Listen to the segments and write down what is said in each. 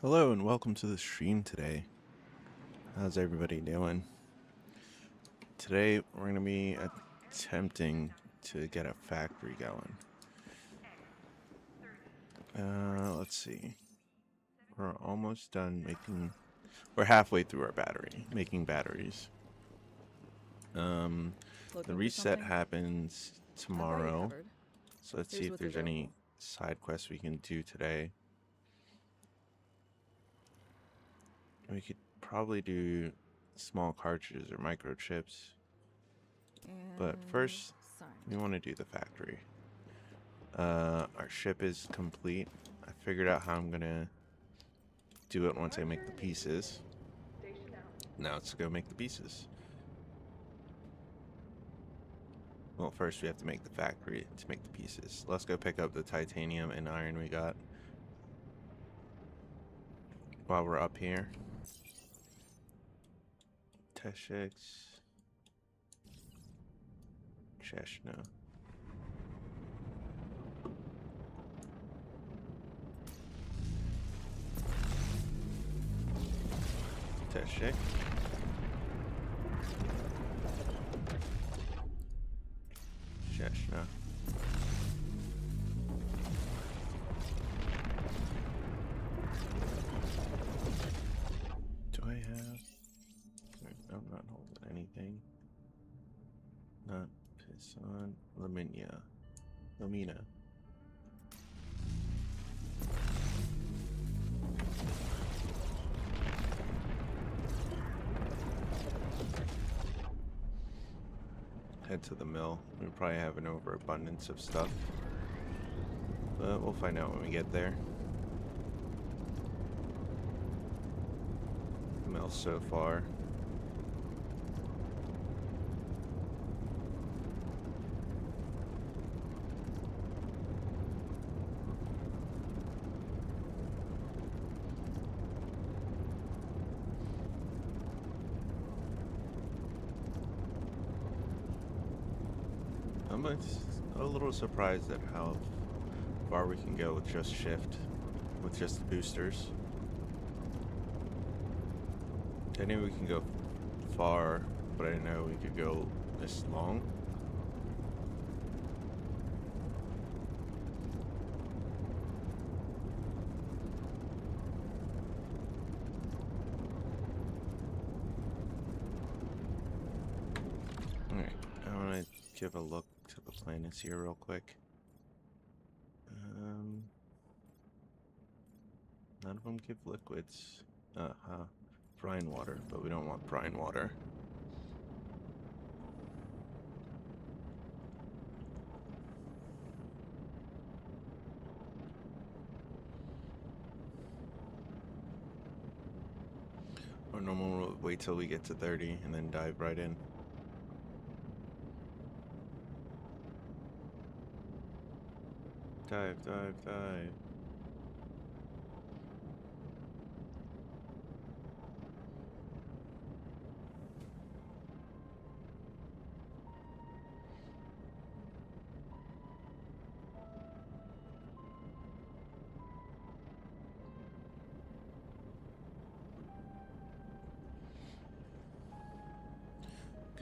Hello and welcome to the stream today. How's everybody doing? Today we're going to be attempting to get a factory going. Let's see. We're almost done making... We're halfway through our making batteries. The reset happens tomorrow. So let's see if there's any side quests we can do today. We could probably do small cartridges or microchips. But first, we want to do the factory. Our ship is complete. I figured out how I'm gonna do it once I make the pieces. Now let's go make the pieces. Well, first we have to make the factory to make the pieces. Let's go pick up the titanium and iron we got while we're up here. Teshix. Cheshna. Teshik. Cheshna. Do I have... I'm not holding anything. Not Pisson. Lamina. Head to the mill. We probably have an overabundance of stuff, but we'll find out when we get there. The mill so far. I'm a little surprised at how far we can go with just shift, with just the boosters. I knew we can go far, but I didn't know we could go this long. Alright, I want to give a look to the planets here real quick. None of them give liquids. Brine water, but we don't want brine water. Or normal we'll wait till we get to 30 and then dive right in. Dive, dive, dive.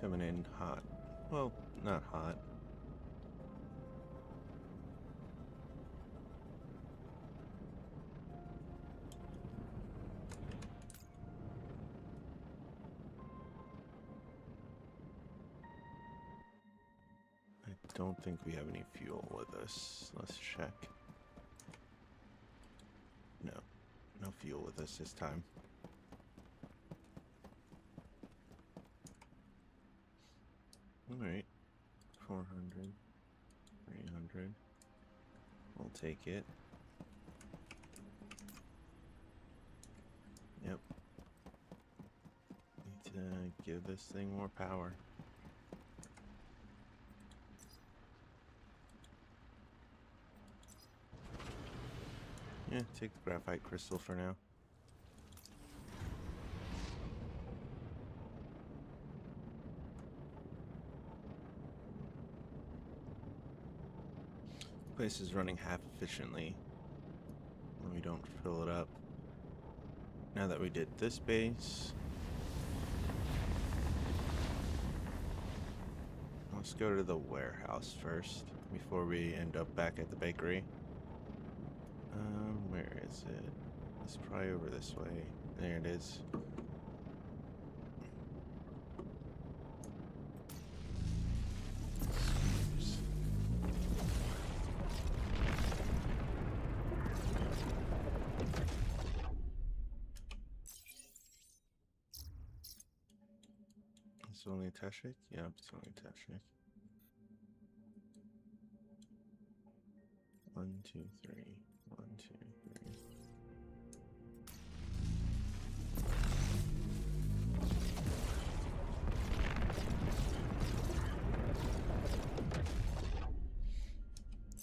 Coming in hot. Well, not hot. I don't think we have any fuel with us. Let's check. No. No fuel with us this time. Alright. 400. 300. We'll take it. Yep. Need to give this thing more power. Yeah, take the graphite crystal for now. Place is running half efficiently when we don't fill it up. Now that we did this base, let's go to the warehouse first before we end up back at the bakery. Where is it? It's probably over this way. There it is. It's only Tashik? Yep, it's only Tashik. 1, 2, 3. 1, 2, 3.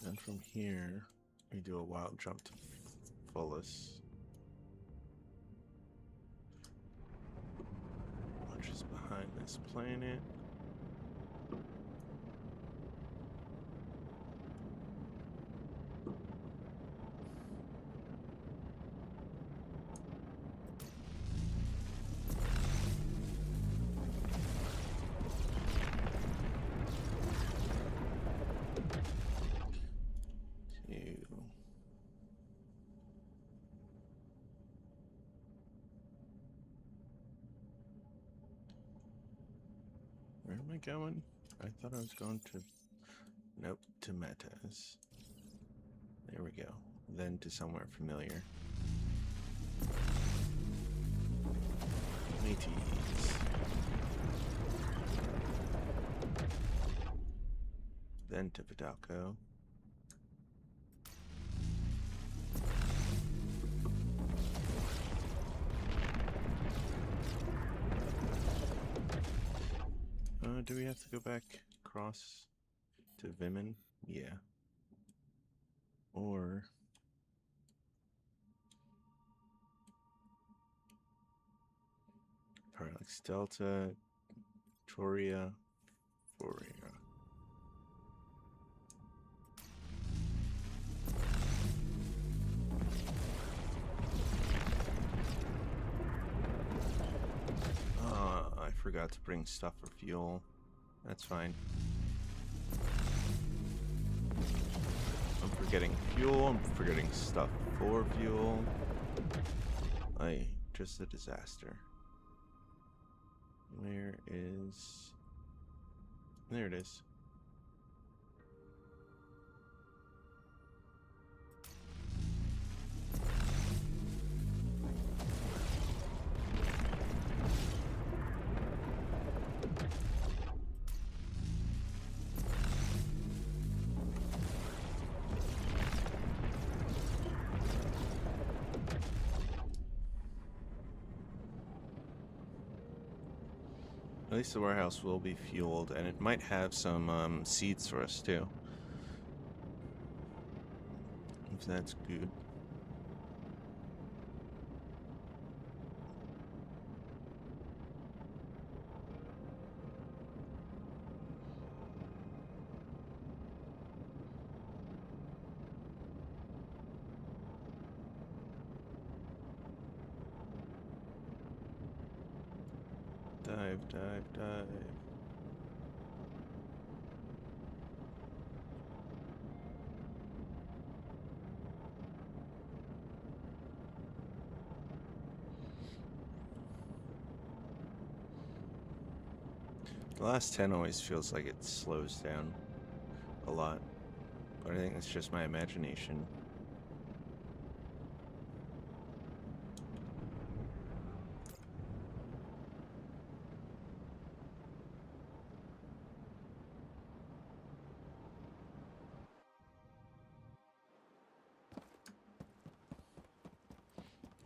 Then from here, we do a wild jump to Fullest, which is behind this planet. Where am I going? I thought I was going to... Nope, to Metas. There we go. Then to somewhere familiar. Mateys. Then to Vidalco. Do we have to go back across to Vimin? Yeah. Or... Parallax Delta, Toria, Foria. I forgot to bring stuff for fuel. That's fine. I'm forgetting fuel, I'm forgetting stuff for fuel. Just a disaster. Where is... There it is. At least the warehouse will be fueled, and it might have some seeds for us too. If that's good. Dive, dive, dive. The last 10 always feels like it slows down a lot, but I think it's just my imagination.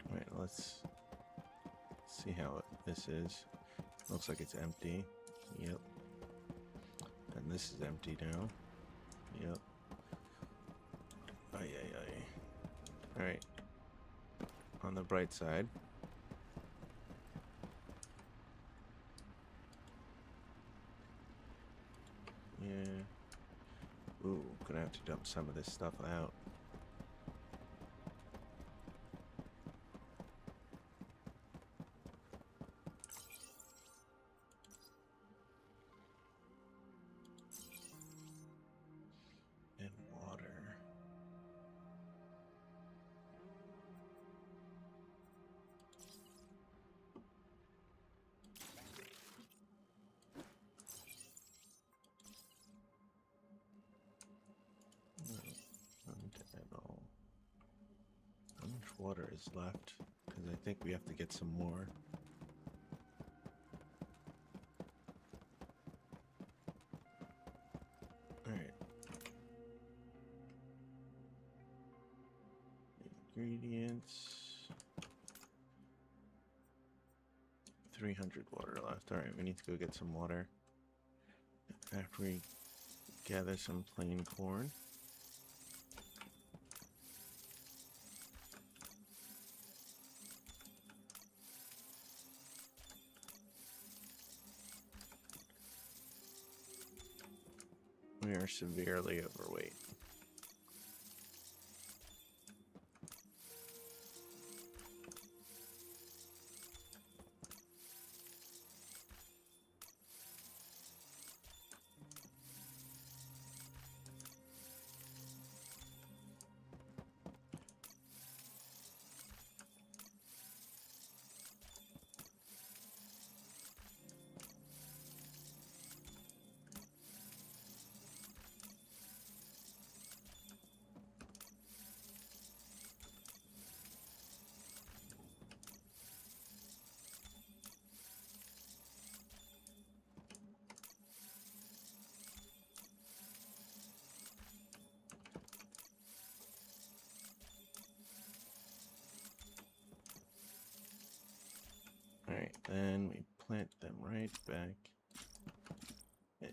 Alright, let's see how this is. Looks like it's empty. Yep. And this is empty now. Yep. Ay, ay, ay. Alright. On the bright side. Yeah. Ooh, gonna have to dump some of this stuff out. water is left, because I think we have to get some more. Alright. Ingredients. 300 water left. Alright, we need to go get some water. After we gather some plain corn. We are severely overweight. Alright, then we plant them right back in.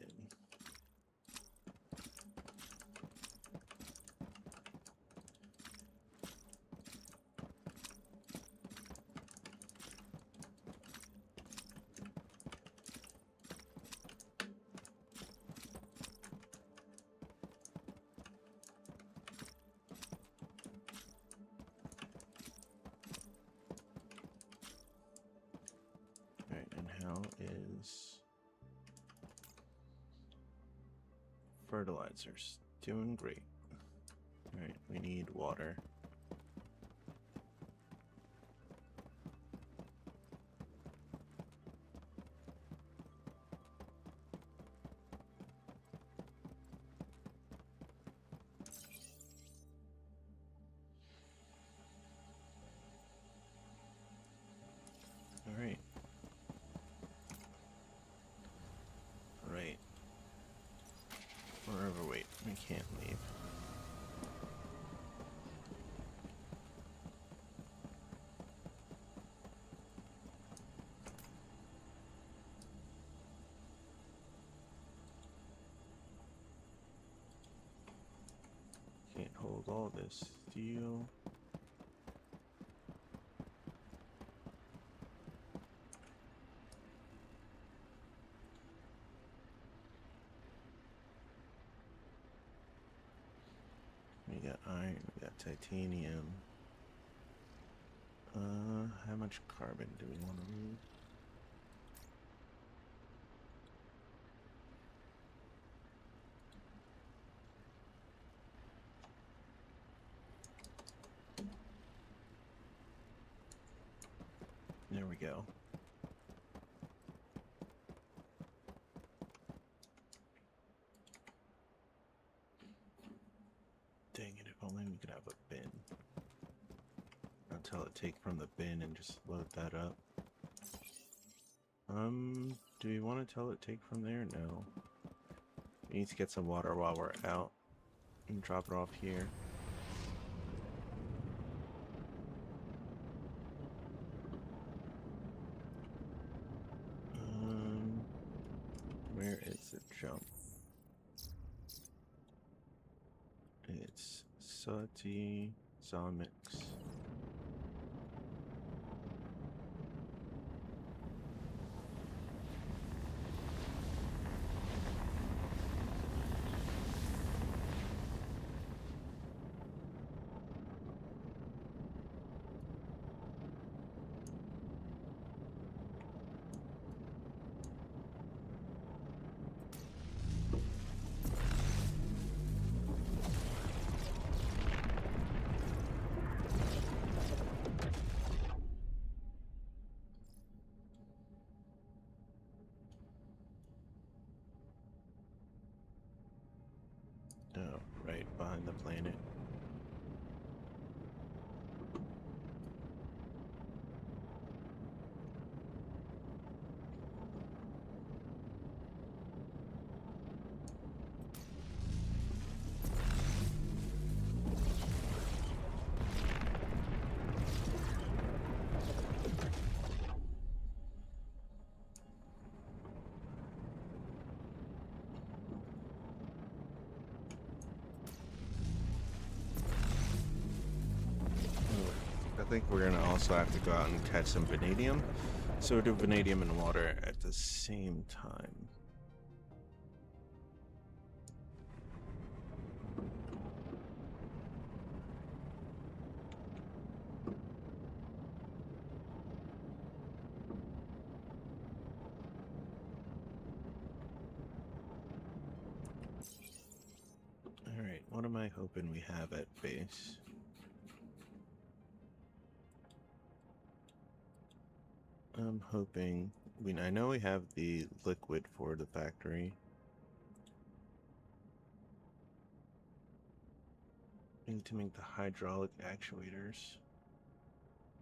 Alright, and how is fertilizers? Doing great. Alright, we need water. Alright. Right. We're overweight. We can't leave. Can't hold all this steel. We got iron, we got titanium. How much carbon do we want to move? There we go. Dang it, if only we could have a bin. I'll tell it take from the bin and just load that up. Do we want to tell it take from there? No. We need to get some water while we're out and drop it off here. Where is the jump? It's Sati Zamix. Oh, right behind the planet. think we're gonna also have to go out and catch some vanadium. So we'll do vanadium and water at the same time. Alright, what am I hoping we have at base? I'm hoping, I know we have the liquid for the factory. We need to make the hydraulic actuators.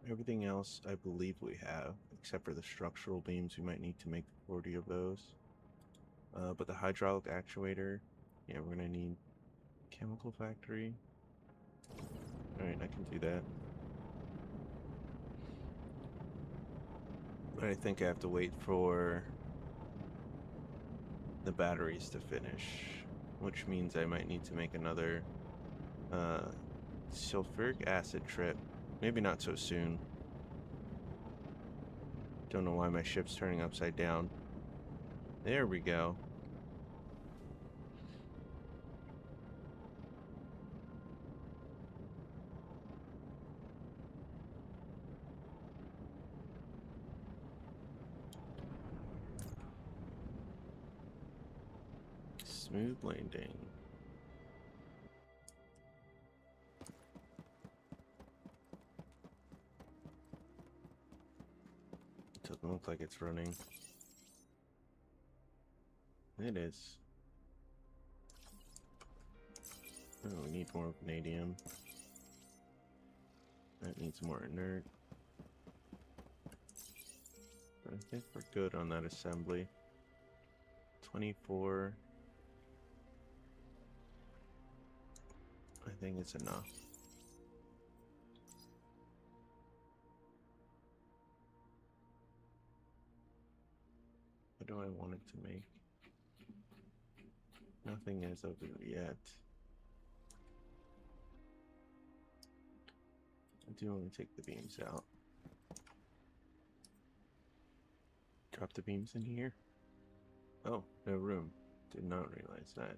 Everything else I believe we have, except for the structural beams. We might need to make 40 of those. But the hydraulic actuator, yeah, we're gonna need chemical factory. Alright, I can do that. But I think I have to wait for the batteries to finish, which means I might need to make another sulfuric acid trip. Maybe not so soon. Don't know why my ship's turning upside down. There we go. Smooth landing. Doesn't look like it's running. It is. Oh, we need more vanadium. That needs more inert. I think we're good on that assembly. 24. I think it's enough. What do I want it to make? Nothing as of yet. I do want to take the beams out. Drop the beams in here. Oh, no room. Did not realize that.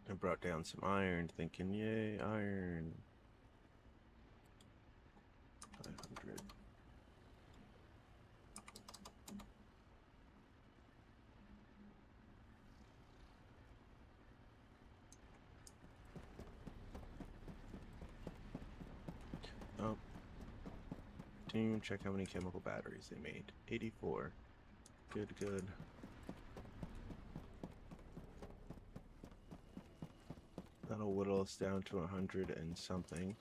I brought down some iron, thinking, yay, iron. 500. Oh. Didn't even check how many chemical batteries they made. 84. Good, good. That'll whittle us down to 100 and something.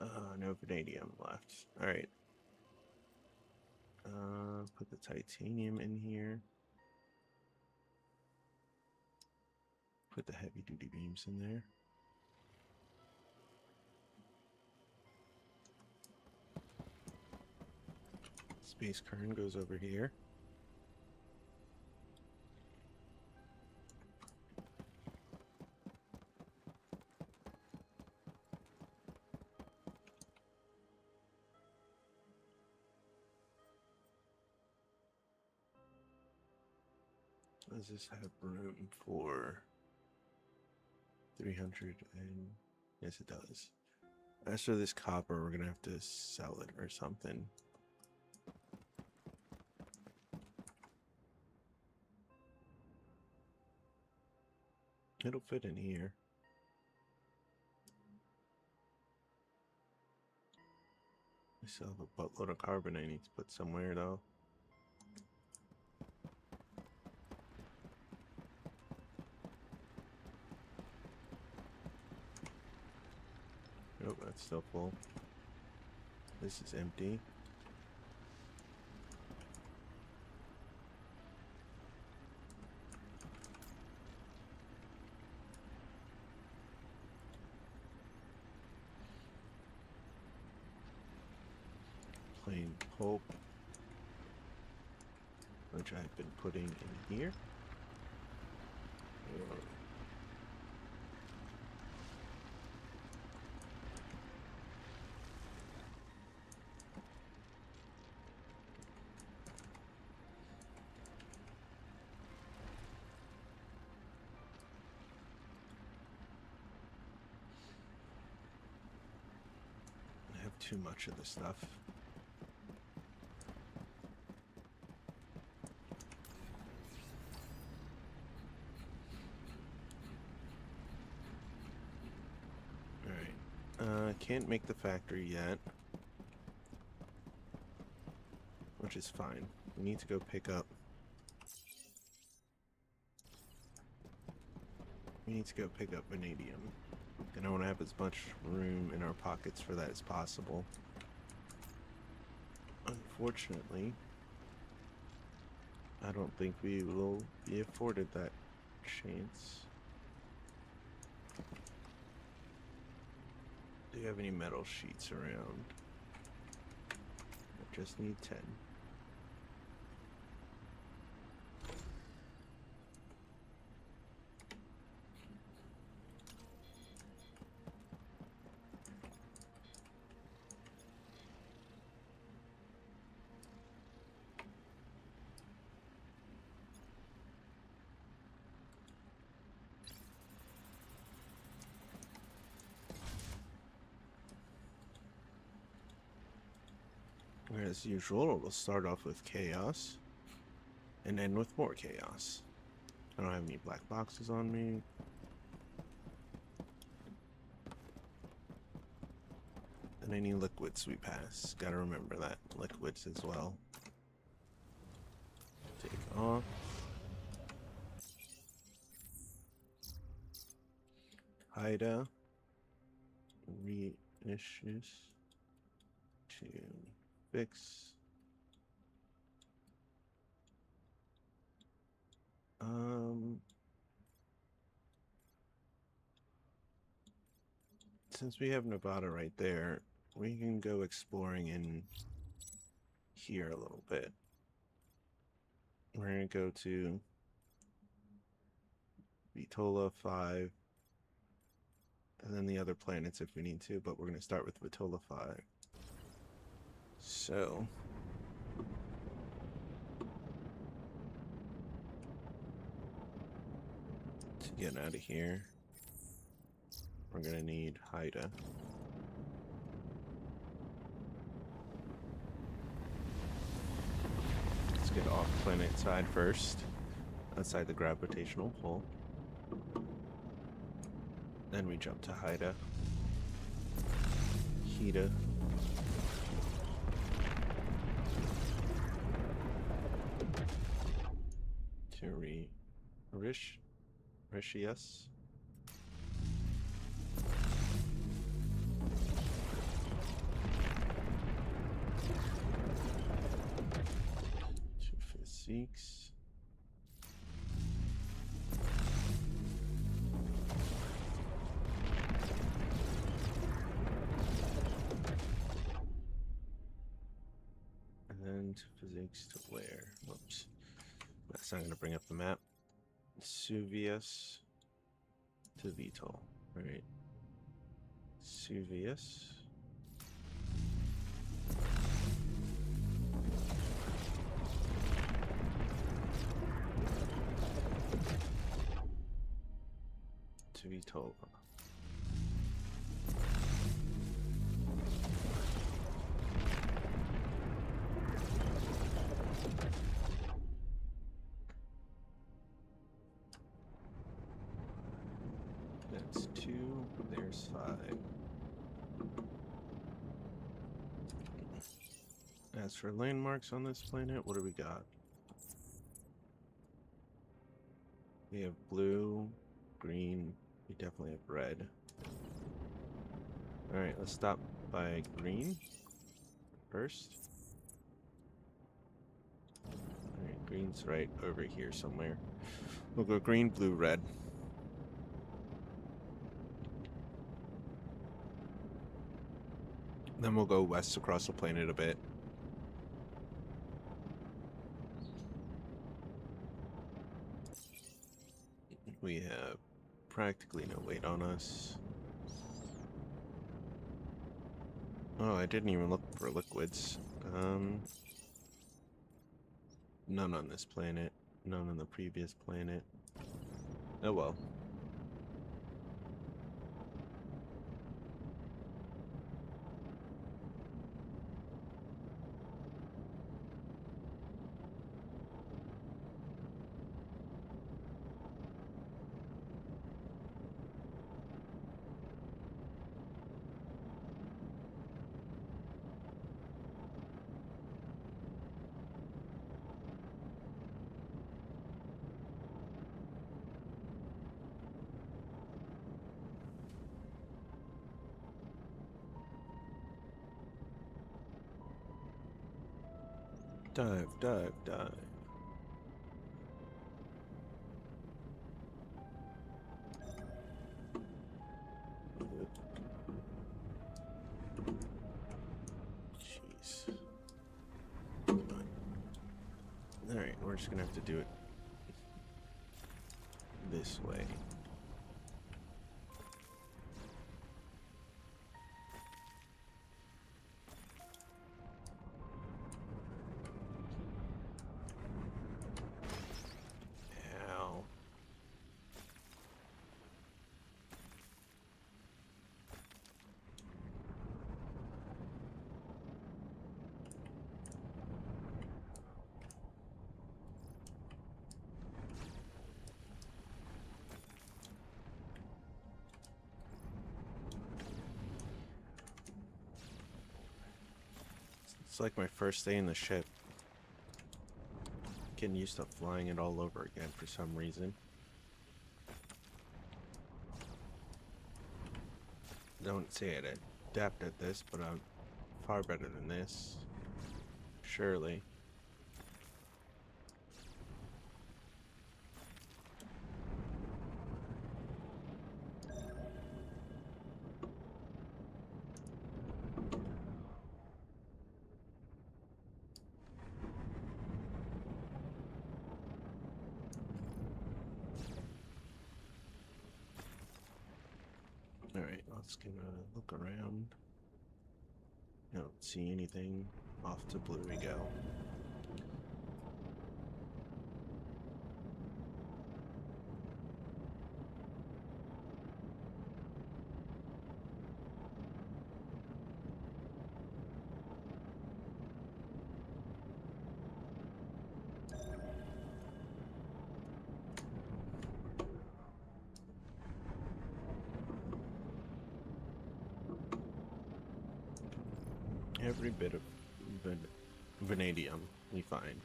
No vanadium left. Alright. Put the titanium in here. Put the heavy duty beams in there. Space current goes over here. Does this have room for 300? And yes, it does. As for this copper, we're gonna have to sell it or something. It'll fit in here. I still have a buttload of carbon I need to put somewhere though. Nope, that's still full. This is empty. Plain pulp. which I've been putting in here. I have too much of this stuff. Can't make the factory yet, which is fine. We need to go pick up. We need to go pick up vanadium, and I want to have as much room in our pockets for that as possible. Unfortunately, I don't think we will be afforded that chance. Do you have any metal sheets around? I just need 10. As usual, it will start off with chaos and end with more chaos. I don't have any black boxes on me. And any liquids we pass. Gotta remember that. Liquids as well. Take off. Haida. Reissues. To fix. Since we have Nevada right there, we can go exploring in here a little bit. We're gonna go to Vitola 5, and then the other planets if we need to, but we're gonna start with Vitola 5. So to get out of here, we're gonna need Haida. Let's get off planet side first, outside the gravitational pull. Then we jump to Haida. Hida. To Rishius. To Physiques. And then to Physiques to where? Whoops. That's not going to bring up the map. Suvius to Vitol. Alright. Suvius. To Vitol. That's 2, there's 5. As for landmarks on this planet, what do we got? We have blue, green, we definitely have red. Alright, let's stop by green first. Alright, green's right over here somewhere. We'll go green, blue, red. Then we'll go west across the planet a bit. We have practically no weight on us. Oh, I didn't even look for liquids. None on this planet. None on the previous planet. Oh well. Dive, dive, dive. Jeez. Alright, we're just gonna have to do it this way. Ow. It's like my first day in the ship. Getting used to flying it all over again for some reason. Don't say I'd adapt at this, but I'm far better than this. Surely. Alright, let's give a look around. I don't see anything. Off to blue we go. Every bit of vanadium we find.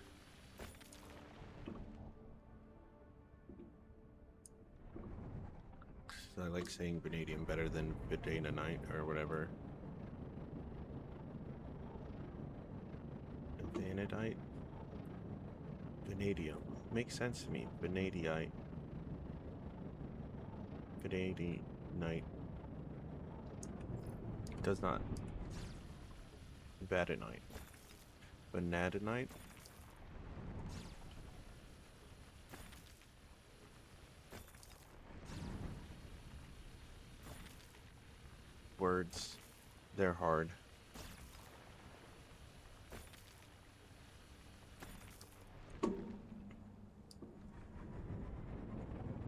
I like saying vanadium better than vanadinite or whatever. Vanadite? Vanadium. Makes sense to me. Vanadite. Vanadinite. Does not. Vanadinite. Vanadinite? Words. They're hard.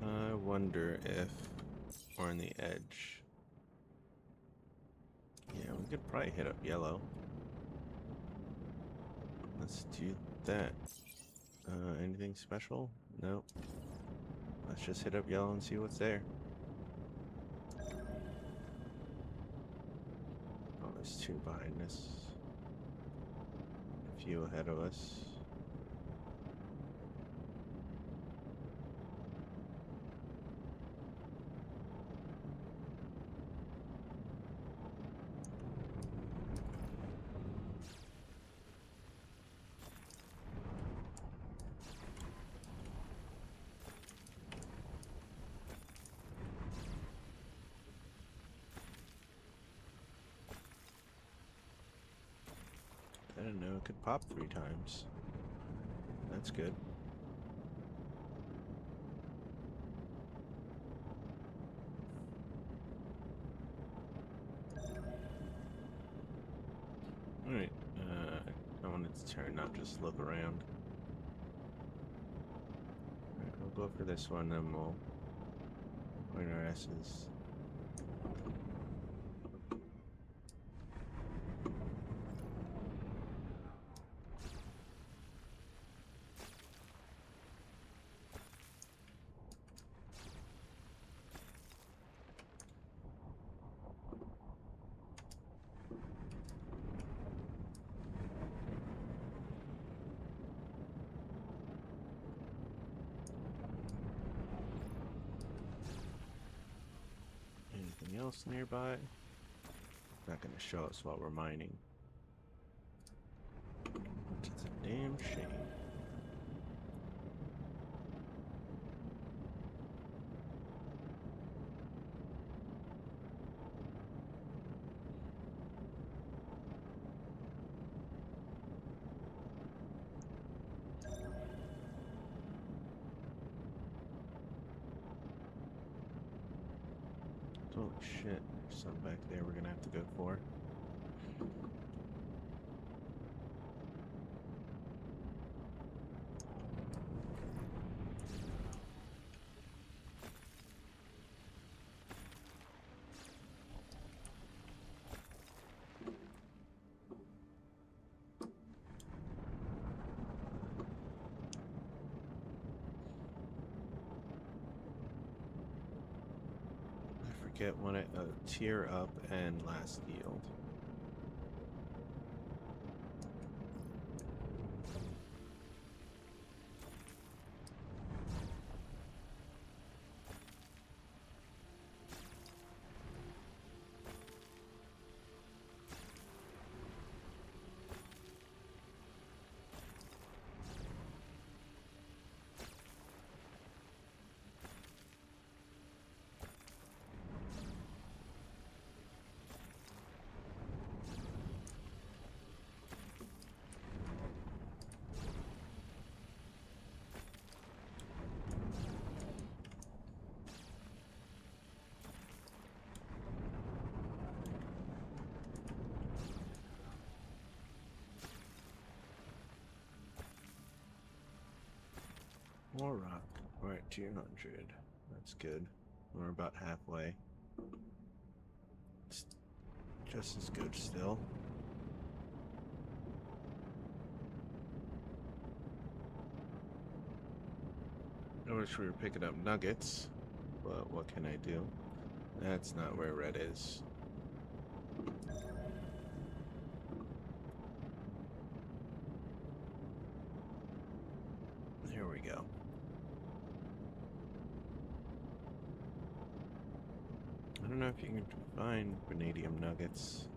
I wonder if we're on the edge. Yeah, we could probably hit up yellow. Let's do that. Anything special? Nope. Let's just hit up yellow and see what's there. Oh, there's two behind us. A few ahead of us. I didn't know it could pop 3 times. That's good. turn, not just look around. Alright, we'll go for this one, then we'll point our S's. Anything else nearby? Not gonna show us while we're mining. Which is a damn shame. Holy shit, there's some back there we're gonna have to go for. Get one tier up and last yield. More rock. We're at 200. That's good. We're about halfway. It's just as good still. I wish we were picking up nuggets, but what can I do? That's not where red is. There we go. I don't know if you can find vanadium nuggets.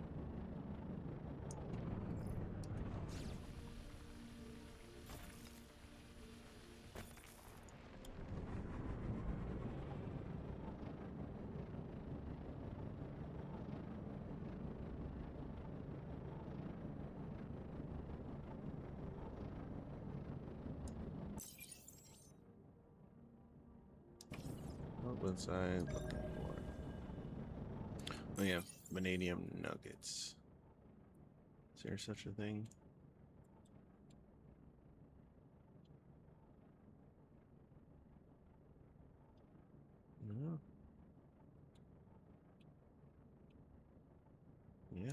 What was I looking for? Oh yeah, vanadium nuggets. Is there such a thing? No. Yeah.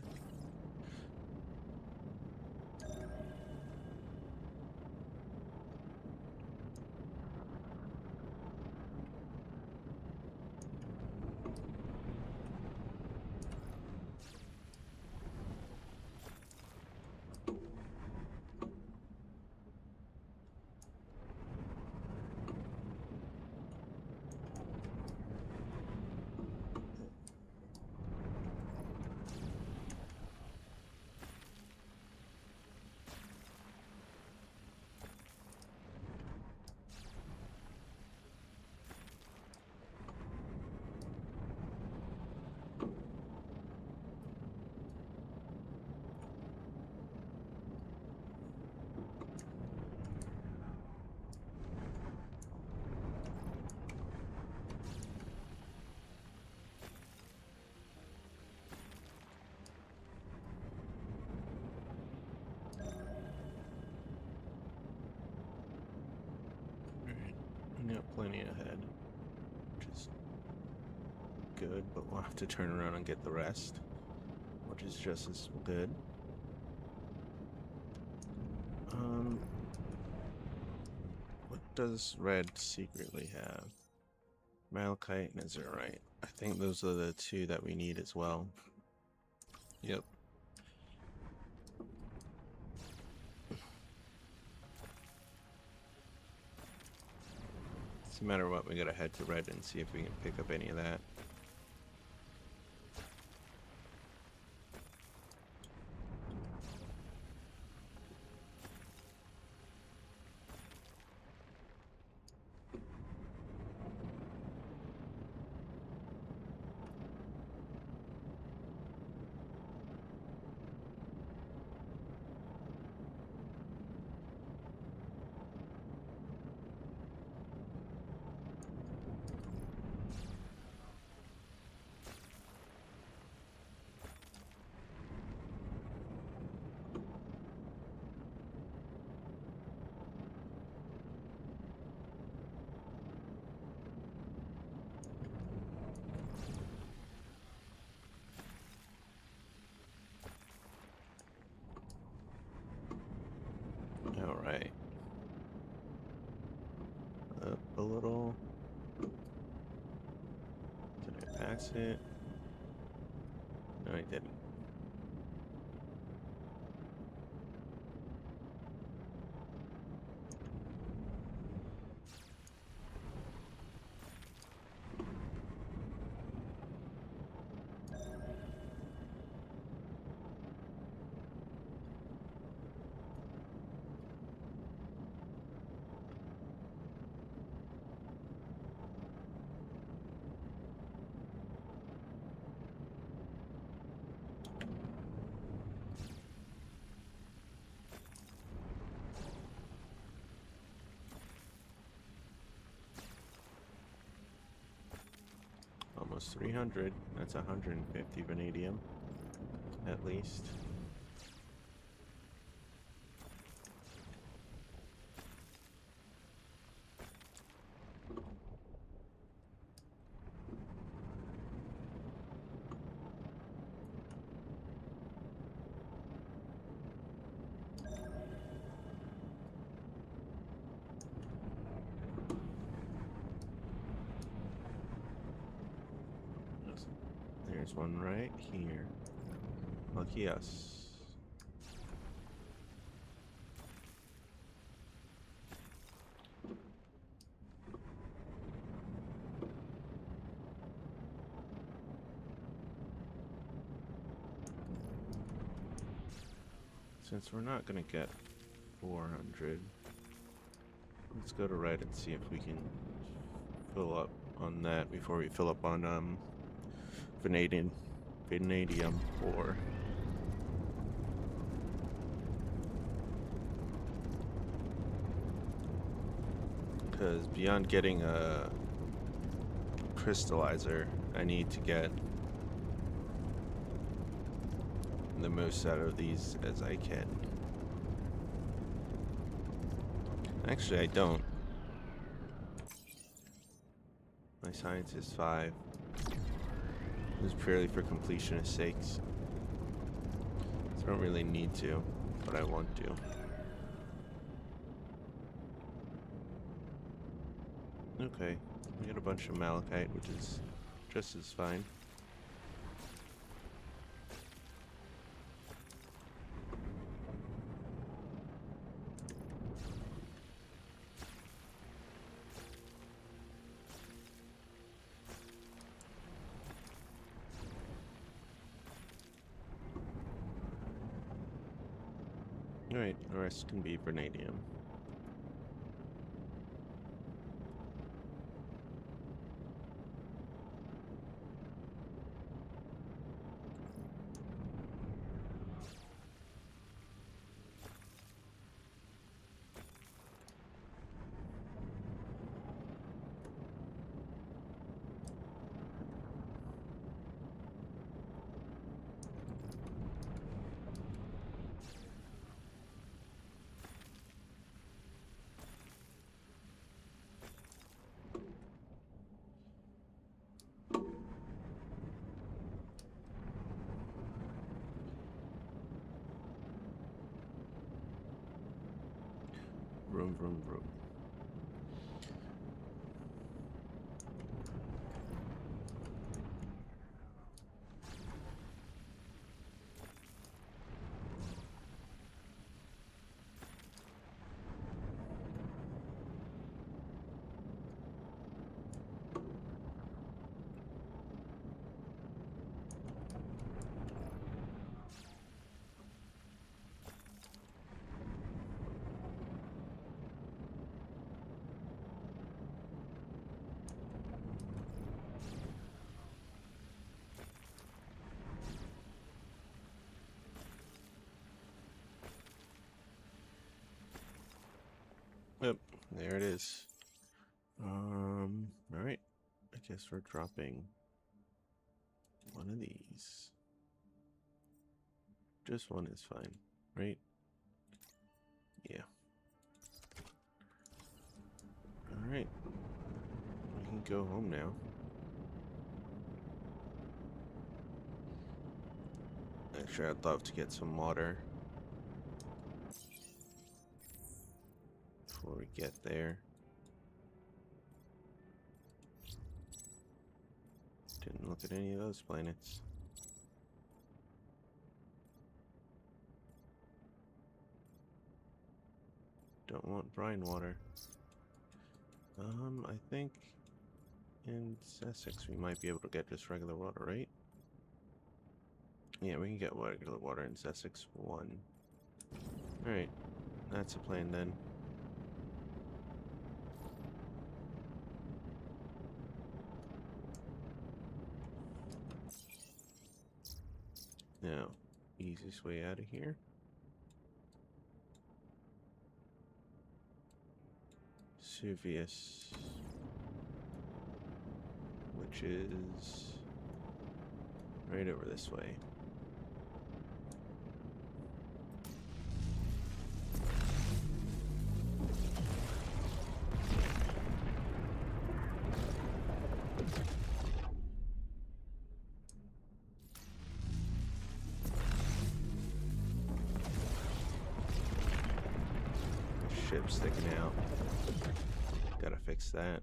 Yeah, plenty ahead, which is good, but we'll have to turn around and get the rest, which is just as good. What does red secretly have? Malachite and Azurite. I think those are the two that we need as well. Yep. No matter what, we gotta head to red and see if we can pick up any of that. Alright. Up a little. Did I pass it? No, I didn't. Almost 300. That's 150 vanadium, at least. There's one right here. Lucky us. Since we're not gonna get 400, let's go to red and see if we can fill up on that before we fill up on vanadium ore. Because beyond getting a crystallizer, I need to get the most out of these as I can. Actually, I don't. My science is 5. This is purely for completionist sakes. So I don't really need to, but I want to. Okay, we got a bunch of malachite, which is just as fine. Alright, the rest can be vanadium. Vroom, vroom, vroom. Yep, there it is. Alright. I guess we're dropping one of these. Just one is fine, right? Yeah. Alright. We can go home now. Actually, I'd love to get some water before we get there. Didn't look at any of those planets. Don't want brine water. I think in Sussex we might be able to get just regular water, right? Yeah, we can get regular water in Sussex 1. Alright, that's a plan then. Now, easiest way out of here. Suvius, which is right over this way. Ship sticking out. Gotta fix that.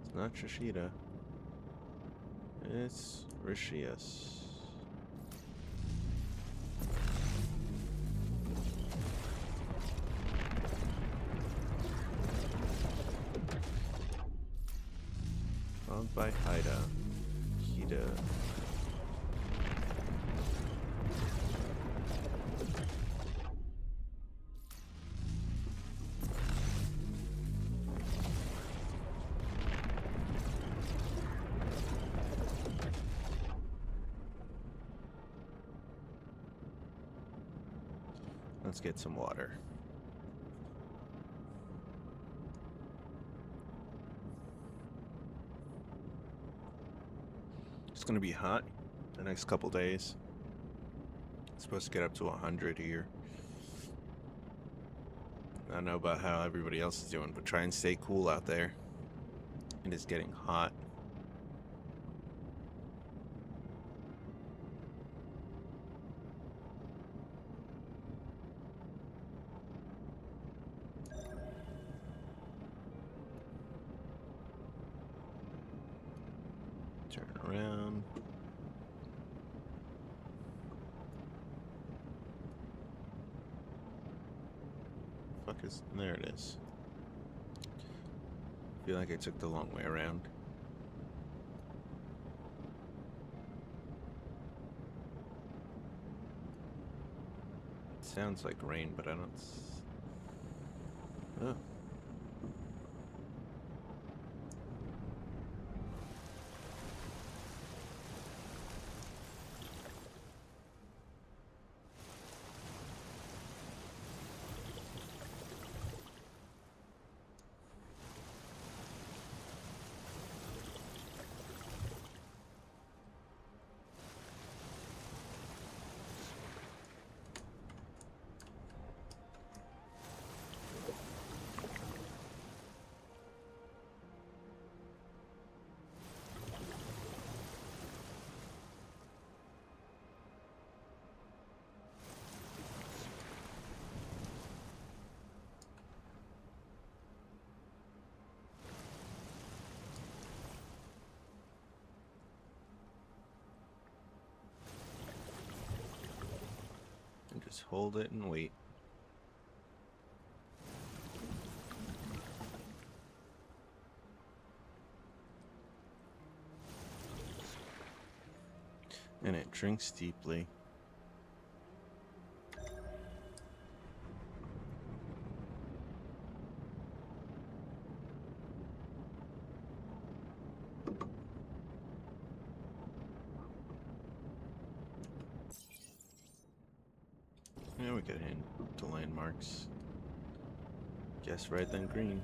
It's not Shishida. It's Rishius. Followed by Haida. Hida. Let's get some water. It's gonna be hot the next couple days. It's supposed to get up to 100 here. I don't know about how everybody else is doing, but try and stay cool out there. It is getting hot. Turn around. Fuck is there? It is. I feel like I took the long way around. It sounds like rain, but I don't. Oh. Just hold it and wait. And it drinks deeply. Yeah, we could hit the landmarks. Guess red then green.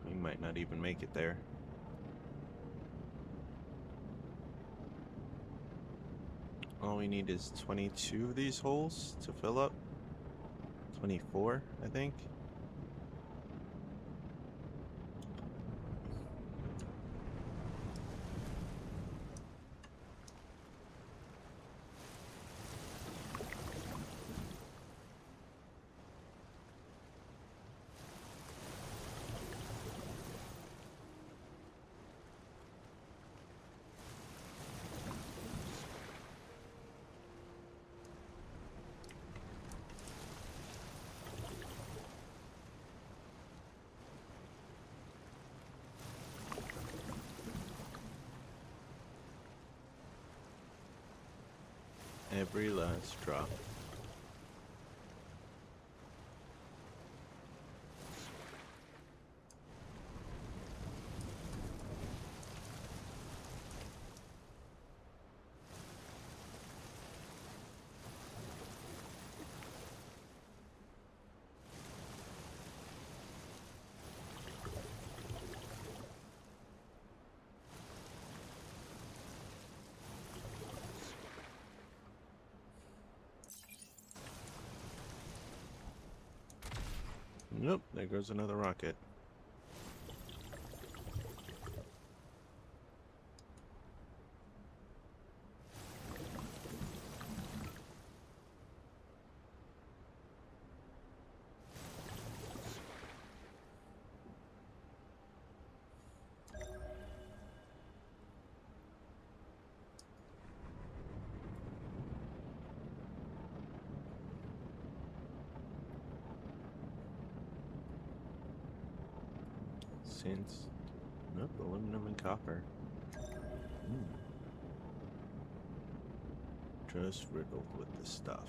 We might not even make it there. All we need is 22 of these holes to fill up. 24, I think. Every last drop. Nope, there goes another rocket. Since, nope, aluminum and copper. Just riddled with the stuff.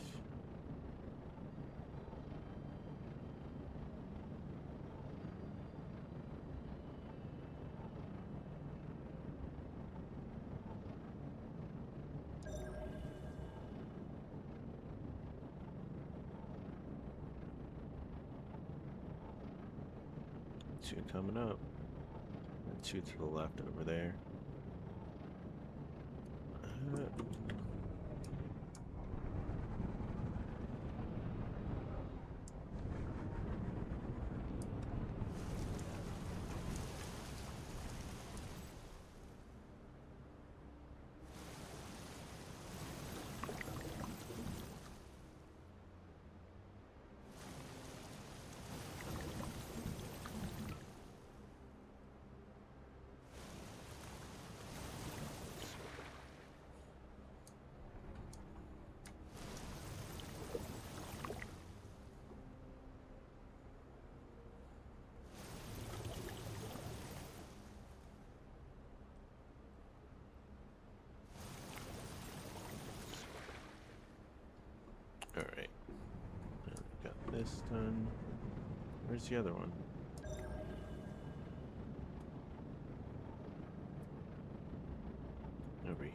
Two coming up. And two to the left over there. Alright. Got this done. Where's the other one? Over here.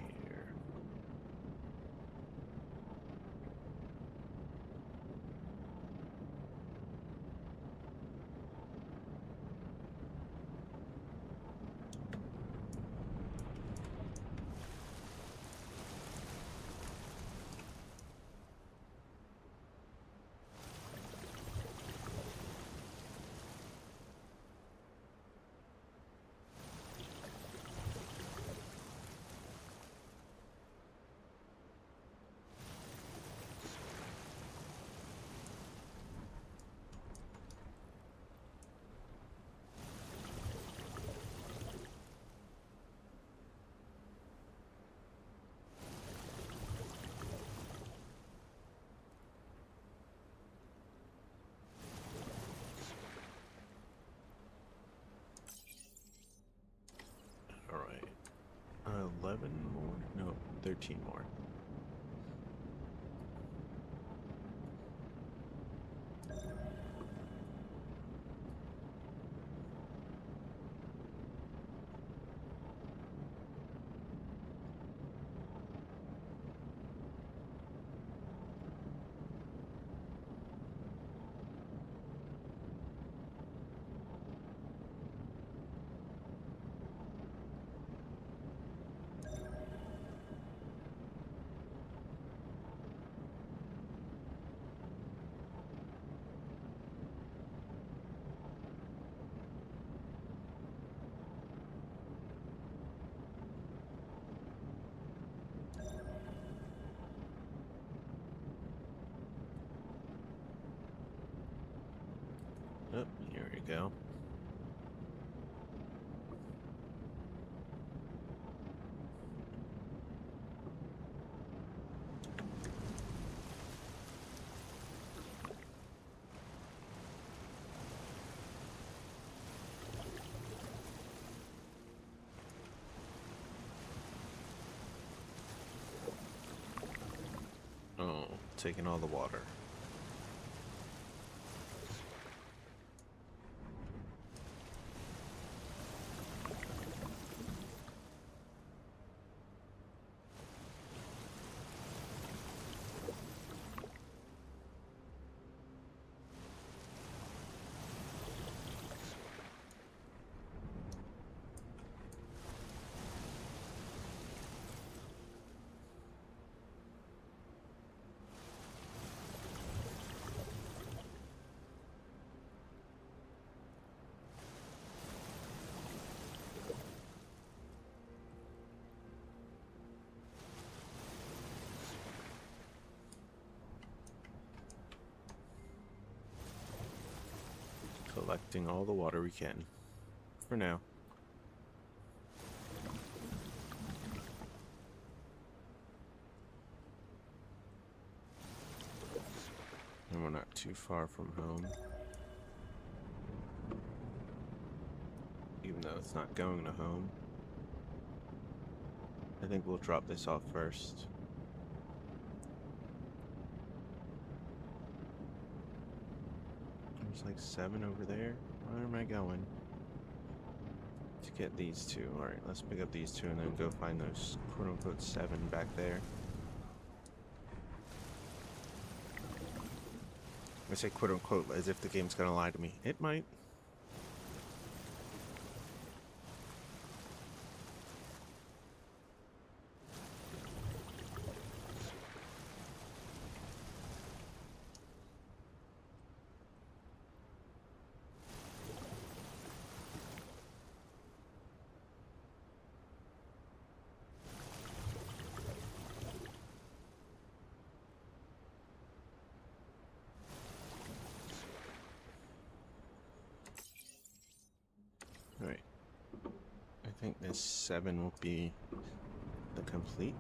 11 more? No, 13 more. Oh, here we go. Oh, taking all the water. Collecting all the water we can. For now. And we're not too far from home. Even though it's not going to home. I think we'll drop this off first. There's like 7 over there. Where am I going? To get these 2. Alright, let's pick up these 2 and then go find those quote-unquote 7 back there. I say quote-unquote as if the game's gonna lie to me. It might. Alright. I think this 7 will be the complete.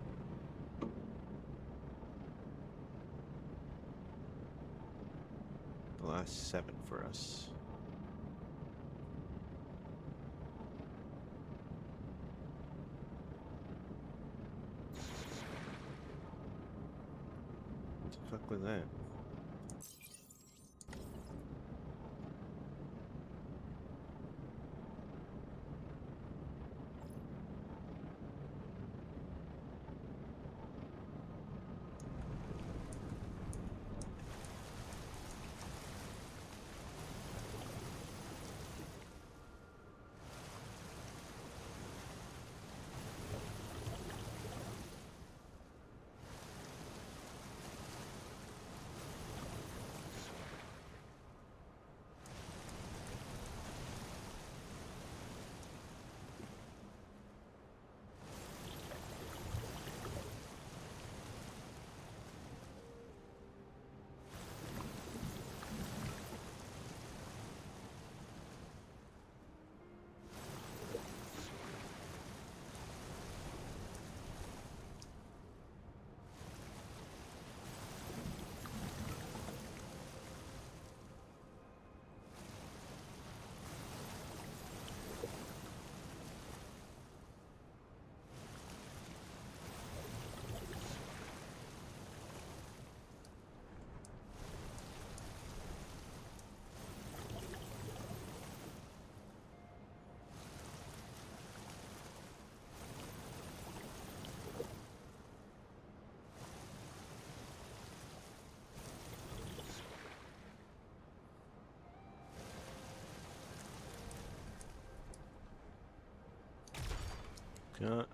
The last 7 for us. What the fuck was that?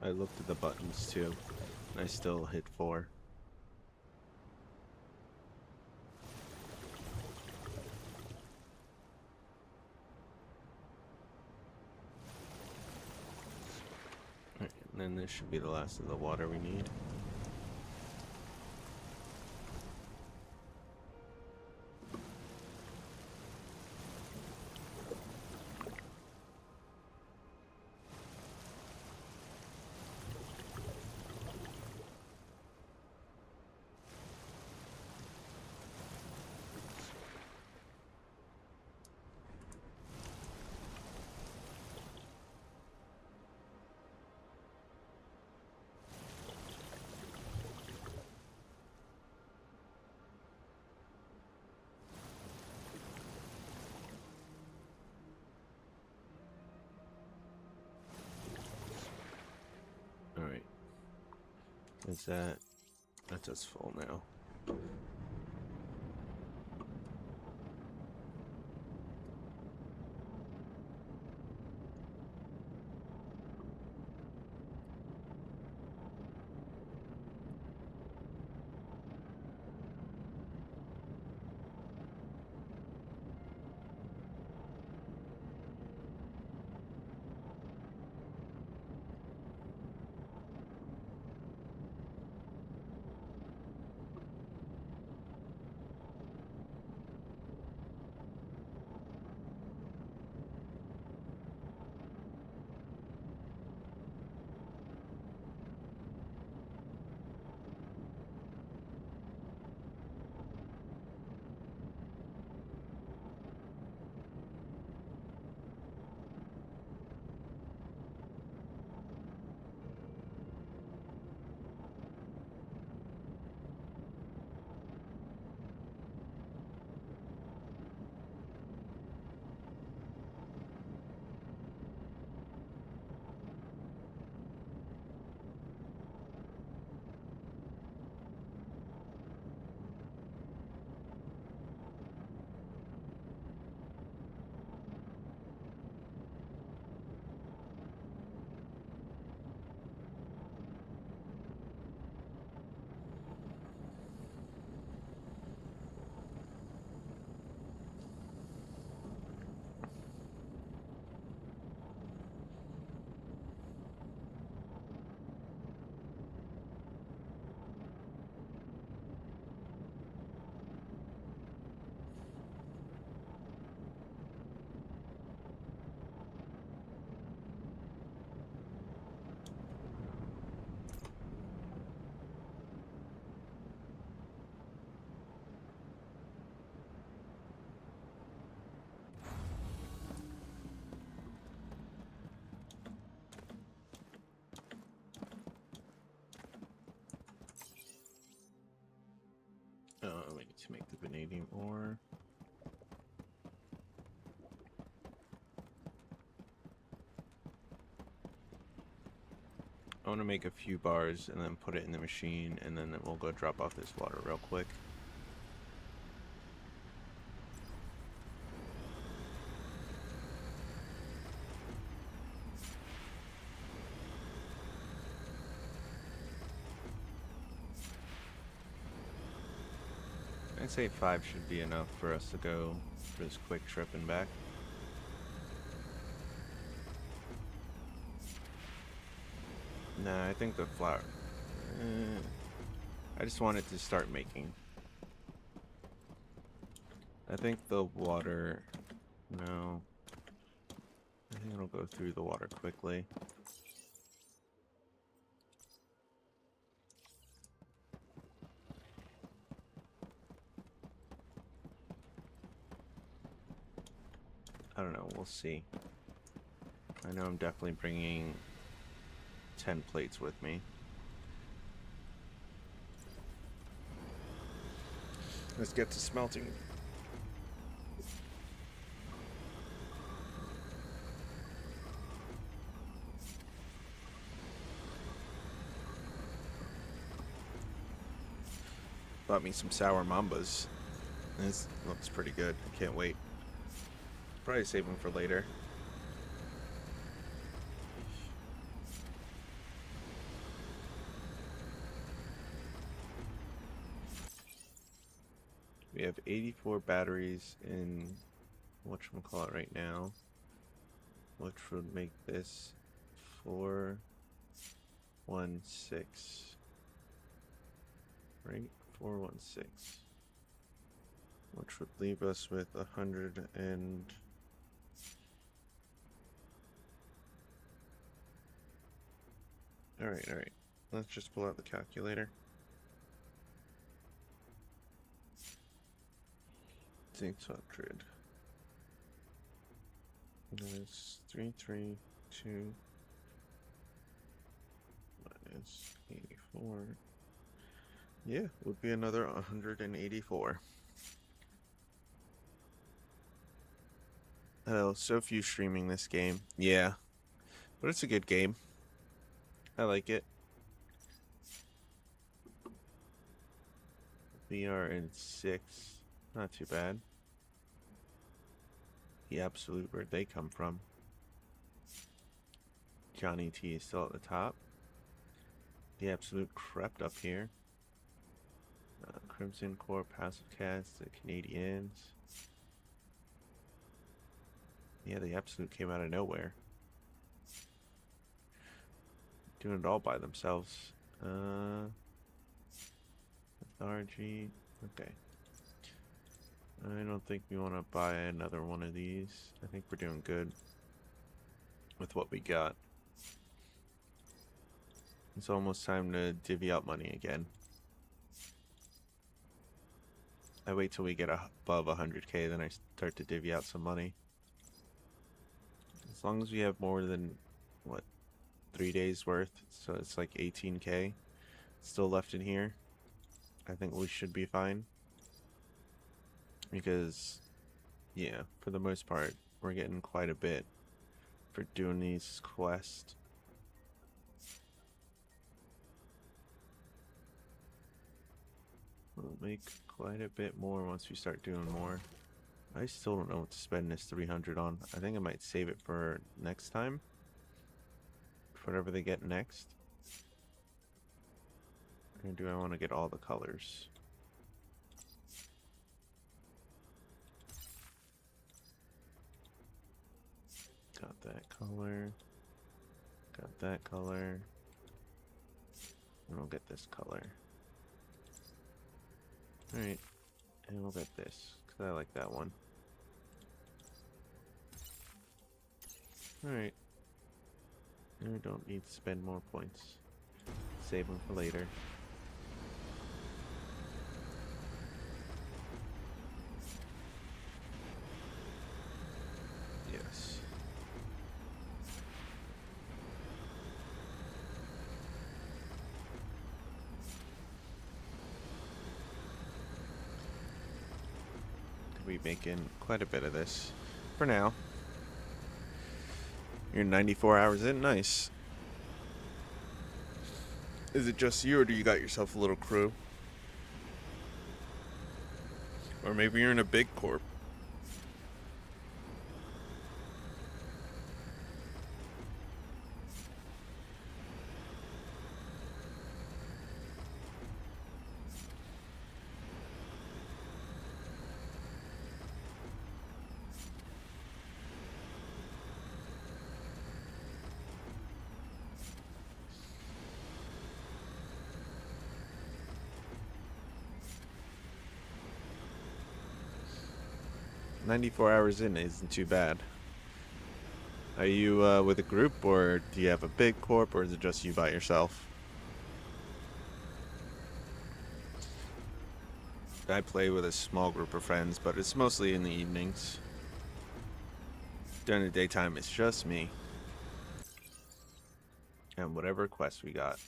I looked at the buttons too. I still hit 4. Right, and then this should be the last of the water we need. Alright. Is that... That's us full now. We need to make the vanadium ore. I want to make a few bars and then put it in the machine, and then we'll go drop off this water real quick. I'd say 5 should be enough for us to go for this quick trip and back. Nah, I think the flour... I just wanted to start making. I think the water... No. I think it'll go through the water quickly. I don't know, we'll see. I know I'm definitely bringing 10 plates with me. Let's get to smelting. Bought me some sour mambas. This looks pretty good. I can't wait. Probably save them for later. we have 84 batteries in whatchamacallit right now, which would make this 416, right? 416, which would leave us with 100 and all right. Let's just pull out the calculator. 600 minus 332 minus 84. Yeah, would be another 184. Oh, so few streaming this game. Yeah, but it's a good game. I like it. We are in 6. Not too bad. The absolute, where'd they come from? Johnny T is still at the top. The absolute crept up here. Crimson Core, Passive Cast, the Canadians. Yeah, the absolute came out of nowhere. Doing it all by themselves. Lethargy. Okay. I don't think we want to buy another one of these. I think we're doing good with what we got. It's almost time to divvy out money again. I wait till we get above 100k, then I start to divvy out some money. As long as we have more than, what, 3 days worth, so it's like 18k still left in here, I think we should be fine. Because, yeah, for the most part, we're getting quite a bit for doing these quests. We'll make quite a bit more once we start doing more. I still don't know what to spend this 300 on. I think I might save it for next time. For whatever they get next. Or do I want to get all the colors? Got that color. Got that color. And we'll get this color. Alright. And we'll get this, because I like that one. Alright. I don't need to spend more points. Save them for later. Yes. We're making quite a bit of this for now. You're 94 hours in, nice. Is it just you, or do you got yourself a little crew? Or maybe you're in a big corp. "94 hours in isn't too bad. Are you with a group, or do you have a big corp, or is it just you by yourself?" I play with a small group of friends, but it's mostly in the evenings. During the daytime, it's just me. And whatever quest we got.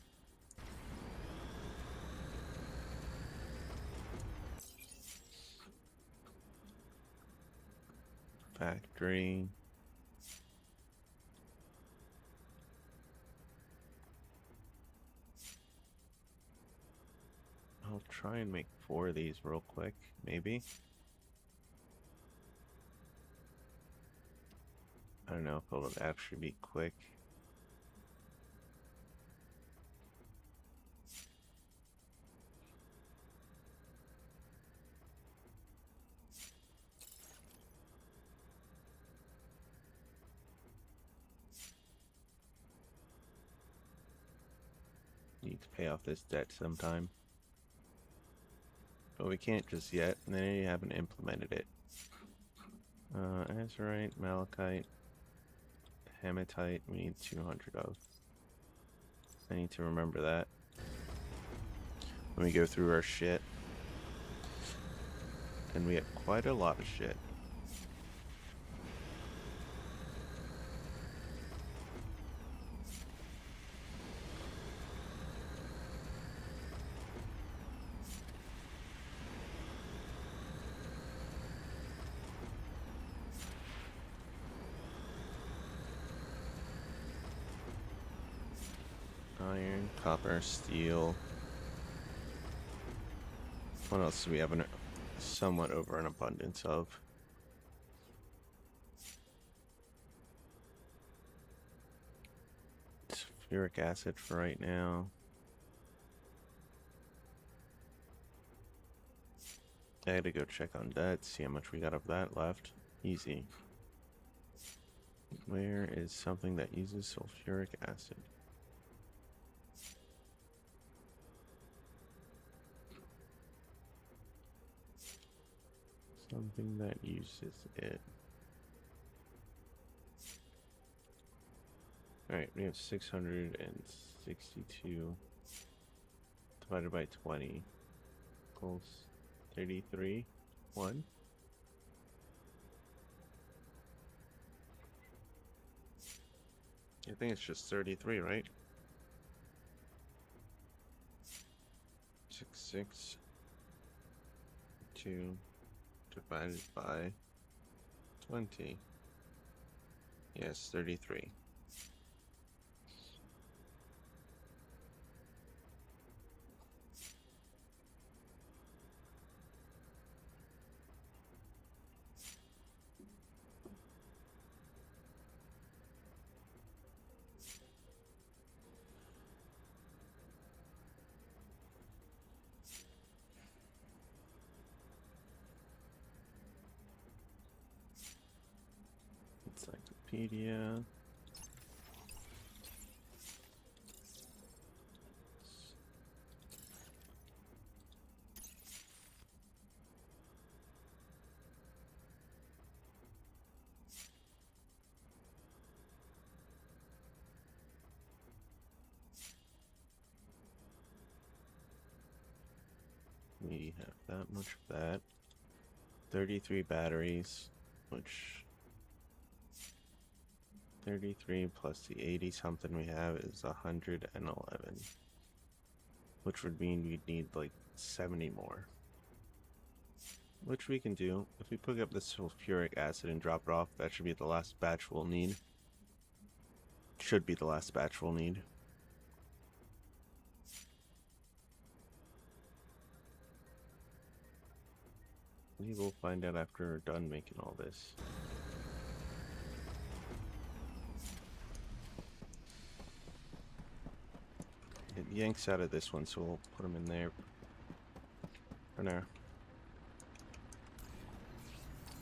Factory. I'll try and make 4 of these real quick, maybe. I don't know if it'll actually be quick. need to pay off this debt sometime. But we can't just yet, and they haven't implemented it. Azurite, Malachite, Hematite, we need 200 of. I need to remember that when we go through our shit. And we have quite a lot of shit. Iron, copper, steel. What else do we have somewhat over an abundance of? Sulfuric acid for right now. I had to go check on that, see how much we got of that left. Easy. Where is something that uses sulfuric acid? Something that uses it. Alright, we have 662 divided by 20 equals 33. 1. I think it's just 33, right? 662 divided by 20. Yes, 33. Encyclopedia. We have that much of that. 33 batteries, which 33 plus the 80 something we have is 111. Which would mean we'd need like 70 more. Which we can do. If we pick up the sulfuric acid and drop it off, that should be the last batch we'll need. Should be the last batch we'll need. We will find out after we're done making all this. It yanks out of this one, so we'll put them in there for now.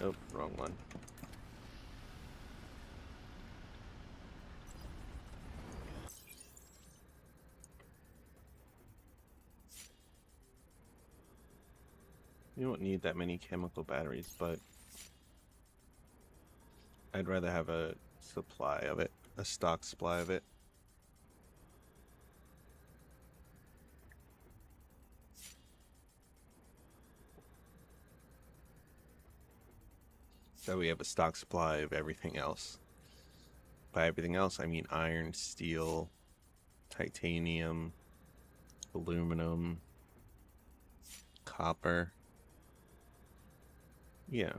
Nope, wrong one. You don't need that many chemical batteries, but I'd rather have a supply of it, a stock supply of it. So we have a stock supply of everything else. By everything else, I mean iron, steel, titanium, aluminum, copper. Yeah.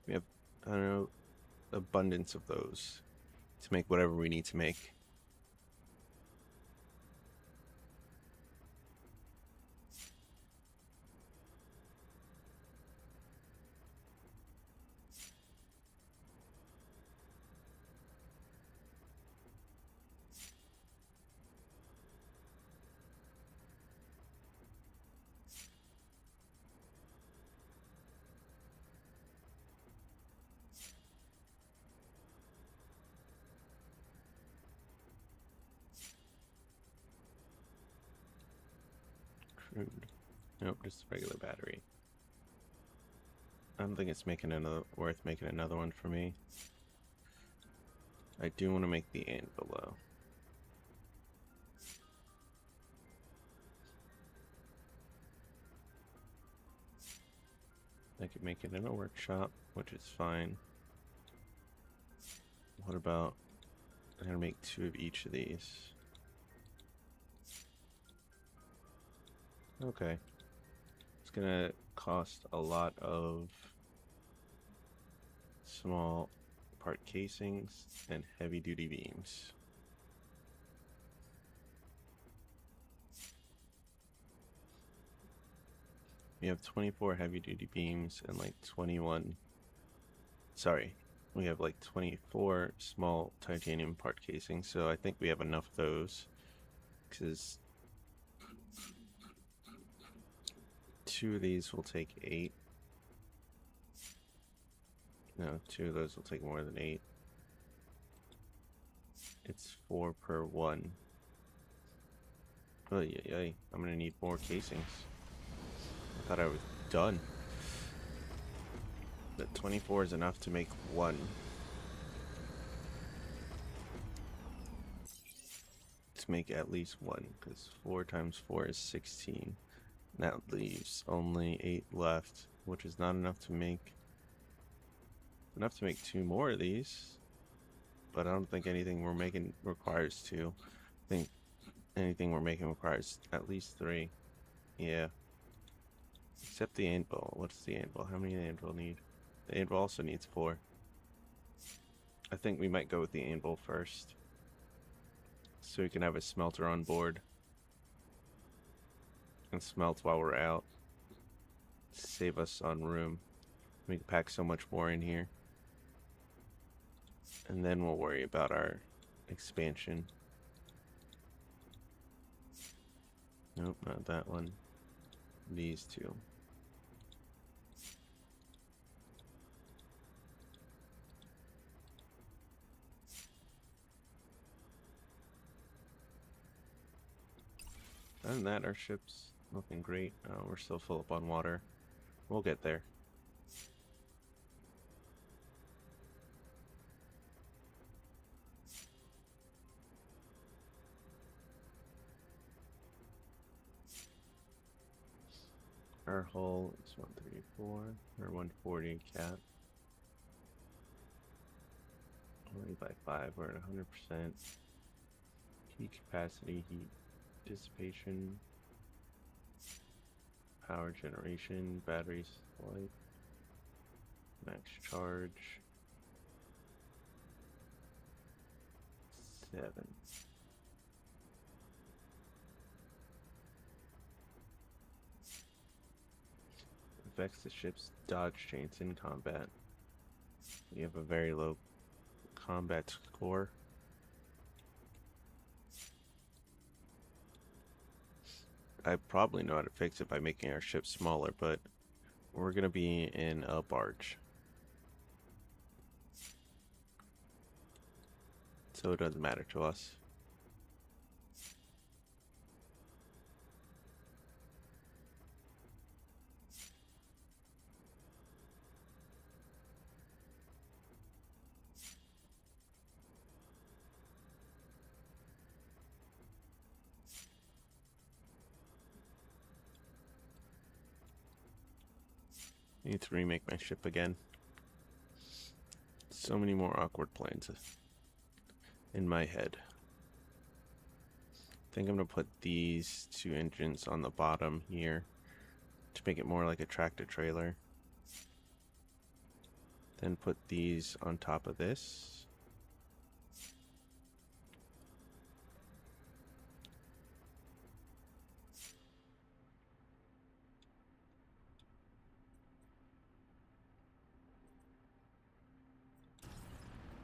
We have, I don't know, abundance of those to make whatever we need to make. Rude. Nope, just regular battery. I don't think it's worth making another one for me. I do want to make the anvil though. I could make it in a workshop, which is fine. What about, I'm gonna make 2 of each of these. Okay. It's gonna cost a lot of small part casings and heavy duty beams. We have 24 heavy duty beams and like 21. Sorry, we have like 24 small titanium part casings, so I think we have enough of those. Because 2 of these will take 8. No, 2 of those will take more than 8. It's 4 per 1. Oh, yeah, I'm gonna need more casings. I thought I was done. But 24 is enough to make 1. To make at least 1, because 4 times 4 is 16. That leaves only 8 left, which is not enough to make 2 more of these. But I don't think anything we're making requires 2. I think anything we're making requires at least 3. Yeah. Except the anvil. What's the anvil? How many anvil need? The anvil also needs 4. I think we might go with the anvil first, so we can have a smelter on board and smelt while we're out. Save us on room. We can pack so much more in here. And then we'll worry about our expansion. Nope, not that one. These 2. Other than that, our ship's looking great. We're still full up on water. We'll get there. Our hull is 134 or 140 cap. Only by 5, we're at 100%. Heat capacity, heat dissipation, power generation, batteries life, max charge, 7. Affects the ship's dodge chains in combat. We have a very low combat score. I probably know how to fix it by making our ship smaller, but we're gonna be in a barge, so it doesn't matter to us. I need to remake my ship again. So many more awkward plans in my head. I think I'm gonna put these 2 engines on the bottom here to make it more like a tractor trailer. Then put these on top of this.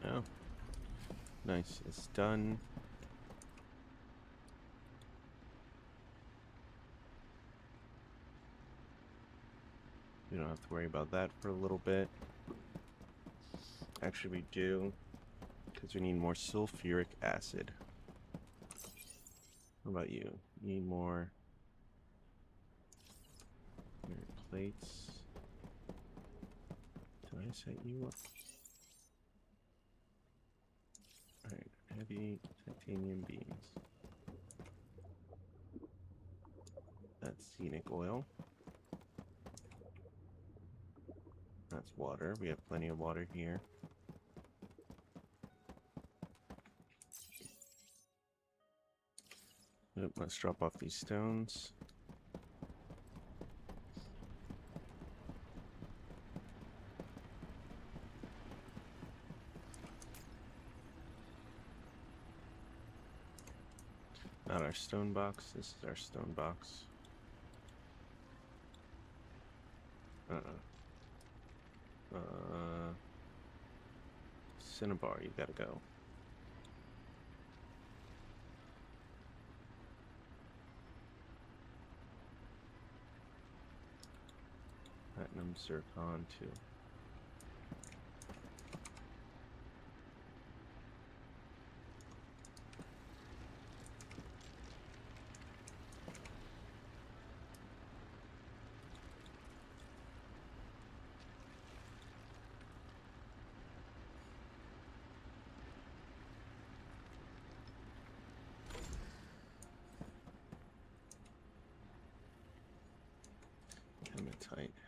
Oh, nice, it's done. We don't have to worry about that for a little bit. Actually, we do, because we need more sulfuric acid. What about you? You need more Alright, plates. Did I set you up? Alright, heavy titanium beams. That's scenic oil. That's water. We have plenty of water here. Let's drop off these stones. Not our stone box. This is our stone box. Cinnabar, you gotta go. Platinum zircon too.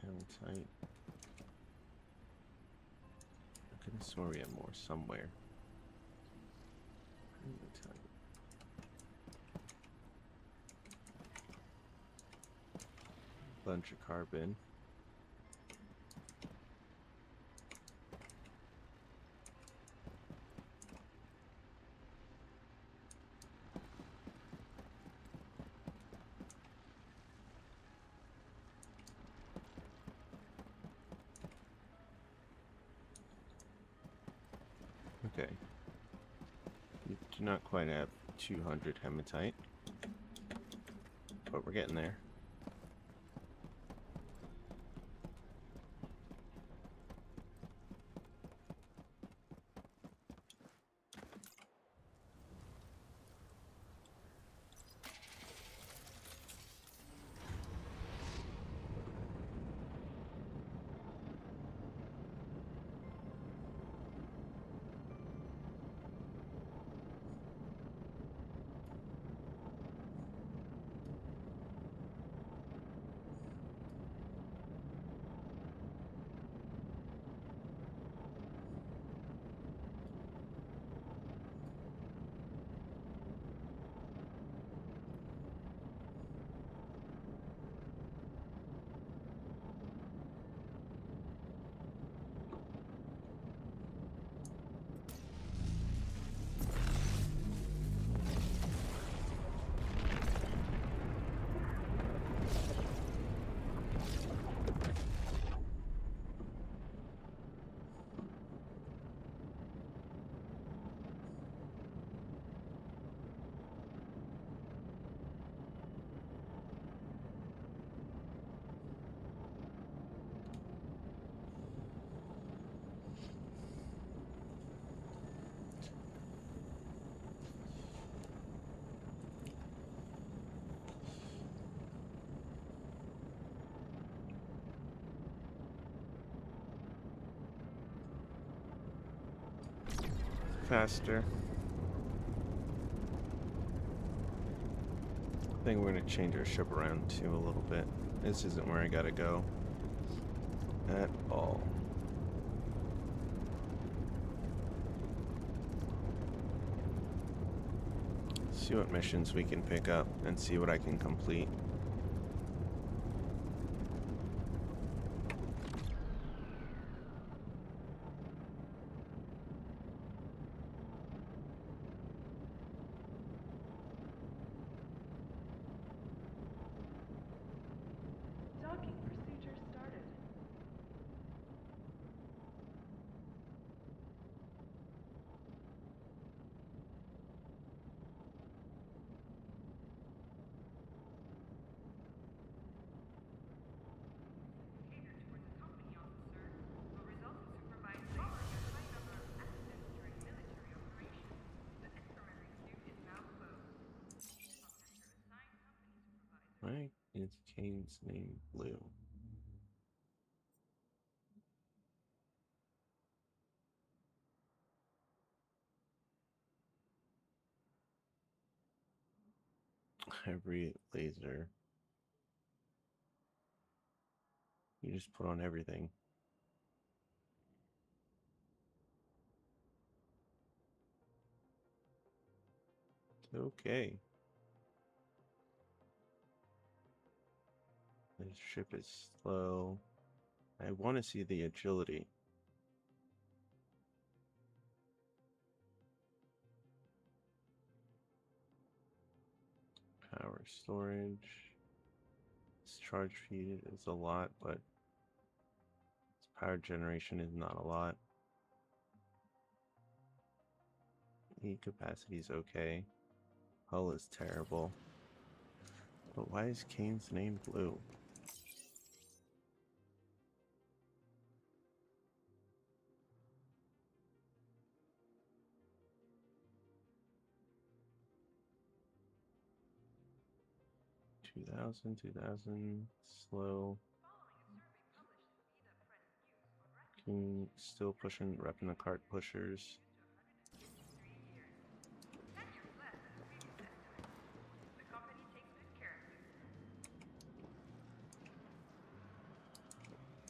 Hematite. I could have swore we had more somewhere. Hematite. Bunch of carbon. Okay. We do not quite have 200 hematite, but we're getting there. Faster. I think we're going to change our ship around too a little bit. This isn't where I gotta go at all. See what missions we can pick up and see what I can complete. Docking procedure started. is Kane's name blue? Every laser. You just put on everything. Okay. This ship is slow. I want to see the agility. Power storage. Its charge speed is a lot, but its power generation is not a lot. Heat capacity is okay. Hull is terrible. But why is Kane's name blue? Two thousand, slow. Can still pushing, repping the cart pushers.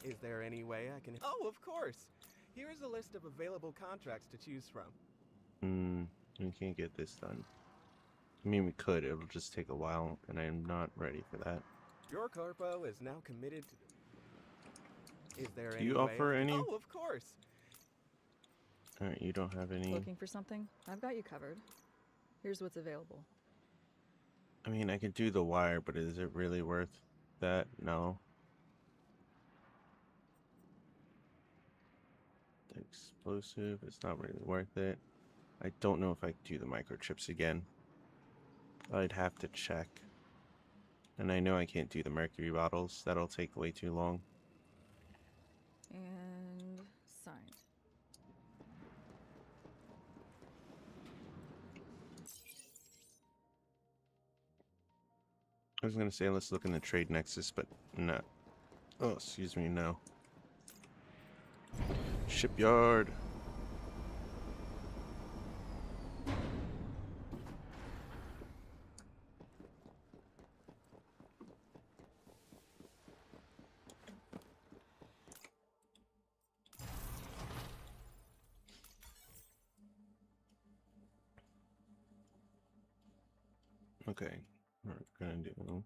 Is there any way I can... Oh, of course! Here's a list of available contracts to choose from. We can't get this done. I mean, we could, it'll just take a while, and I am not ready for that. Your corpo is now committed to... Is there Do you offer any? Oh, of course! Alright, you don't have any. Looking for something? I've got you covered. Here's what's available. I mean, I could do the wire, but is it really worth that? No. The explosive, it's not really worth it. I don't know if I could do the microchips again. I'd have to check. And I know I can't do the mercury bottles. That'll take way too long. And signed. I was gonna say let's look in the trade nexus, but no. Oh, excuse me, no. Shipyard. Okay, we're gonna do.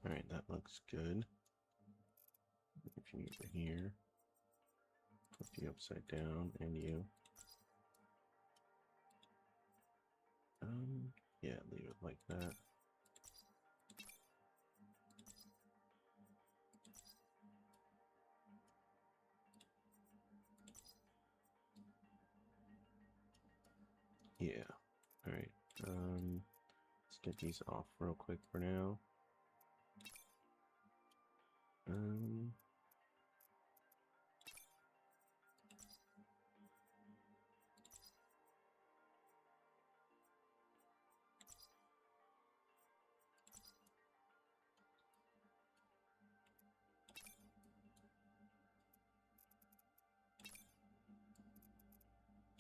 Alright, that looks good. If you over here, put the upside down and you. Yeah, leave it like that. Yeah. Alright. Let's get these off real quick for now.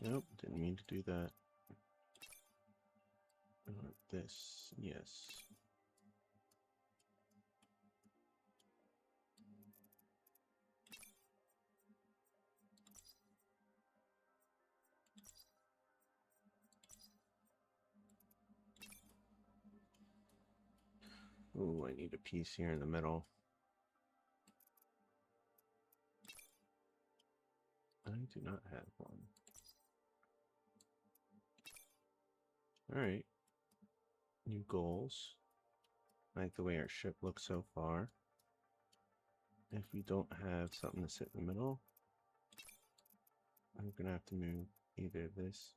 Nope, didn't mean to do that. This, yes. Ooh, I need a piece here in the middle. I do not have one. Alright. New goals. I like the way our ship looks so far. If we don't have something to sit in the middle, I'm gonna have to move either this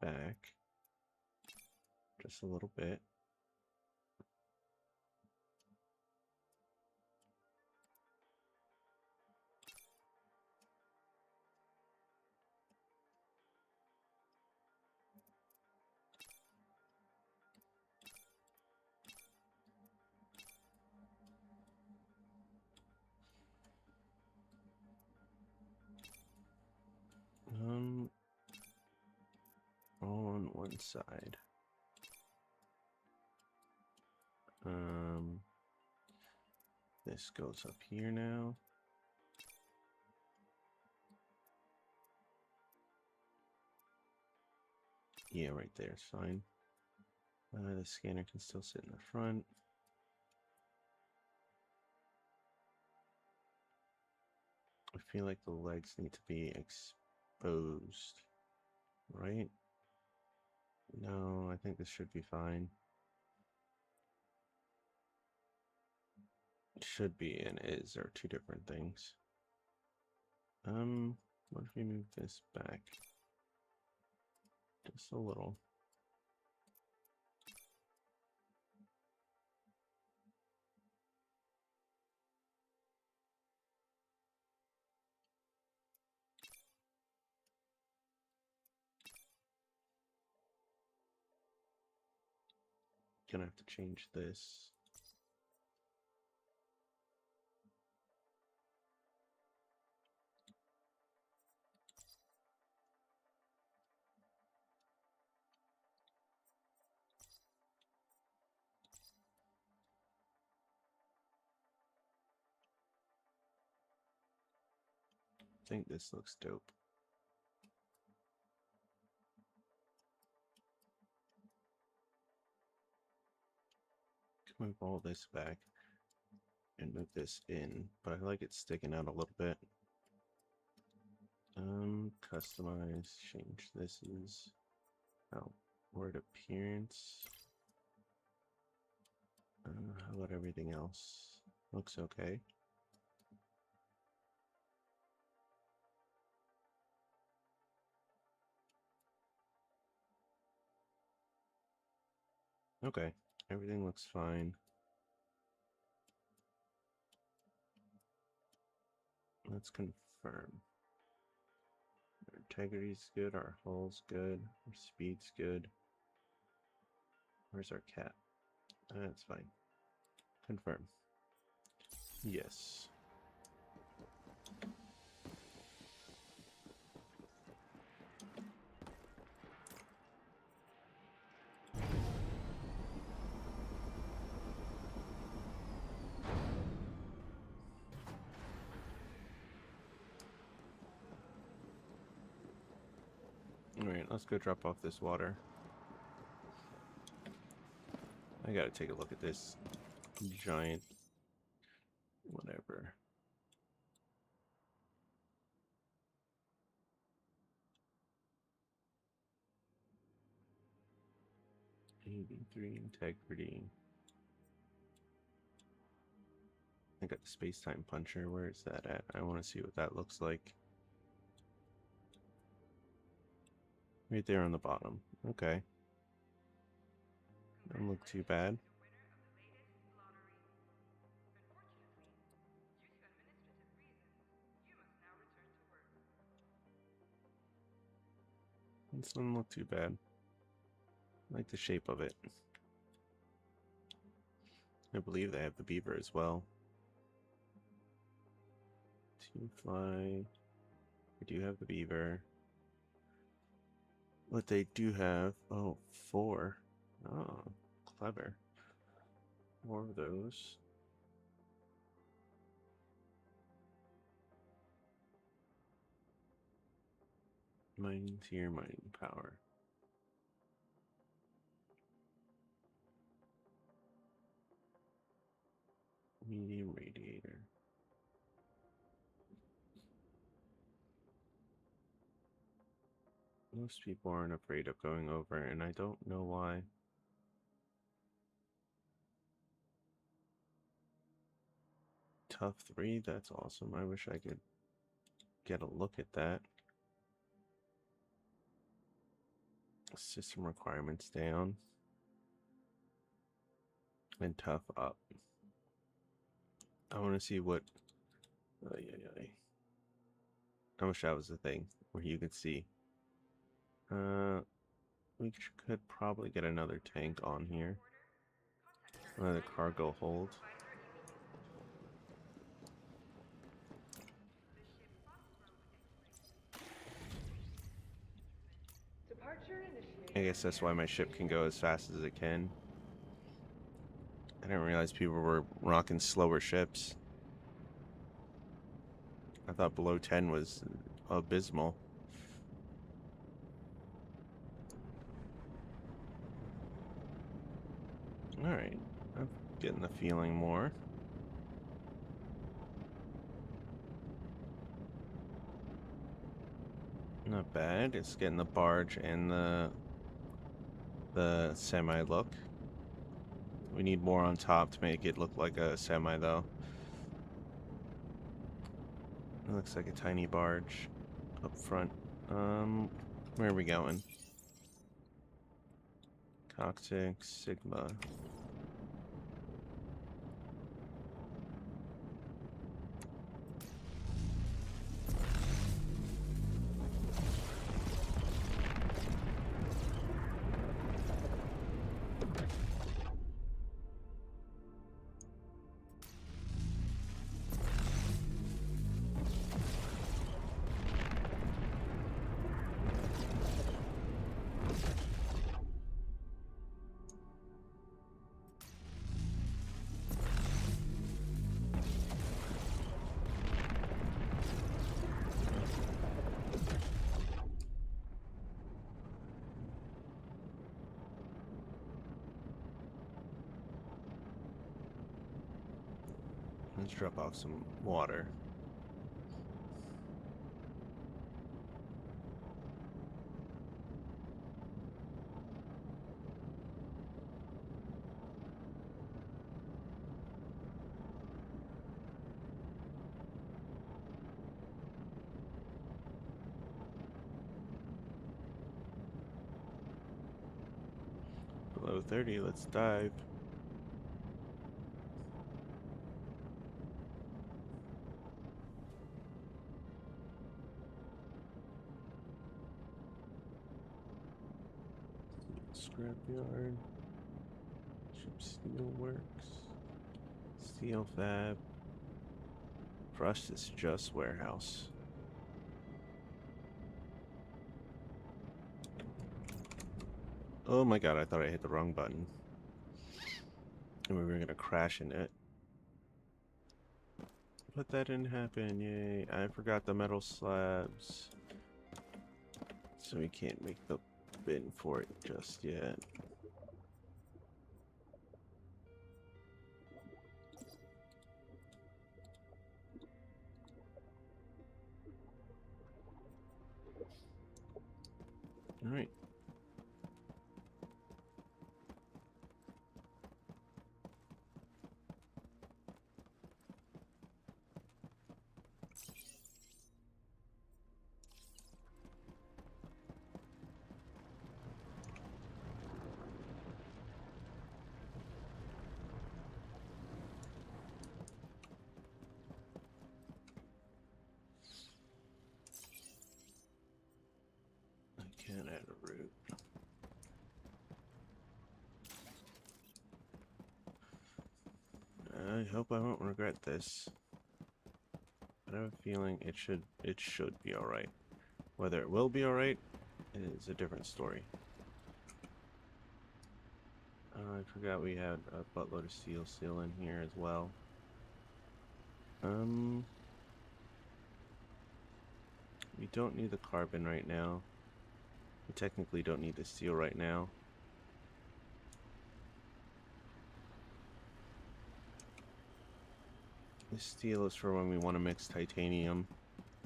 back just a little bit. On one side. This goes up here now. Yeah, right there is fine. The scanner can still sit in the front. I feel like the legs need to be exposed, right? No, I think this should be fine. Should be and is are two different things. What if we move this back just a little? Gonna have to change this. I think this looks dope. Move all this back and move this in, but I like it sticking out a little bit. Customize, change this is outward appearance. How about everything else? Looks okay. Okay, everything looks fine. Let's confirm. Our integrity's good, our hull's good, our speed's good. Where's our cat? That's fine. Confirm. Yes. Alright, let's go drop off this water. I gotta take a look at this giant whatever. AV3 integrity. I got the space-time puncher. Where is that at? I want to see what that looks like. Right there on the bottom. Okay. Doesn't look too bad. This doesn't look too bad. I like the shape of it. I believe they have the beaver as well. 2 fly. They do have the beaver. What they do have, 4. Oh, clever. 4 of those. Mining tier, mining power. Medium radiator. Most people aren't afraid of going over, and I don't know why. Tough 3, that's awesome. I wish I could get a look at that. System requirements down. And tough up. I want to see what... I wish that was a thing where you could see. We could probably get another tank on here. Another cargo hold. Departure initiated. I guess that's why my ship can go as fast as it can. I didn't realize people were rocking slower ships. I thought below 10 was abysmal. Alright, I'm getting the feeling more. Not bad. It's getting the barge and the semi look. We need more on top to make it look like a semi, though. It looks like a tiny barge up front. Where are we going? Coccyx, Sigma. Let's drop off some water. Below 30, let's dive. Scrapyard. Ship steel works. Steel fab. For us, it's just warehouse. Oh my god, I thought I hit the wrong button. And we were gonna crash in it. But that didn't happen, yay. I forgot the metal slabs. So we can't make the bin for it just yet. Alright. I can't add a route. I hope I won't regret this. But I have a feeling it should be alright. Whether it will be alright is a different story. I forgot we had a buttload of steel in here as well. We don't need the carbon right now. We technically don't need the steel right now. This steel is for when we want to mix titanium,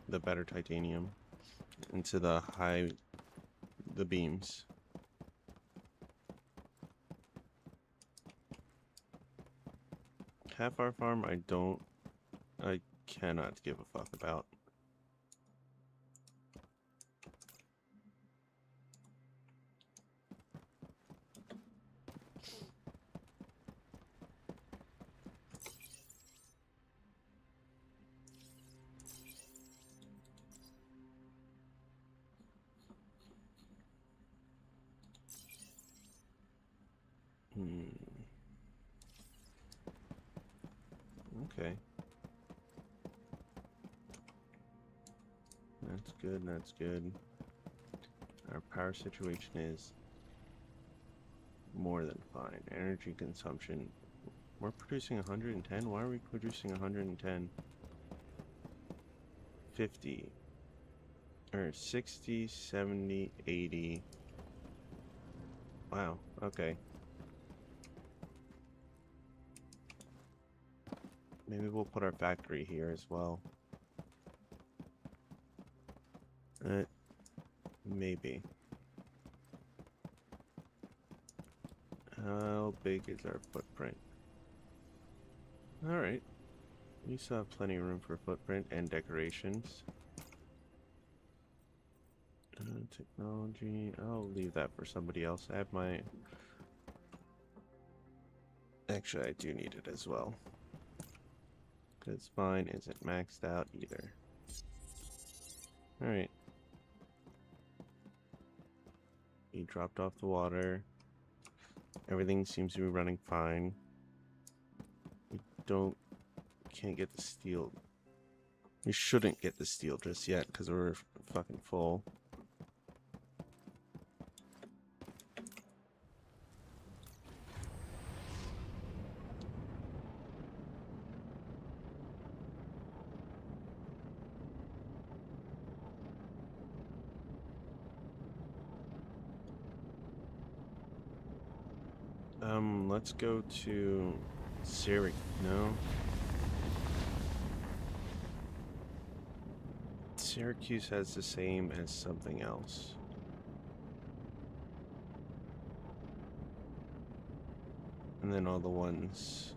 the better titanium, into the beams. Half our farm, I cannot give a fuck about. Okay. That's good, that's good. Our power situation is more than fine. Energy consumption. We're producing 110? Why are we producing 110? 50. Or 60, 70, 80. Wow, okay. Maybe we'll put our factory here as well. Maybe. How big is our footprint? Alright. We still have plenty of room for footprint and decorations. Technology. I'll leave that for somebody else. I have my... Actually, I do need it as well. Because mine isn't maxed out either. Alright. He dropped off the water. Everything seems to be running fine. We can't get the steel. We shouldn't get the steel just yet because we're fucking full. Let's go to no. Syracuse has the same as something else. And then all the ones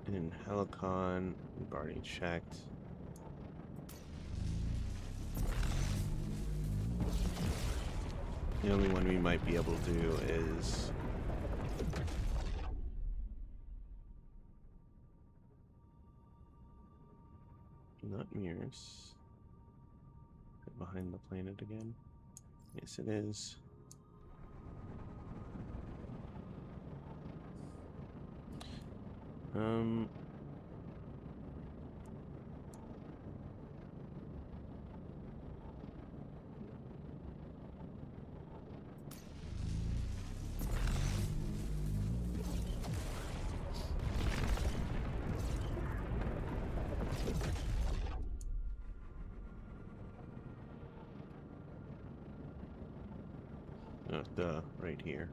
in Helicon, we've already checked. The only one we might be able to do is not mirrors. Behind the planet again? Yes, it is. Right here.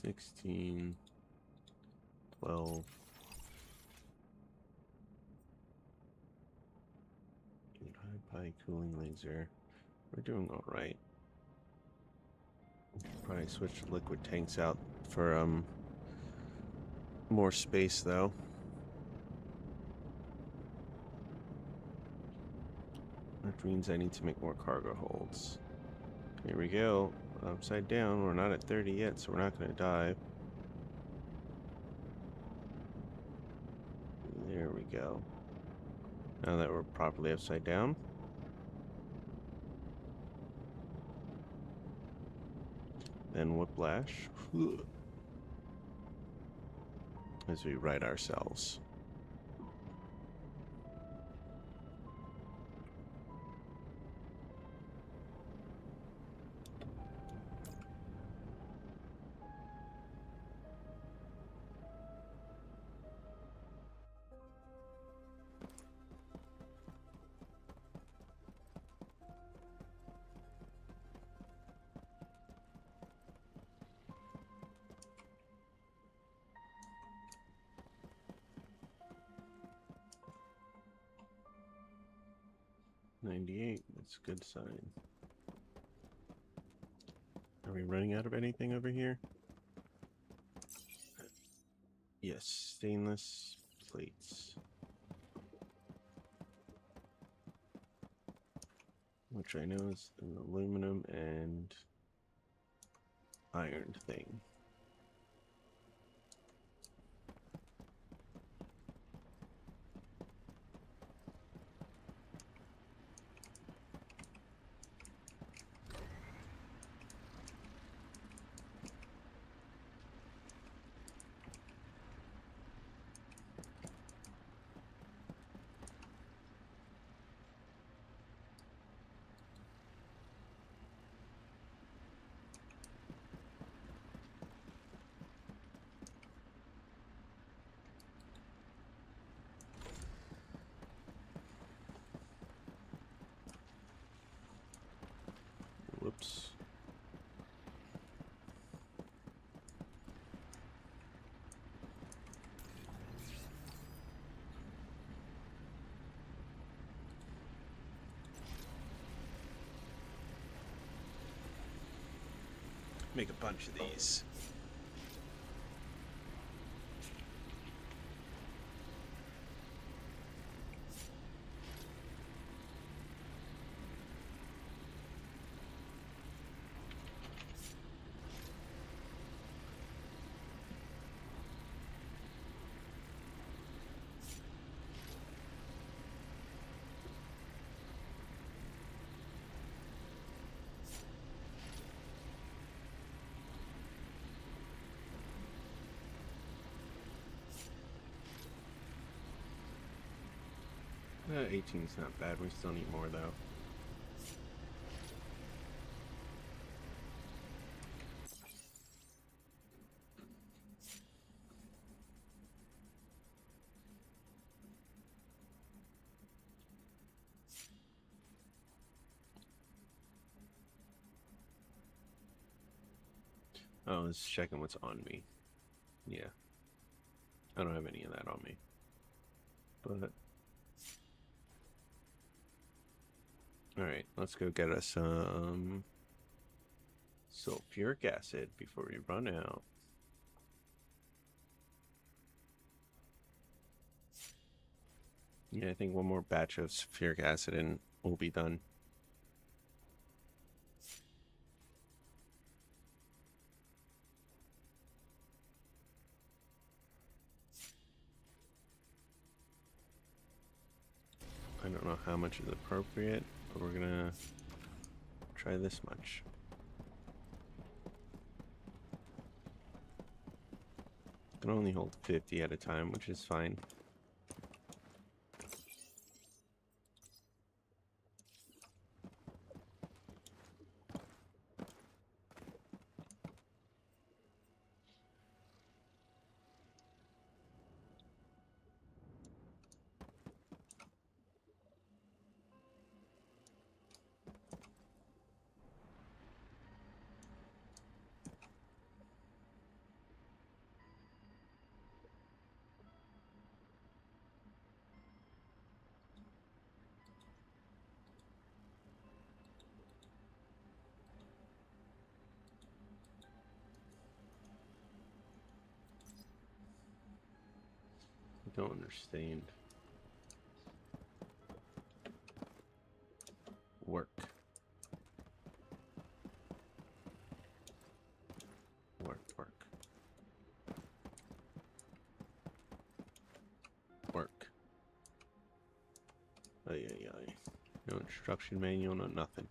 $16, $12. High cooling laser. We're doing all right. Probably switch liquid tanks out for more space though. That means I need to make more cargo holds. Here we go. Upside down. We're not at 30 yet, so we're not going to dive. There we go. Now that we're properly upside down. Then whiplash. As we right ourselves. $98, that's a good sign. Are we running out of anything over here? Yes, stainless plates. Which I know is an aluminum and iron thing. Whoops. Make a bunch of these. Uh, 18's not bad. We still need more though. Oh, I was checking what's on me. Yeah. I don't have any of that on me. But alright, let's go get us some sulfuric acid before we run out. Yeah, I think one more batch of sulfuric acid and we'll be done. I don't know how much is appropriate, but we're gonna try this much. Can only hold 50 at a time, which is fine. I don't understand. Work. Work. Work. instruction manual, no nothing.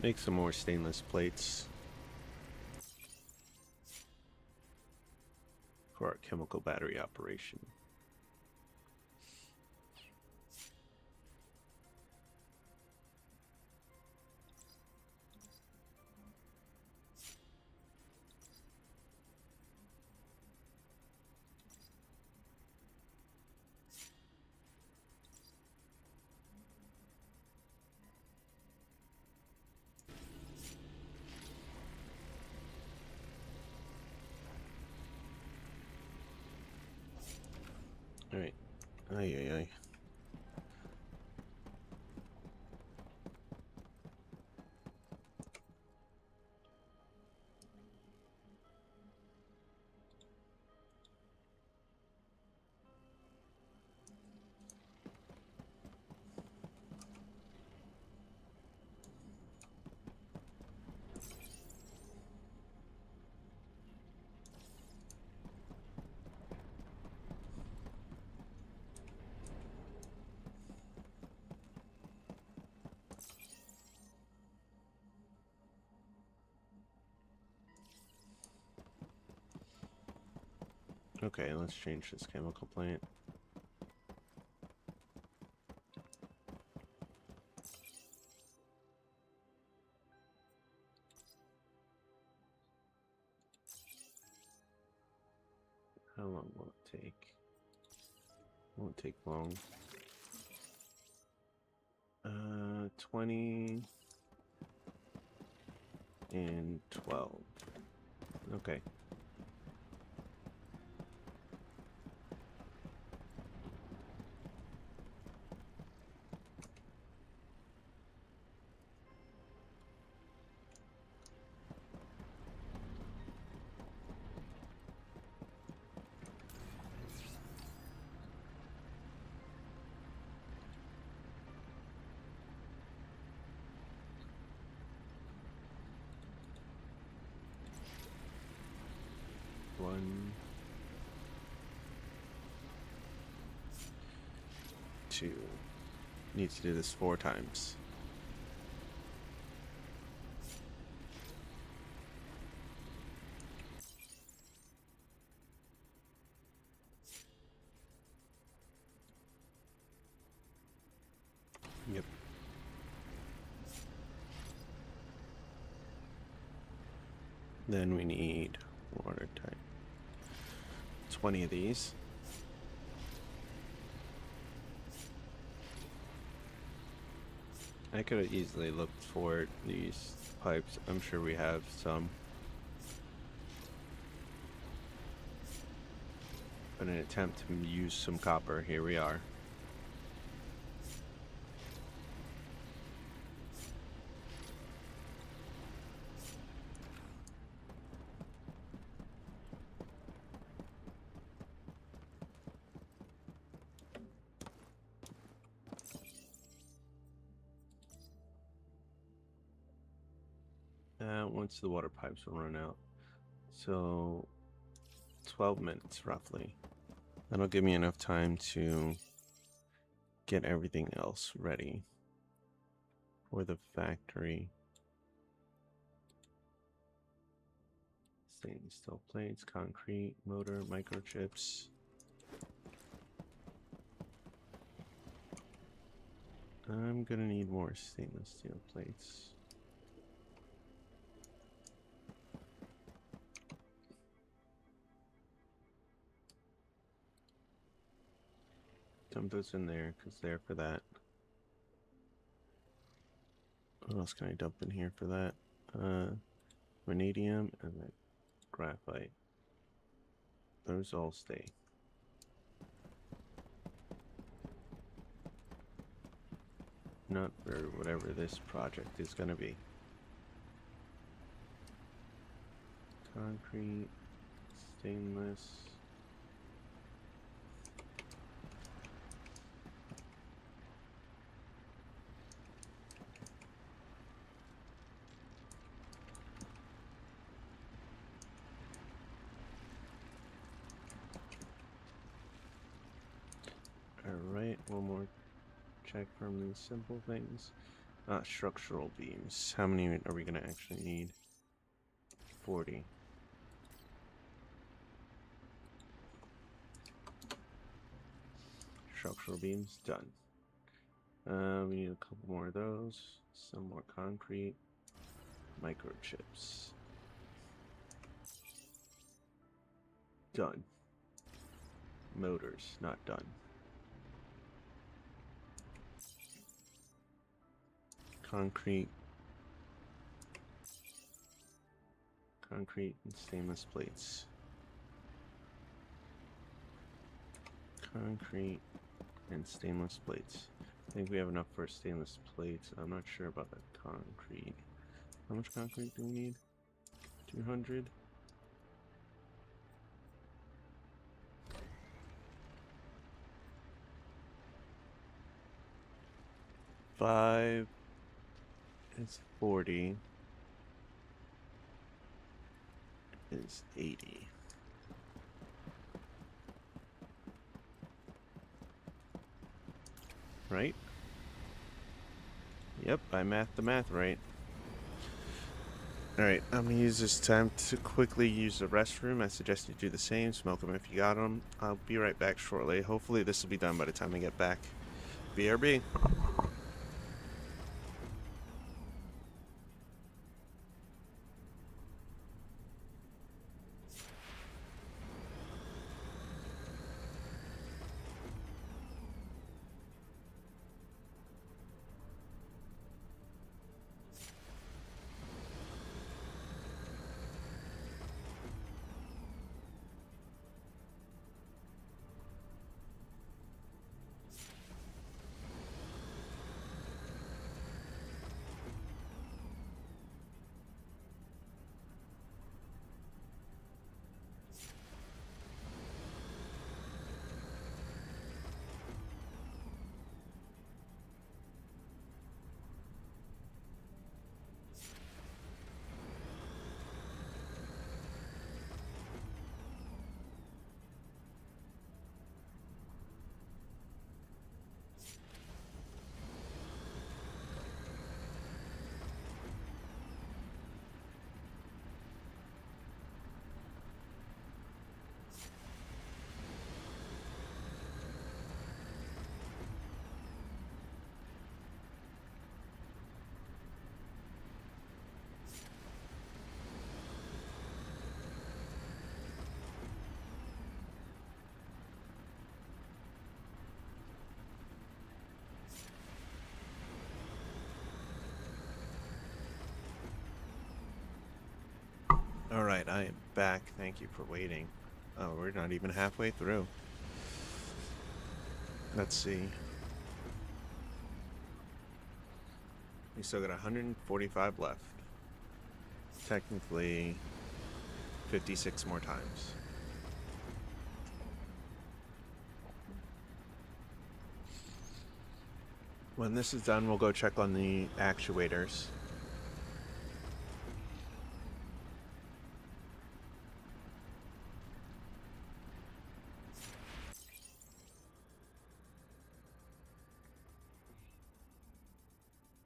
Make some more stainless plates for our chemical battery operation. Alright. Ay, ay, ay. Okay, let's change this chemical plant. How long will it take? Won't take long. 20 and 12. Okay. One, two. Needs to do this 4 times. Yep. Then we need water type. 20 of these. I could have easily looked for these pipes. I'm sure we have some. But in an attempt to use some copper, here we are. Once the water pipes will run out. So 12 minutes roughly. That'll give me enough time to get everything else ready for the factory. Stainless steel plates, concrete, motor, microchips. I'm gonna need more stainless steel plates. Dump those in there because they're for that. What else can I dump in here for that? Vanadium and then graphite. Those all stay. Not for whatever this project is gonna be. Concrete, stainless. Alright, one more check from these simple things. Structural beams. How many are we gonna actually need? 40. Structural beams, done. We need a couple more of those. Some more concrete. Microchips. Done. Motors, not done. Concrete. Concrete and stainless plates. Concrete and stainless plates. I think we have enough for stainless plates. I'm not sure about that concrete. How much concrete do we need? 200? Five is 40. Is 80. Right? Yep, I mathed the math right. Alright, I'm gonna use this time to quickly use the restroom. I suggest you do the same. Smoke them if you got them. I'll be right back shortly. Hopefully this will be done by the time I get back. BRB. Alright, I am back. Thank you for waiting. Oh, we're not even halfway through. Let's see. We still got 145 left. Technically, 56 more times. When this is done, we'll go check on the actuators.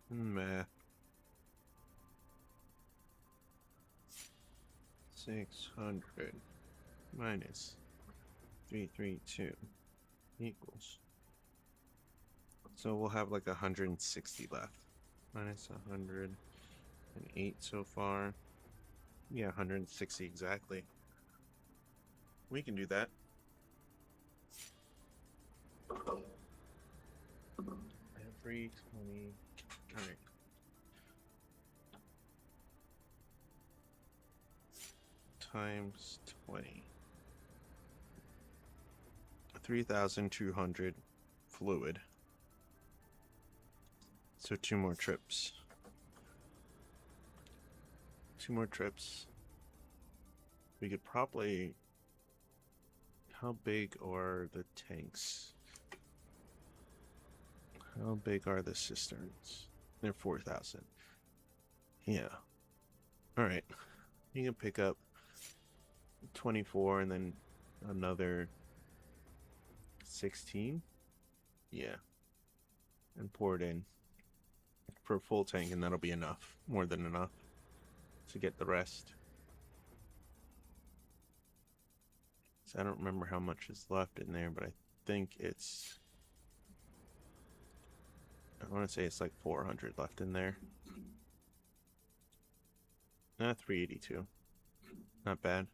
Math. 600 minus 332 equals. So we'll have like 160 left. Minus 108 so far. Yeah, 160 exactly. We can do that. 320. All right. Times 20. 3,200 fluid. So 2 more trips. 2 more trips. We could probably... How big are the tanks? How big are the cisterns? They're 4,000. Yeah. Alright. You can pick up 24 and then another 16. Yeah. And pour it in for a full tank, and that'll be enough. More than enough to get the rest. So I don't remember how much is left in there, but I think it's... I want to say it's like 400 left in there. 382. Not bad.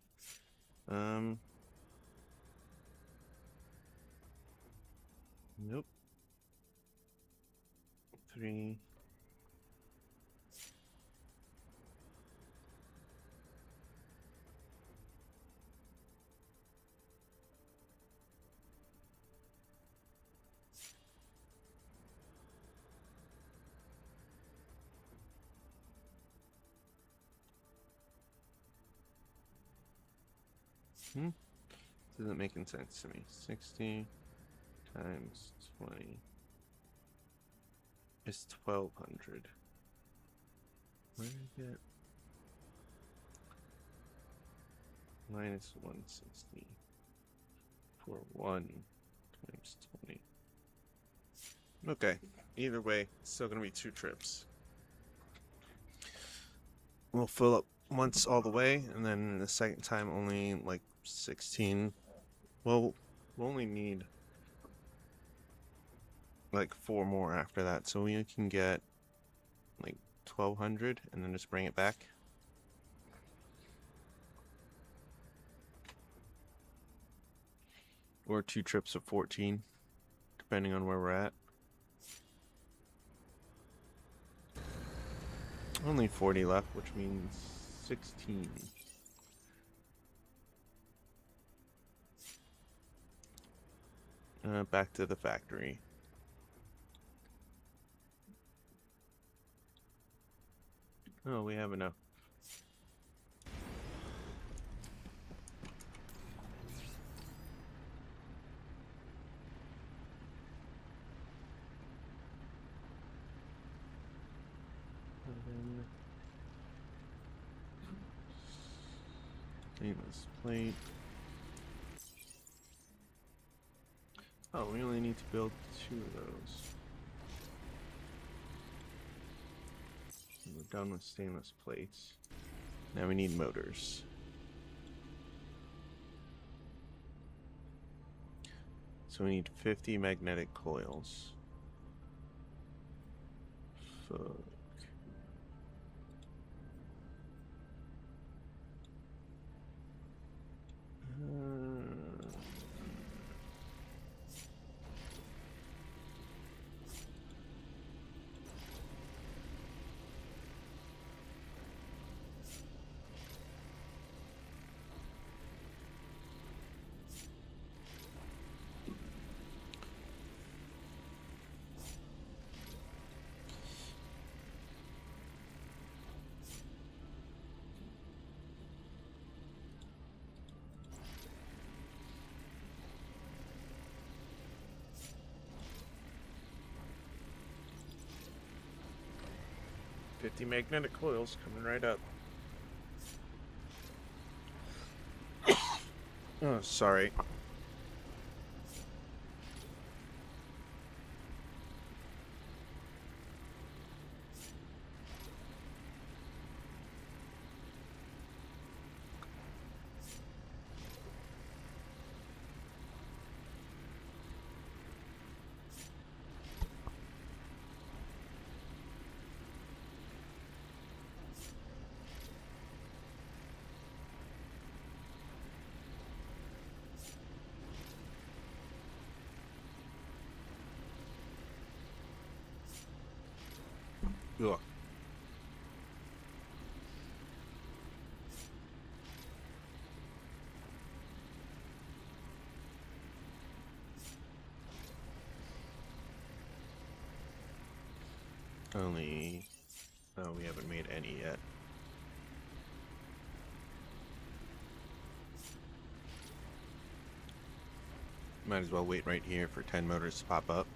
Nope. 3. Doesn't make any sense to me. 60 times 20 is 1,200. Where did I get? Minus 160 for 1 times 20. Okay, either way, it's still gonna be 2 trips. We'll fill up once all the way, and then the second time only like 16. Well, we'll only need like 4 more after that, so we can get like 1,200 and then just bring it back. Or 2 trips of 14, depending on where we're at. Only 40 left, which means 16. Back to the factory. Oh, we have enough. Stainless plate. Oh, we only need to build 2 of those. We're done with stainless plates. Now we need motors. So we need 50 magnetic coils. Fuck. $50 magnetic coils coming right up. Oh, sorry. Ugh. Only... Oh, we haven't made any yet. Might as well wait right here for 10 motors to pop up.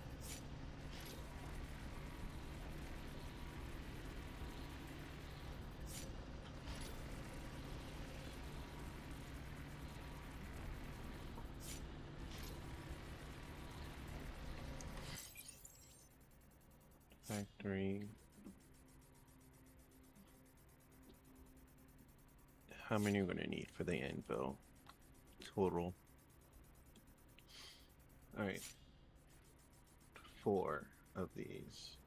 Factory. How many are we gonna need for the anvil? Total. Alright. 4 of these.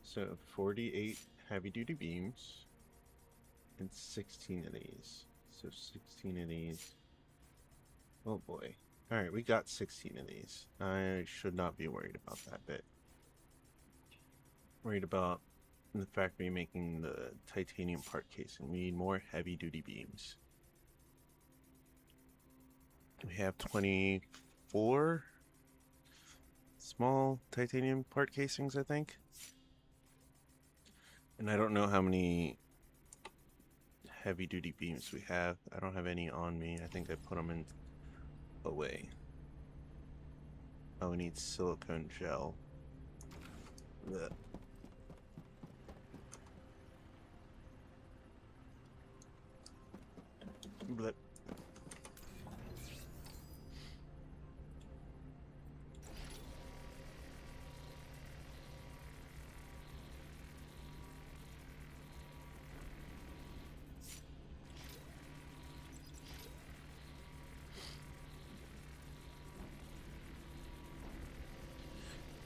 So 48 heavy duty beams and 16 of these. So 16 of these. Oh boy. Alright, we got 16 of these. I should not be worried about that bit. Worried about the factory making the titanium part casing. We need more heavy duty beams. We have 24 small titanium part casings, I think. And I don't know how many heavy duty beams we have. I don't have any on me. I think I put them in away. Oh, we need silicone gel. Blech. Blech.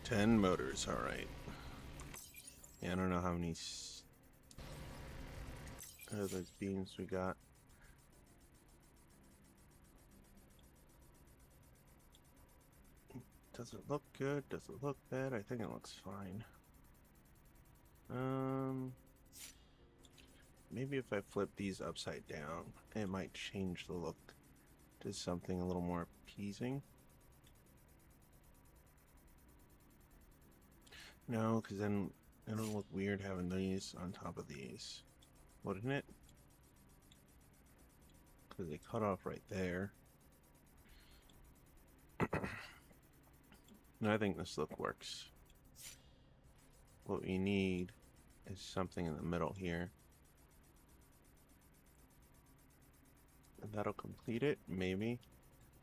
10 motors, alright. Yeah, I don't know how many of those beams we got. Does it look good? Does it look bad? I think it looks fine. Maybe if I flip these upside down, it might change the look to something a little more appeasing. No, because then it'll look weird having these on top of these, wouldn't it? Because they cut off right there. No, I think this look works. What we need is something in the middle here. And that'll complete it, maybe.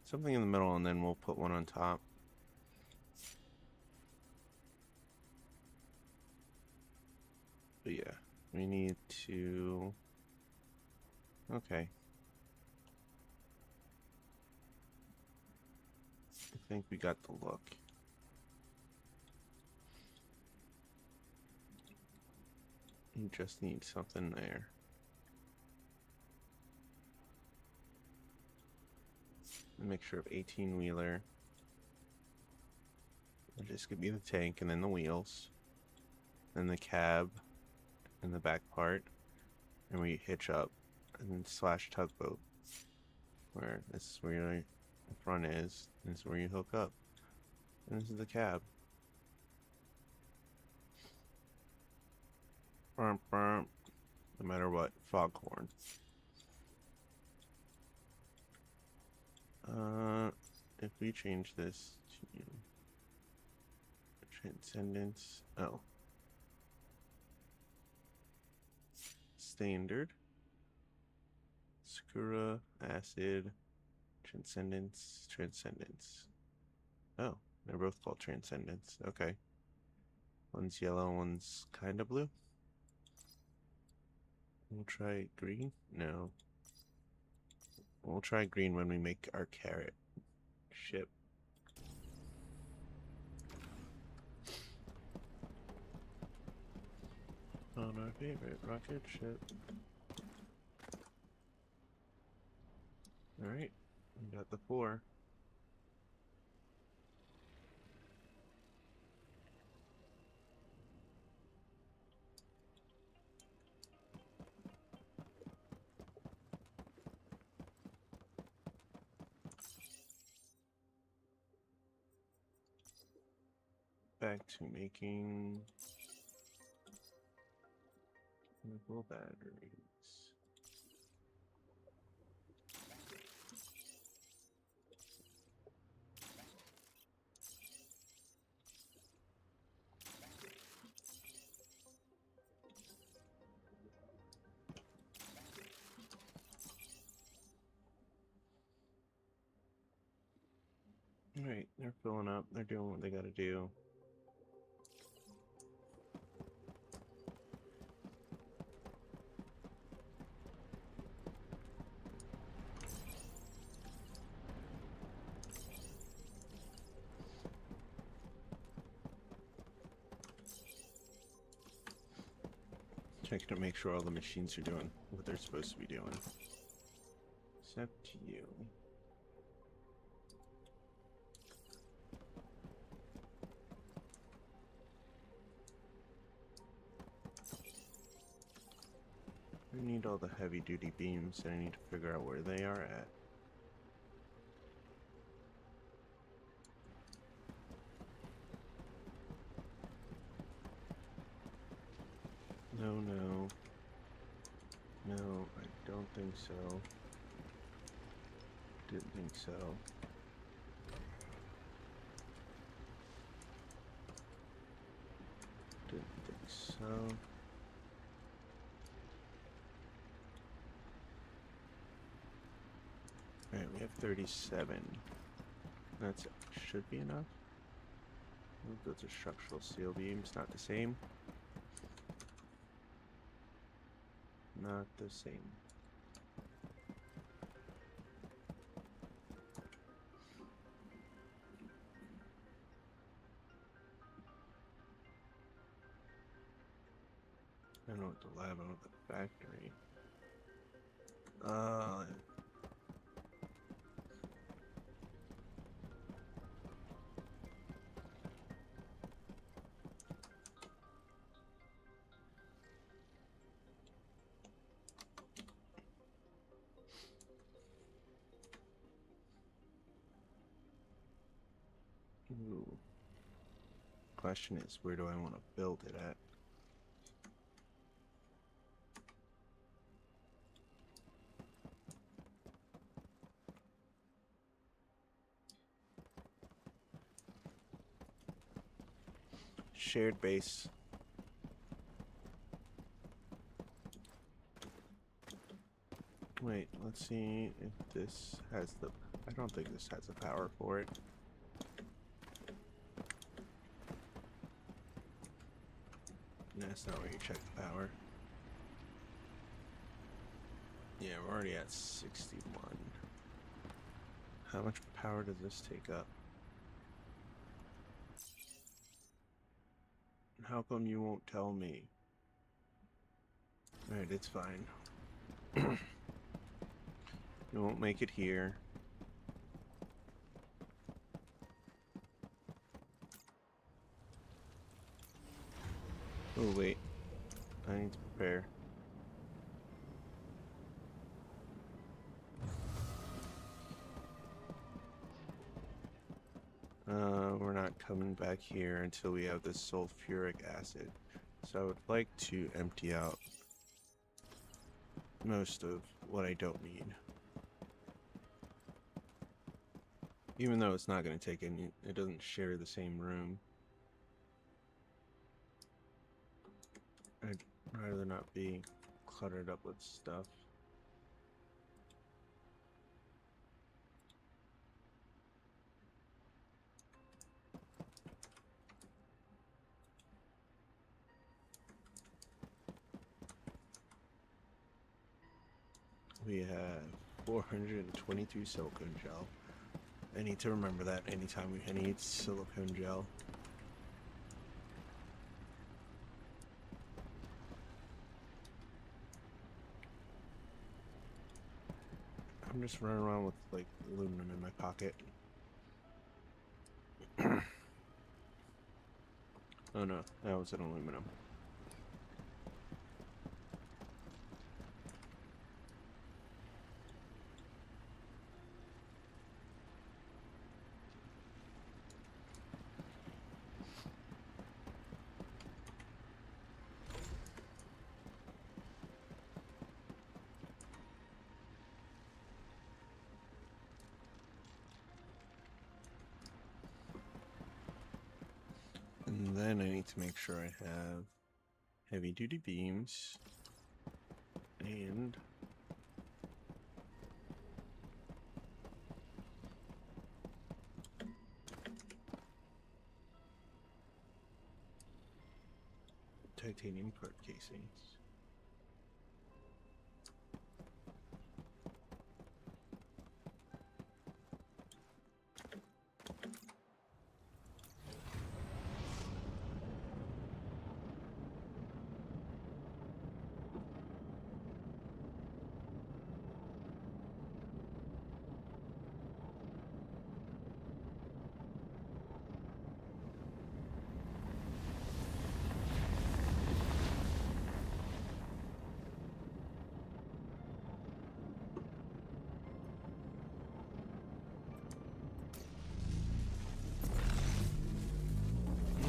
Something in the middle, and then we'll put one on top. But yeah, we need to... Okay. I think we got the look. You just need something there. A mixture of 18-wheeler. Just give me the tank and then the wheels. Then the cab and the back part. And we hitch up and slash tugboat. Where this is where the front is. And this is where you hook up. And this is the cab. Burm, burm. No matter what, foghorn. If we change this to Transcendence, oh, Standard, Sakura, Acid, Transcendence, Transcendence. Oh, they're both called Transcendence. Okay. One's yellow, one's kind of blue. We'll try green? No. We'll try green when we make our carrot ship. On our favorite rocket ship. Alright, we got the 4. back to making chemical batteries. Alright, they're filling up. They're doing what they gotta do. Checking to make sure all the machines are doing what they're supposed to be doing. Except you. I need all the heavy duty beams and I need to figure out where they are at. No, no. No, I don't think so. Didn't think so. Didn't think so. Alright, we have 37. That should be enough. Those are structural steel beams, not the same. Not the same. I don't know what the lab, I don't know what the factory. Ooh. Question is, where do I want to build it at? Shared base. Wait, let's see if this has the... I don't think this has the power for it. That's not where you check the power. Yeah, we're already at 61. How much power does this take up? How come you won't tell me? Alright, it's fine. It won't make it here. Oh wait, I need to prepare. We're not coming back here until we have this sulfuric acid. So I would like to empty out most of what I don't need. Even though it's not going to take any, it doesn't share the same room. I'd rather not be cluttered up with stuff. We have 422 silicone gel. I need to remember that anytime I need silicone gel. I'm just running around with like aluminum in my pocket. Oh no, that was an aluminum. And then I need to make sure I have heavy duty beams and titanium part casings.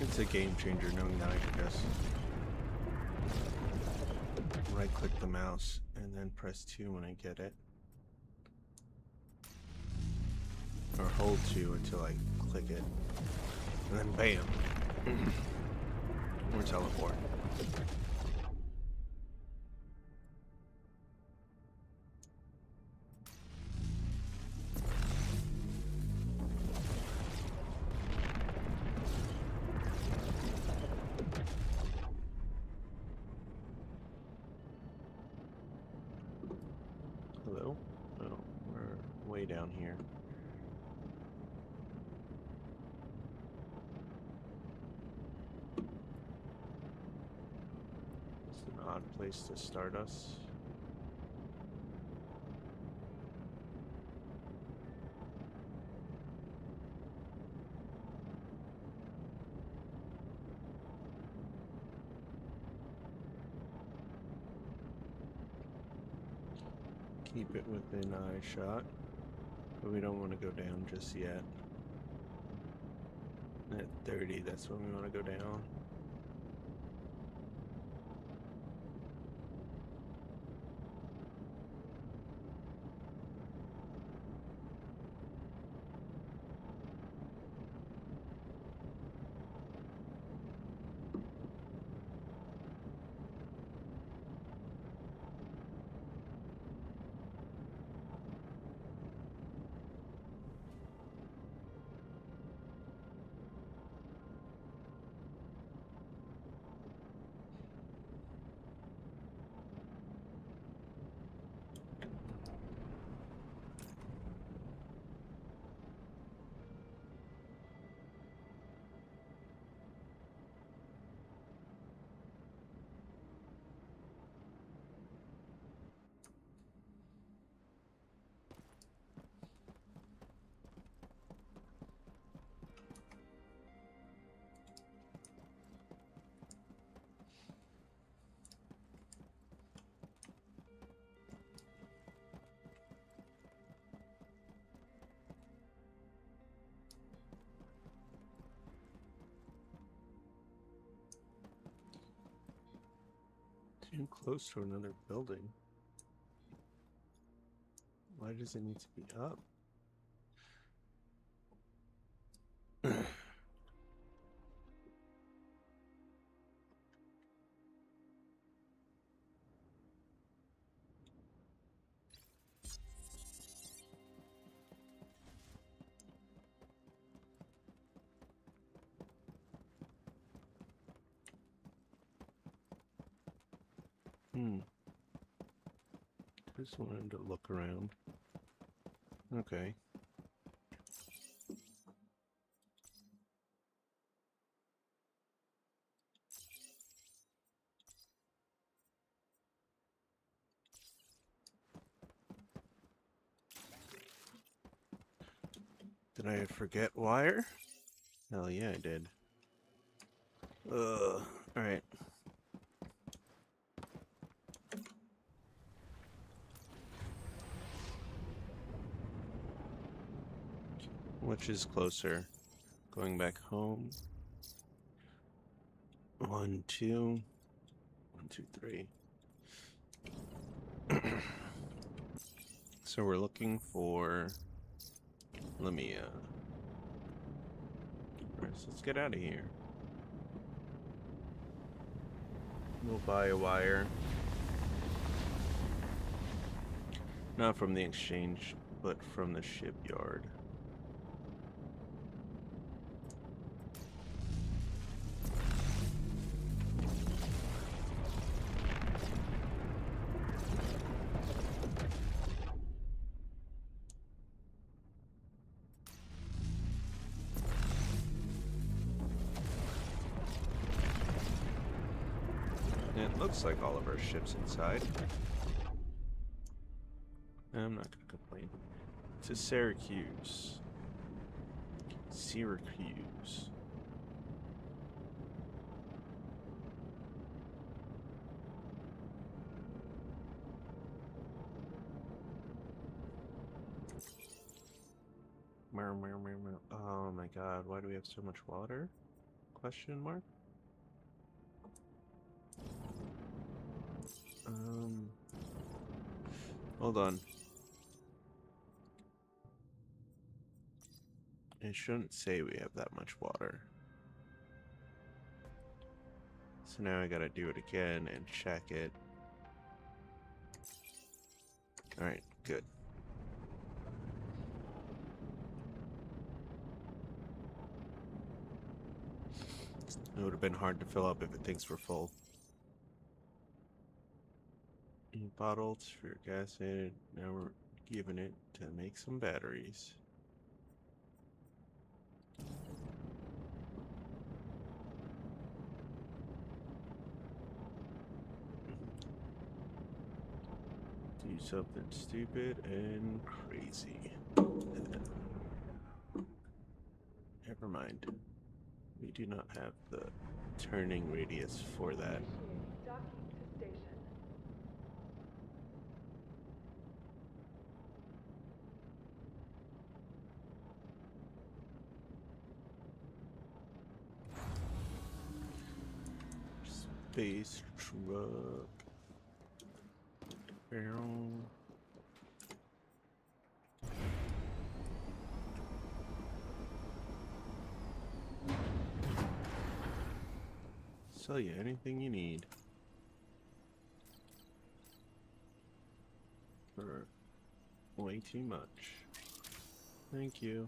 It's a game changer knowing that I can just right click the mouse and then press 2 when I get it. Or hold 2 until I click it. And then bam! Or teleport. Hello? Oh, we're way down here. It's an odd place to start us. Keep it within eye shot, but we don't want to go down just yet. At 30, that's when we want to go down. Too close to another building. Why does it need to be up? Just wanted to look around. Okay. Did I forget wire? Hell yeah, I did. Alright. Which is closer? Going back home? 1, 2. 1, 2, 3. So we're looking for... Let me, first, let's get out of here. We'll buy a wire. Not from the exchange, but from the shipyard. It looks like all of our ships inside. I'm not gonna complain. To Syracuse. Syracuse. Oh my god, why do we have so much water? Question mark? Hold on. It shouldn't say we have that much water. So now I gotta do it again and check it. Alright, good. It would have been hard to fill up if it thinks we're full. Bottled sulfuric acid. Now we're giving it to make some batteries. Do something stupid and crazy. Never mind. We do not have the turning radius for that. Initiate docking to station. Space truck. Barrel. Sell you anything you need. For way too much. Thank you.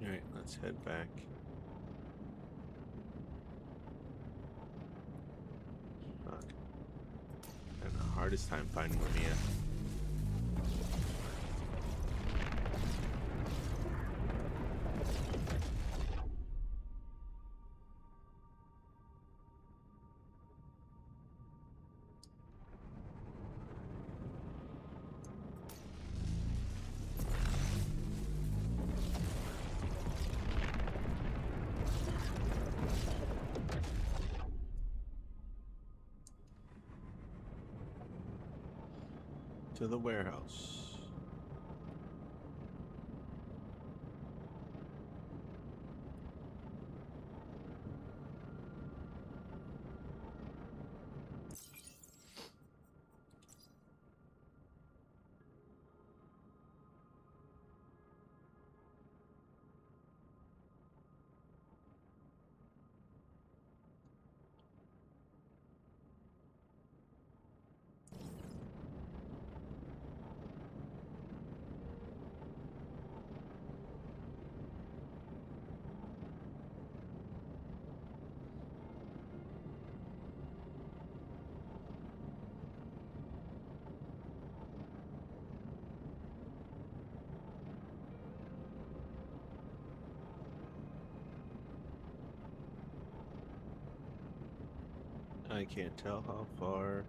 Alright, let's head back. Fuck. I have the hardest time finding Lamia. To the warehouse. I can't tell how far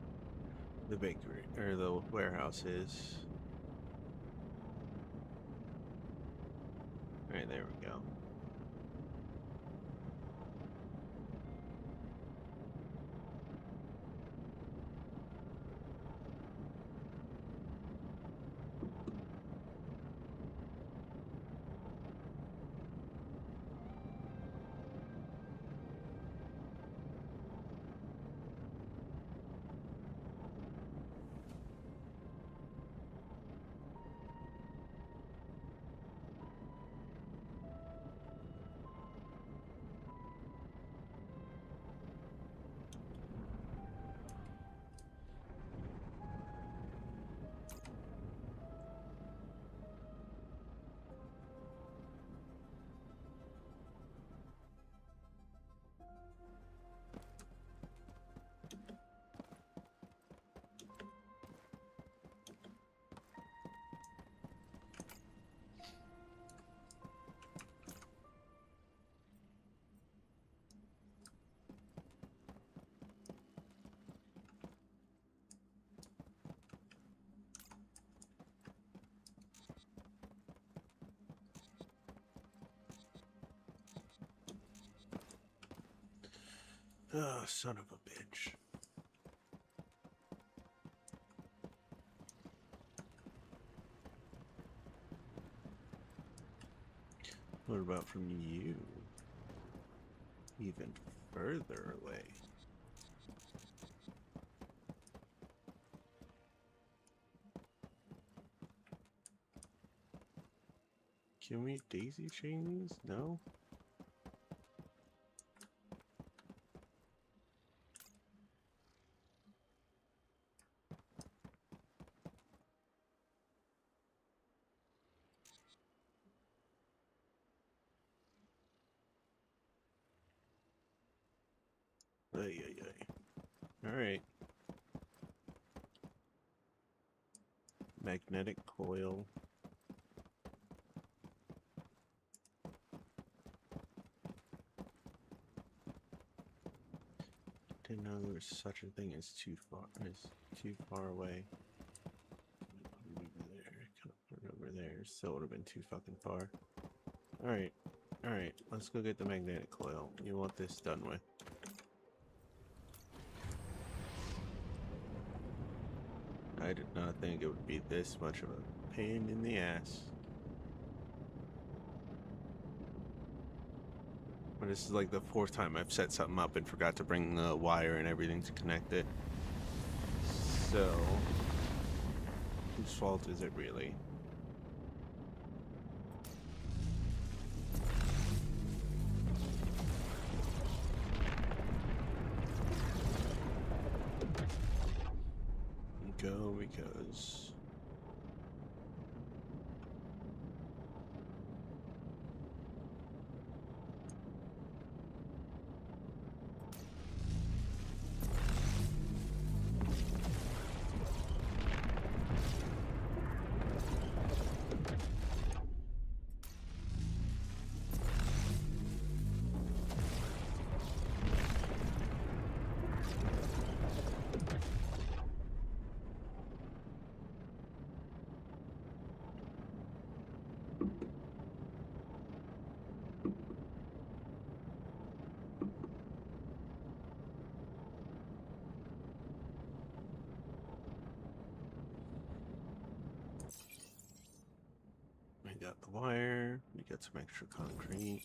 the bakery or the warehouse is. All right, there we go. Oh, son of a bitch. What about from you? Even further away. Can we daisy chain these? No? Ay, ay, ay. Alright. Magnetic coil. Didn't know there was such a thing as too far away. Put it over there. Kind of put it over there. Still would have been too fucking far. Alright. Alright. Let's go get the magnetic coil. You want this done with. I did not think it would be this much of a pain in the ass. But this is like the 4th time I've set something up and forgot to bring the wire and everything to connect it. So, whose fault is it really? Go because we got the wire, we got some extra concrete.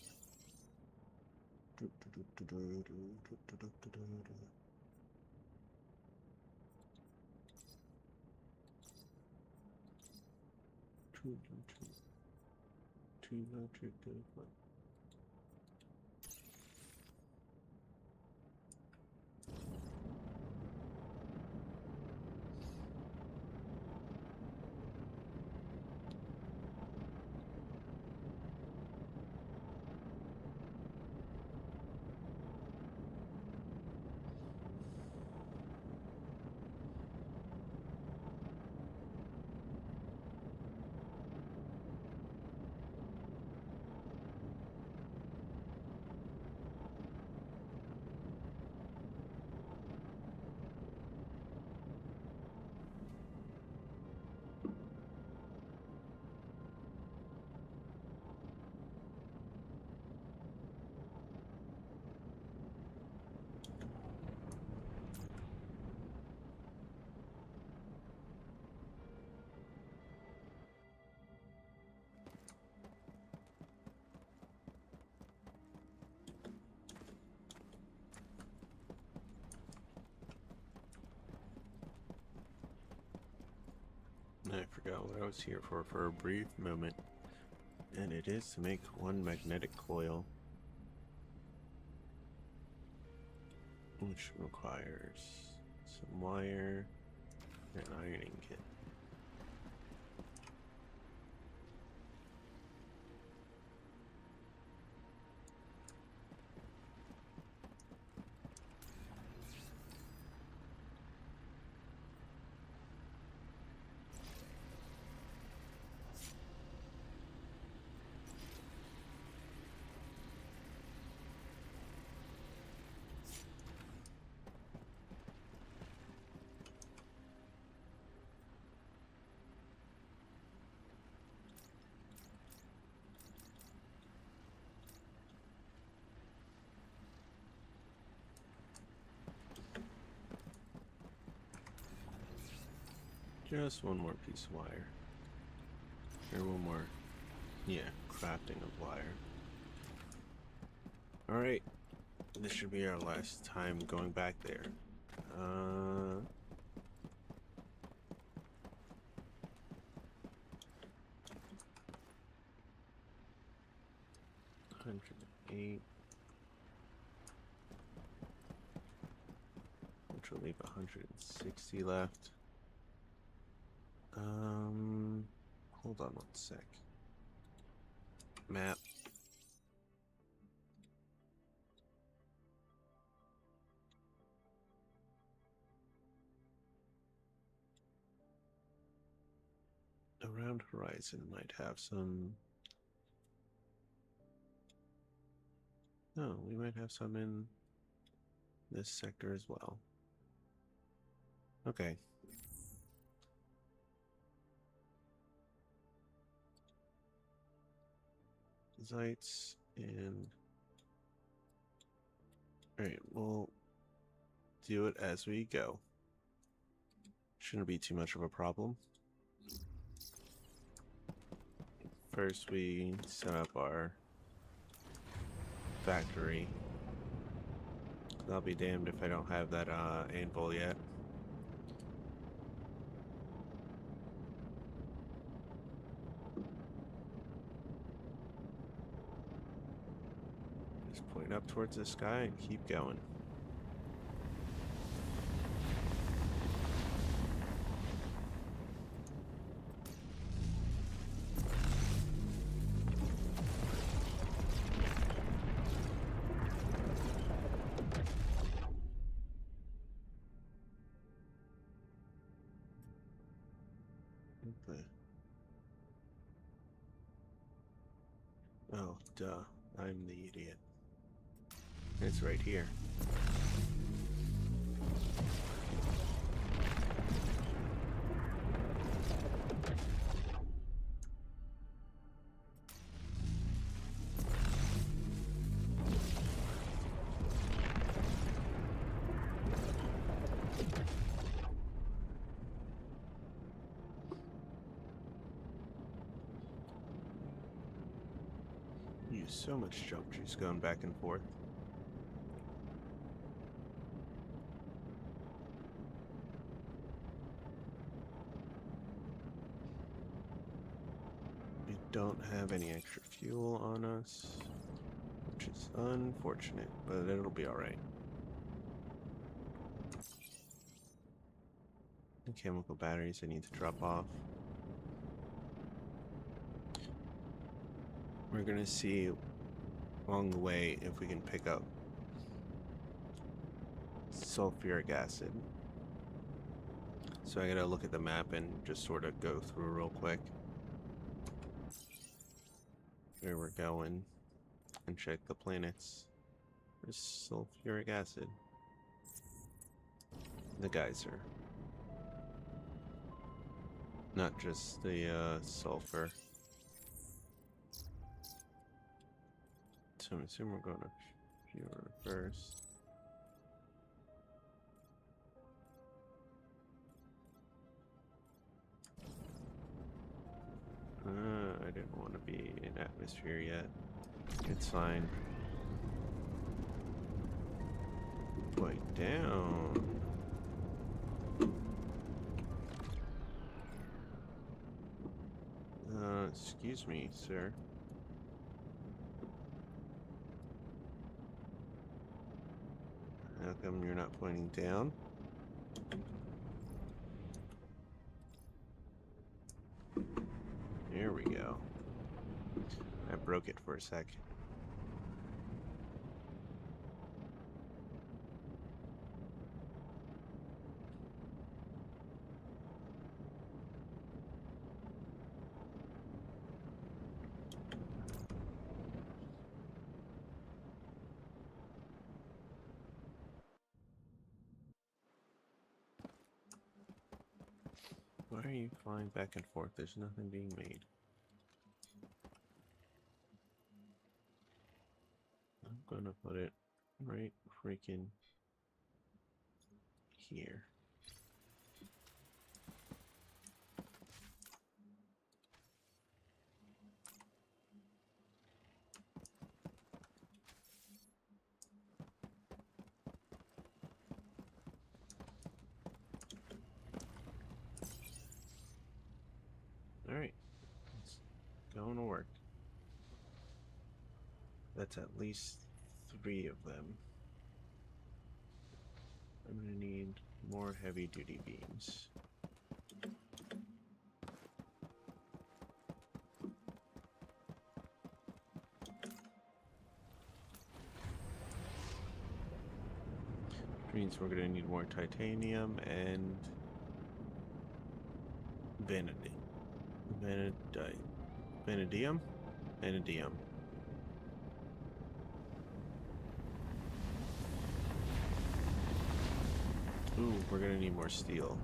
I forgot what I was here for a brief moment. And it is to make one magnetic coil. Which requires some wire and an ironing kit. Just one more piece of wire. Or one more, yeah, crafting of wire. Alright, this should be our last time going back there. 108. Which will leave 160 left. Hold on one sec. Map. Around Horizon might have some. No, we might have some in this sector as well. Okay. Zeitz and. Alright, we'll do it as we go. Shouldn't be too much of a problem. First, we set up our factory. I'll be damned if I don't have that anvil yet. Just point up towards the sky and keep going. Oh, duh. I'm the idiot. It's right here. Use so much jump juice going back and forth. We don't have any extra fuel on us, which is unfortunate, but it'll be alright. The chemical batteries I need to drop off. We're gonna see along the way if we can pick up sulfuric acid. So I gotta look at the map and just sort of go through real quick where we're going and check the planets. There's sulfuric acid. The geyser. Not just the sulfur. So I'm assuming we're going to pure first. I didn't want to be in atmosphere yet. It's fine. Quite down. Excuse me, sir. How come you're not pointing down? There we go. I broke it for a sec. Why are you flying back and forth? There's nothing being made. I'm gonna put it right freaking here. Alright, it's going to work. That's at least 3 of them. I'm gonna need more heavy-duty beams. Which means we're gonna need more titanium and vanadium. Vanadium? Vanadium. Ooh, we're gonna need more steel.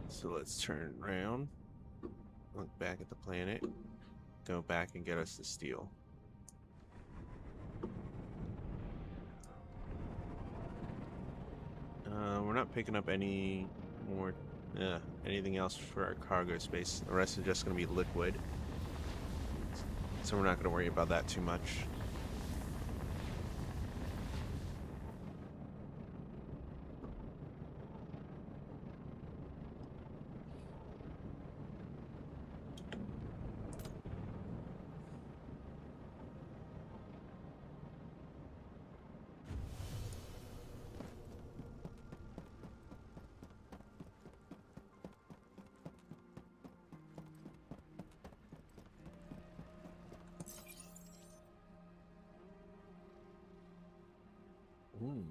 So let's turn around, look back at the planet, go back and get us the steel. We're not picking up any more, anything else for our cargo space. The rest is just gonna be liquid. So we're not gonna worry about that too much. Ooh.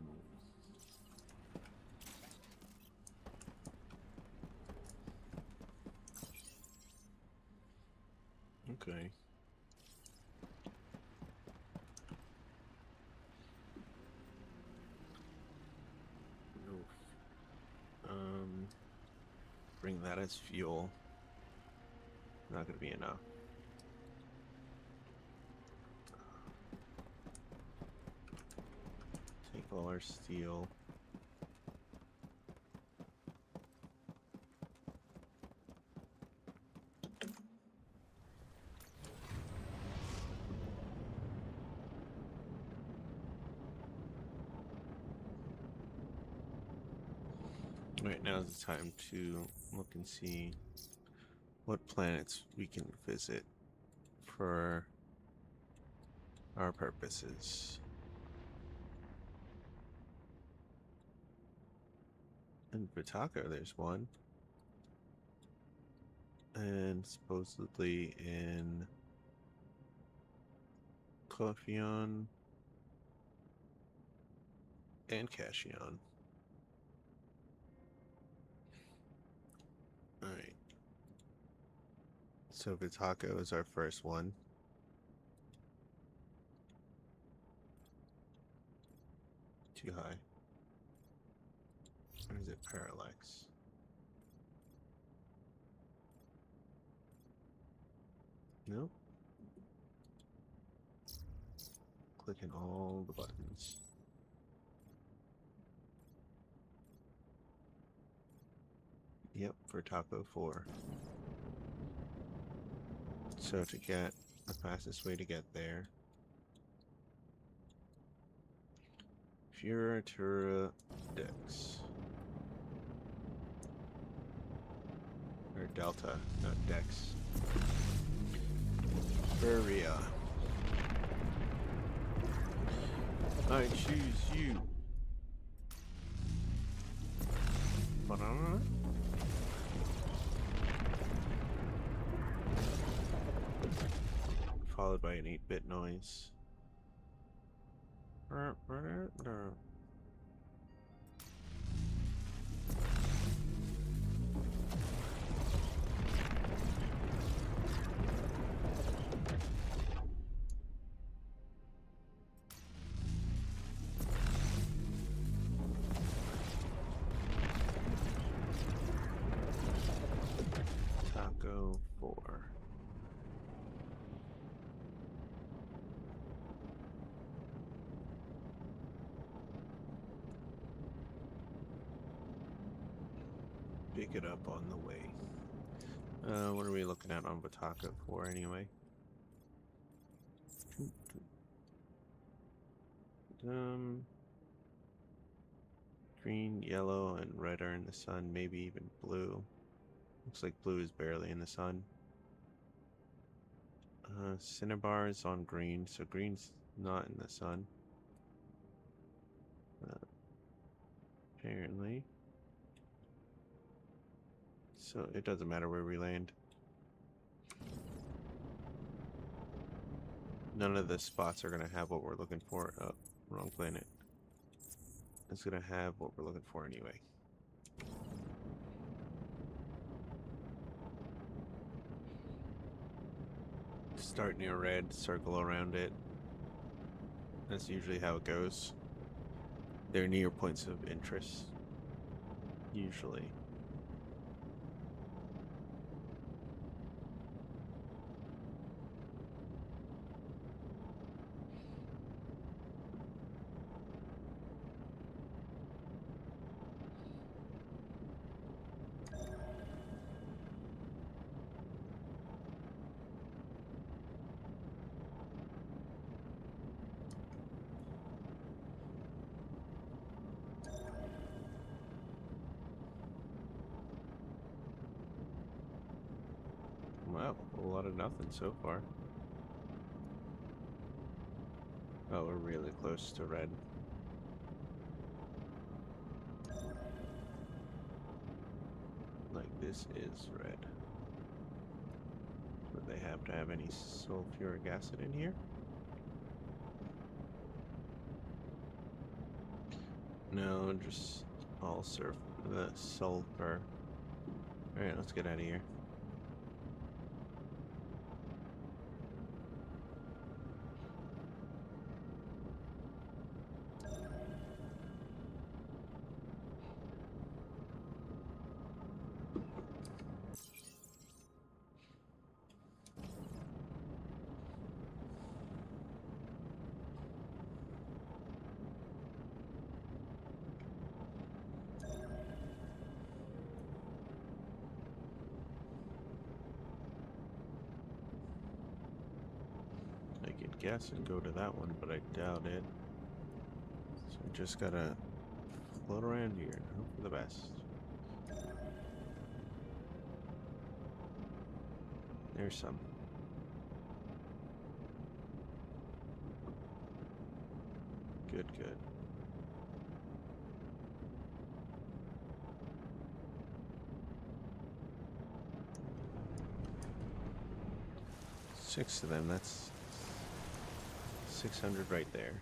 Okay. Oof. Bring that as fuel. Not gonna be enough. Take all our steel. Right, now is the time to look and see what planets we can visit for our purposes. In Vitaka, there's one. And supposedly in Cophion and Cashion. Alright. So Vitaka is our first one. Too high. Or is it parallax? Nope. Clicking all the buttons. Yep, for Taco 4. So to get the fastest way to get there, Furatura Dex. Or Delta, not Dex. Furia. I choose you. Banana? Followed by an 8-bit noise. Taco 4. Pick it up on the way. What are we looking at on Bataka 4 anyway? Green, yellow, and red are in the sun, maybe even blue. Looks like blue is barely in the sun. Cinnabar is on green, so green's not in the sun. Apparently. So it doesn't matter where we land. None of the spots are going to have what we're looking for. Oh, wrong planet. It's going to have what we're looking for anyway. Start near red, circle around it. That's usually how it goes. They're near points of interest. Usually. Wow, a lot of nothing so far. Oh, we're really close to red. Like, this is red. Would they have to have any sulfuric acid in here? No, just all the sulfur. Alright, let's get out of here. I could guess and go to that one, but I doubt it. So I just gotta float around here and hope for the best. There's some. Good, good. Six of them, that's 600 right there.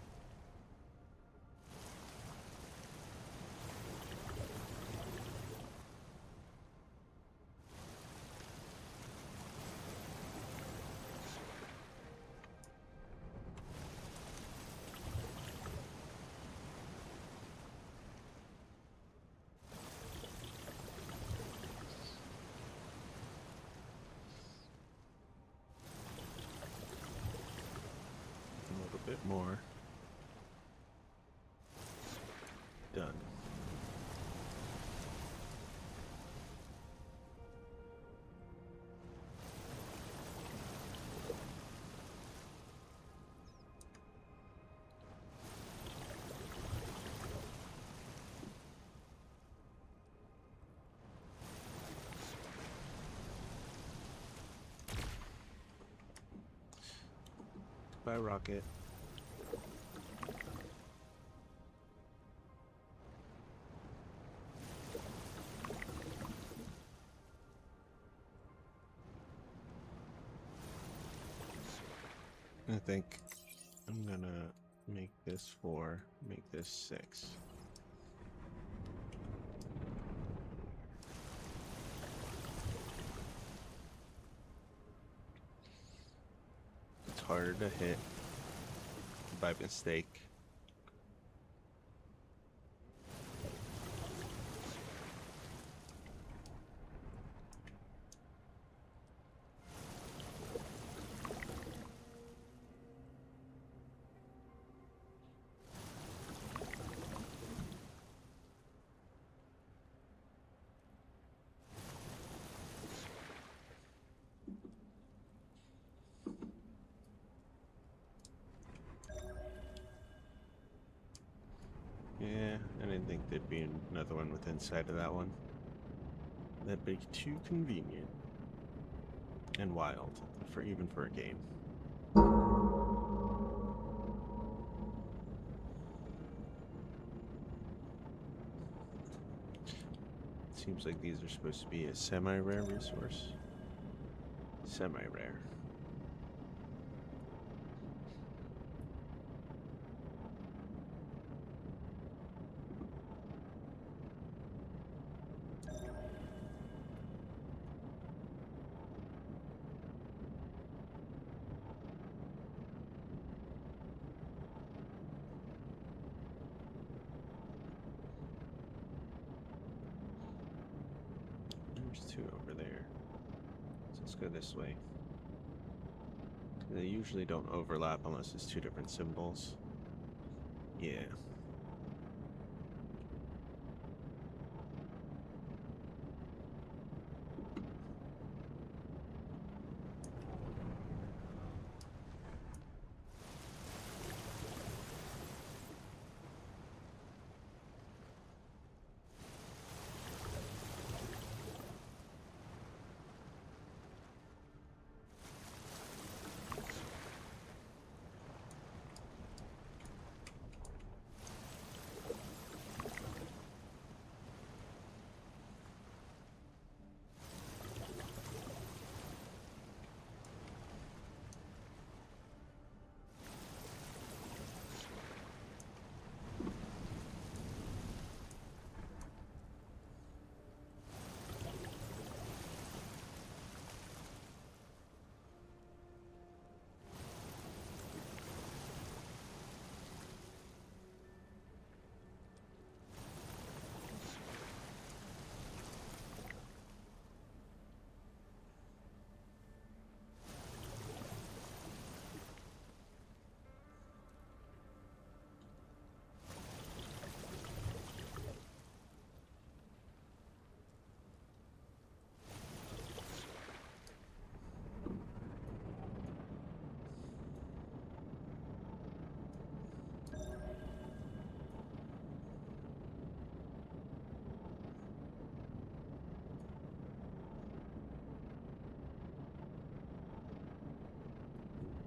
A little bit more. Done. Bye, Rocket. I think I'm gonna make this 4, make this 6. It's harder to hit by mistake. Yeah, I didn't think there'd be another one with inside of that one. That'd be too convenient. And wild, even for a game. Seems like these are supposed to be a semi-rare resource. Semi-rare. There's 2 over there. So let's go this way. They usually don't overlap unless it's 2 different symbols. Yeah.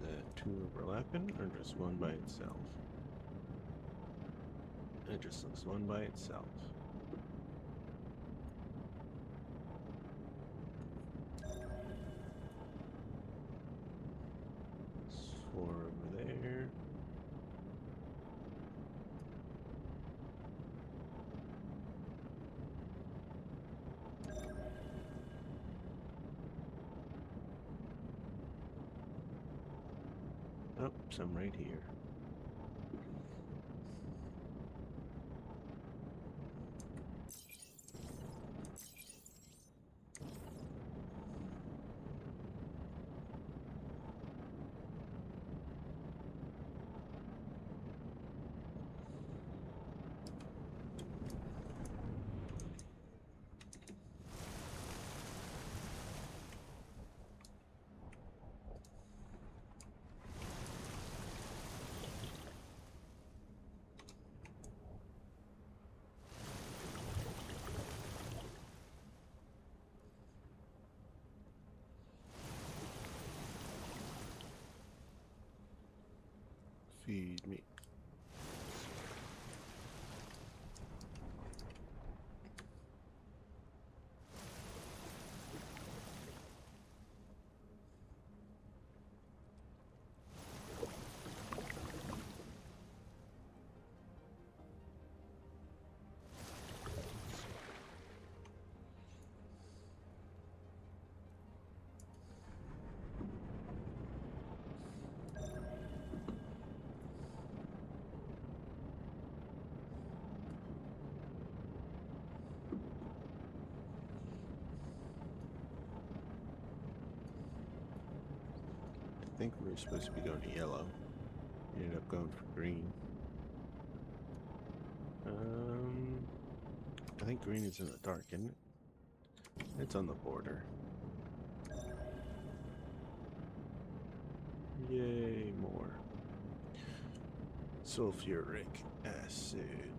The 2 overlapping, or just one by itself? It just looks one by itself. There's 4 over there. Oh, some right here. Feed me. I think we were supposed to be going to yellow. We ended up going for green. I think green is in the dark, isn't it? It's on the border. Yay, more sulfuric acid.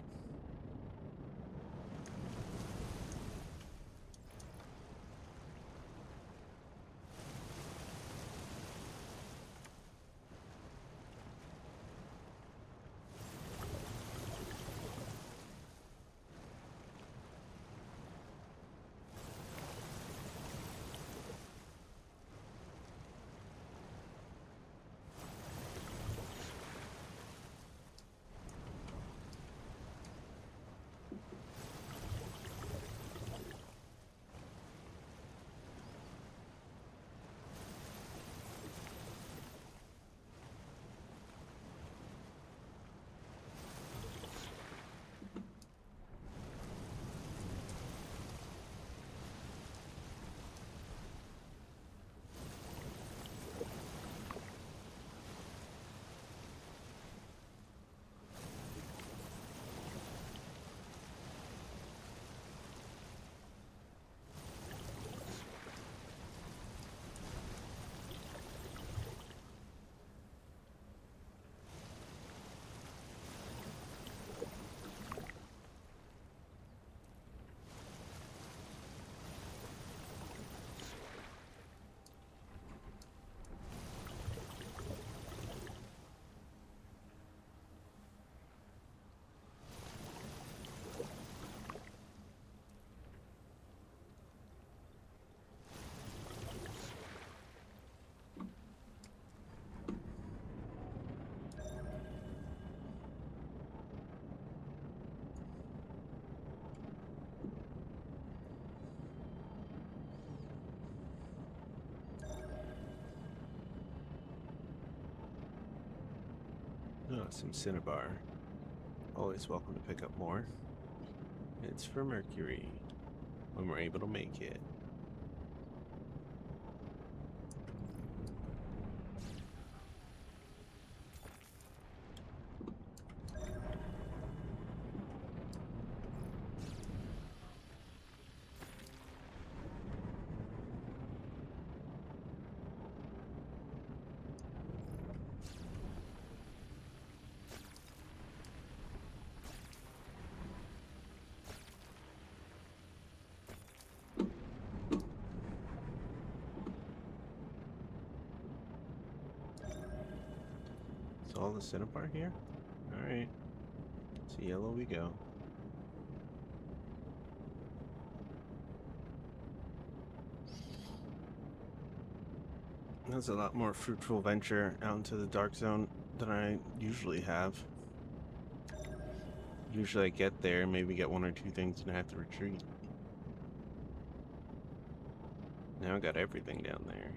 Oh, some cinnabar. Always welcome to pick up more. It's for Mercury, when we're able to make it. So all the cinnabar here? Alright. To yellow we go. That's a lot more fruitful venture out into the dark zone than I usually have. Usually I get there, maybe get one or two things and I have to retreat. Now I got everything down there.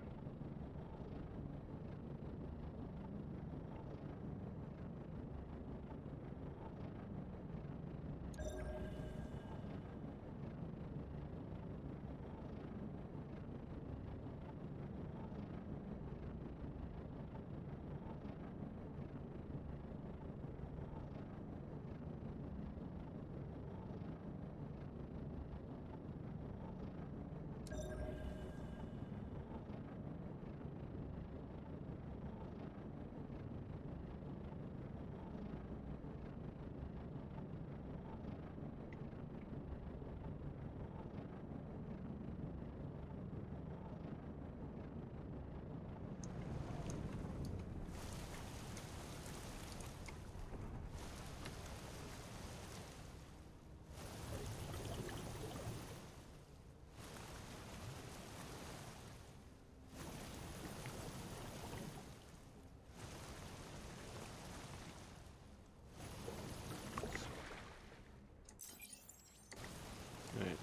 Alright.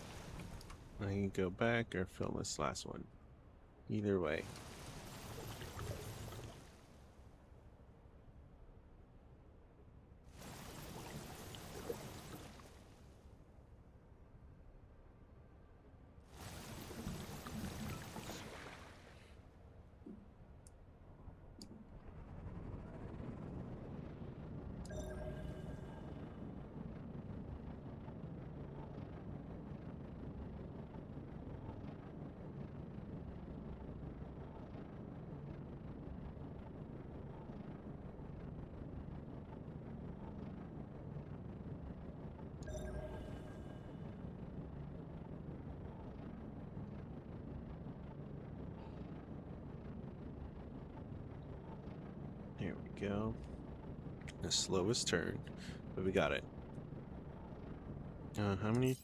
I can go back or fill this last one. Either way. There we go. The slowest turn, but we got it. How many?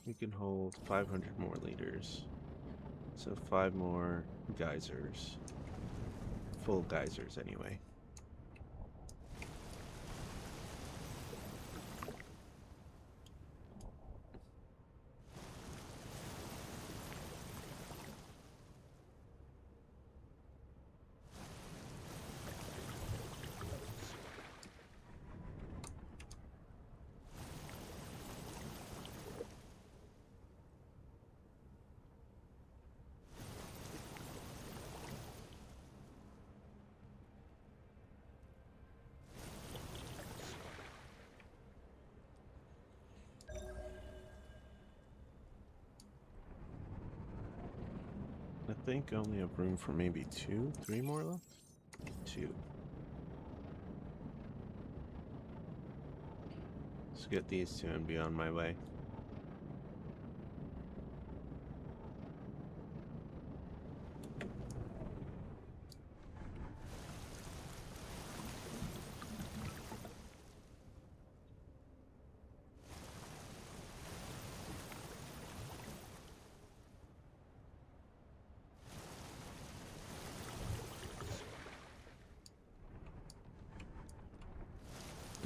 We can hold 500 more liters. So 5 more geysers. Full geysers, anyway. I think I only have room for maybe 2, 3 more left? 2. Let's get these 2 and be on my way.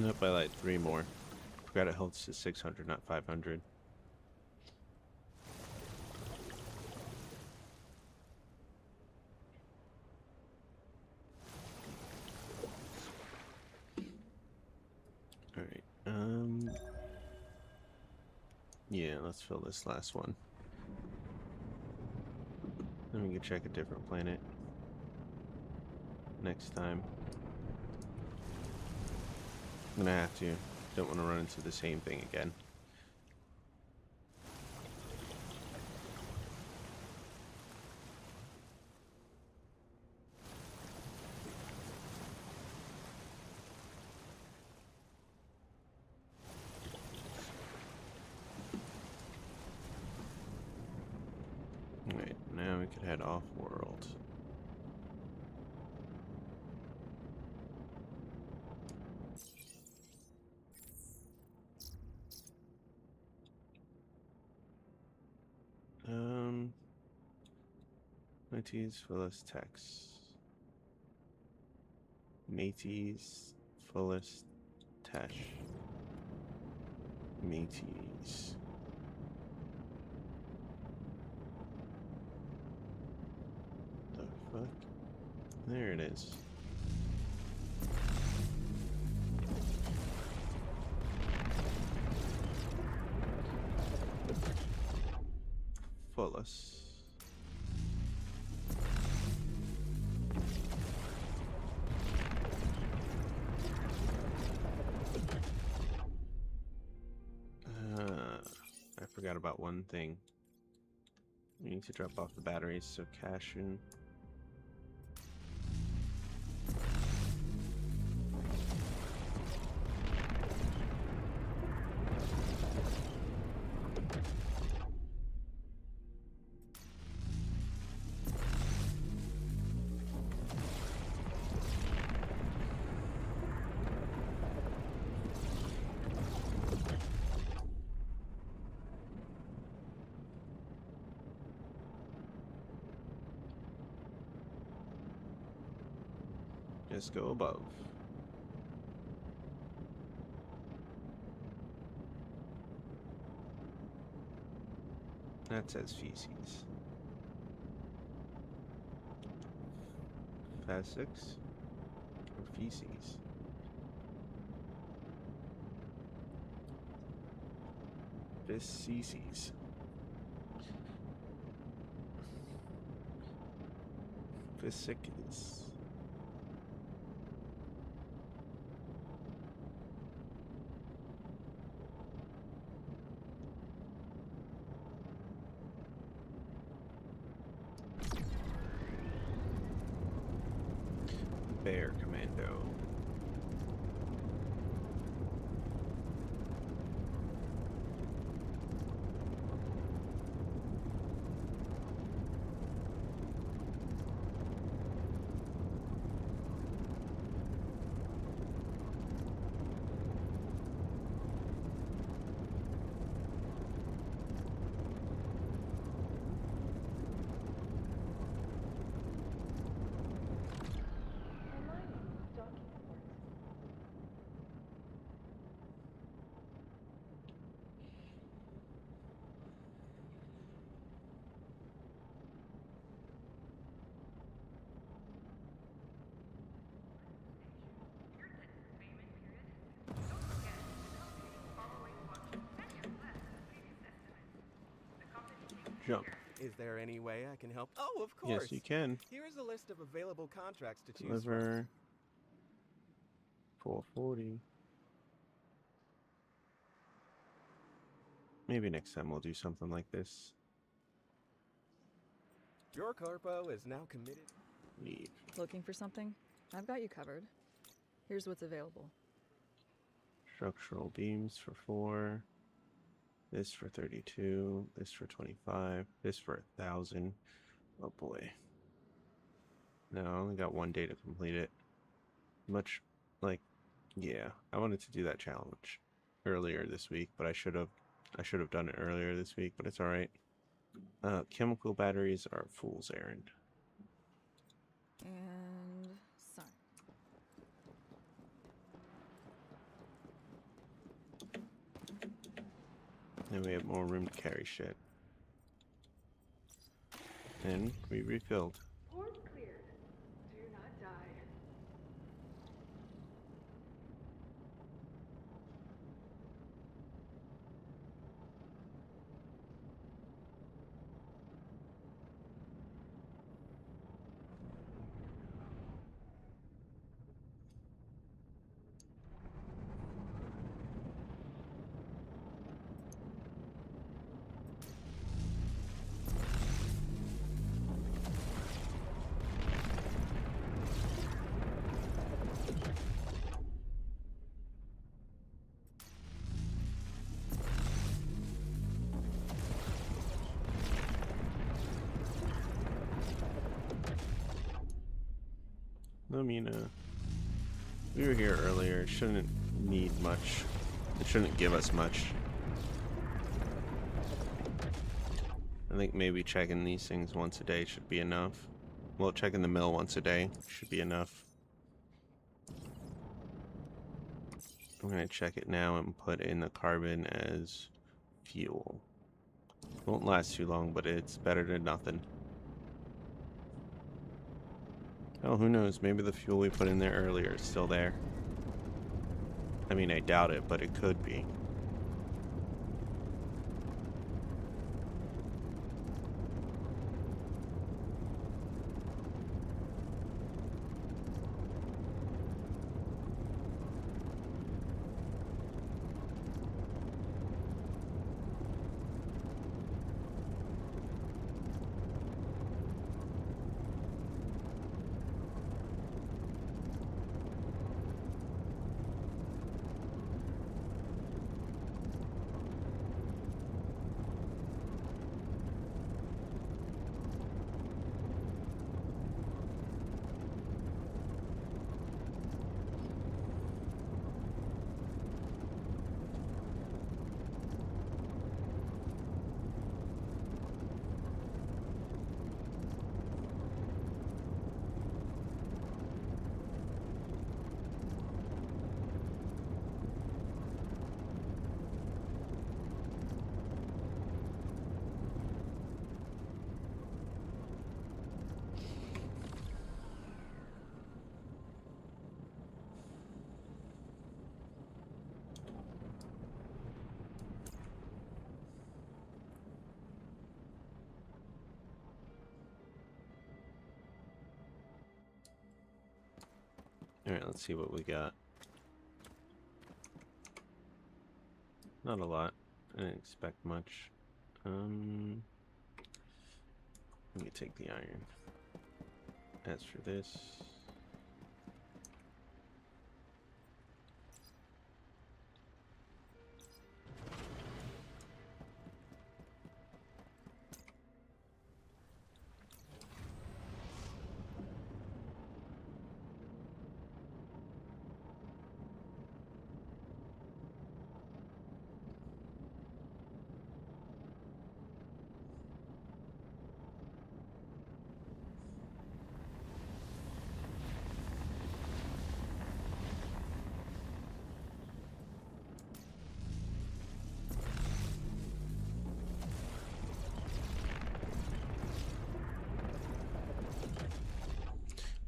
Nope, I like 3 more. Forgot it holds to 600, not 500. Alright, yeah, let's fill this last one. Then we can check a different planet next time. I'm gonna have to. Don't want to run into the same thing again. Alright, now we could head off-world. Mateys, fullest text. Mateys, fullest tesh. Mateys. The fuck? There it is. Fullest. I forgot about one thing. We need to drop off the batteries, so cash in. Just go above. That says feces. Fasix or feces? Feces. Vesicus. Bear Commando. Aligning docking port. Jump. Is there any way I can help? Oh, of course. Yes, you can. Here is a list of available contracts to choose from. Deliver 440. Maybe next time we'll do something like this. Your corpo is now committed. Leave. Looking for something? I've got you covered. Here's what's available. Structural beams for 4. This for 32. This for 25. This for 1,000. Oh boy. No, I only got 1 day to complete it. Much like, yeah, I wanted to do that challenge earlier this week, but I should have done it earlier this week, but it's all right. Chemical batteries are a fool's errand. And sign. Then we have more room to carry shit. And we refilled. Port cleared. Do not die. I mean, we were here earlier. It shouldn't need much. It shouldn't give us much. I think maybe checking these things once a day should be enough. Well, checking the mill once a day should be enough. I'm gonna check it now and put in the carbon as fuel. Won't last too long, but it's better than nothing. Oh, who knows? Maybe the fuel we put in there earlier is still there. I mean, I doubt it, but it could be. Alright, let's see what we got. Not a lot. I didn't expect much. Let me take the iron. As for this...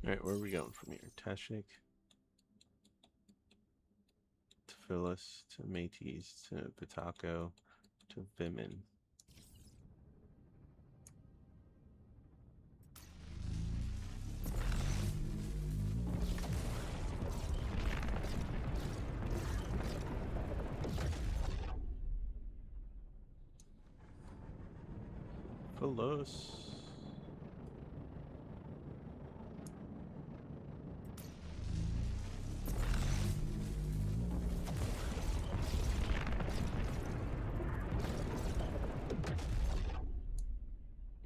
Alright, where are we going from here? Tashik to Phyllis to Métis to Pitako to Vimin. Phyllis.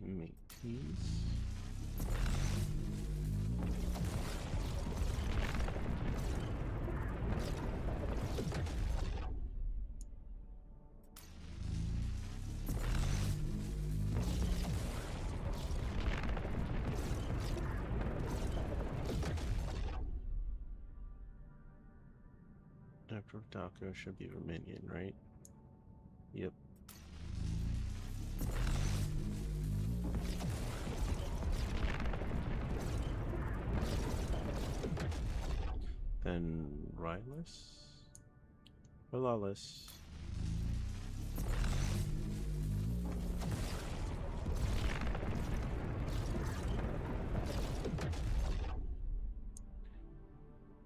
Métis. After Pitako should be Verminion, right? Yep. Then Rylus? Rylus.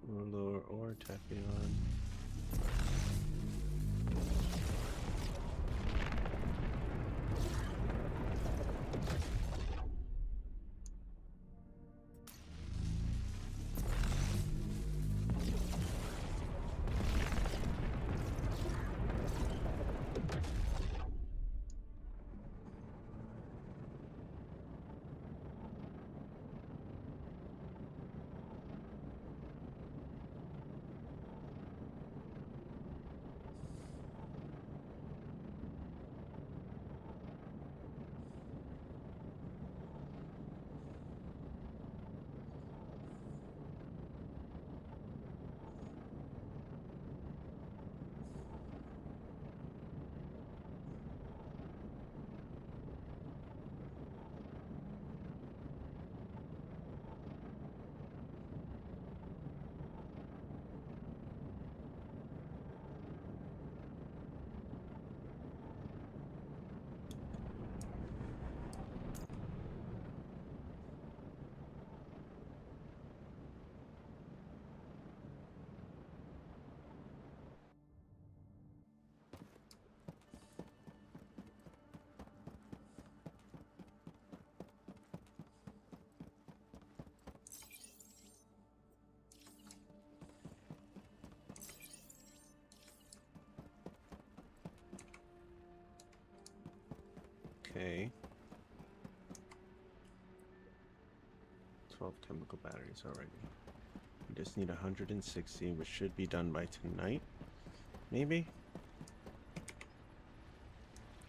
Lower or Tapion. Okay. 12 chemical batteries already. We just need 160, which should be done by tonight. Maybe?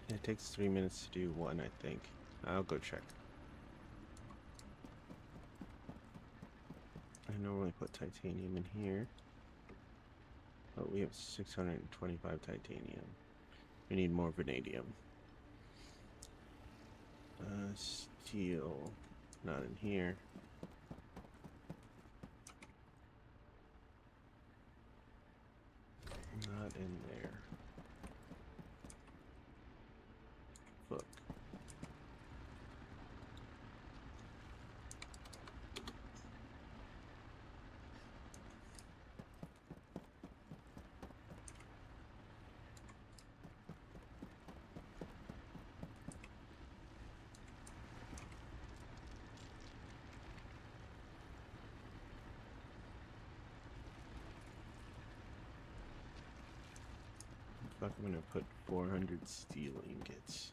It takes 3 minutes to do one, I think. I'll go check. I normally put titanium in here. But we have 625 titanium. We need more vanadium. Steel. Not in here. Not in there. Look. fuck I'm gonna put 400 steel ingots?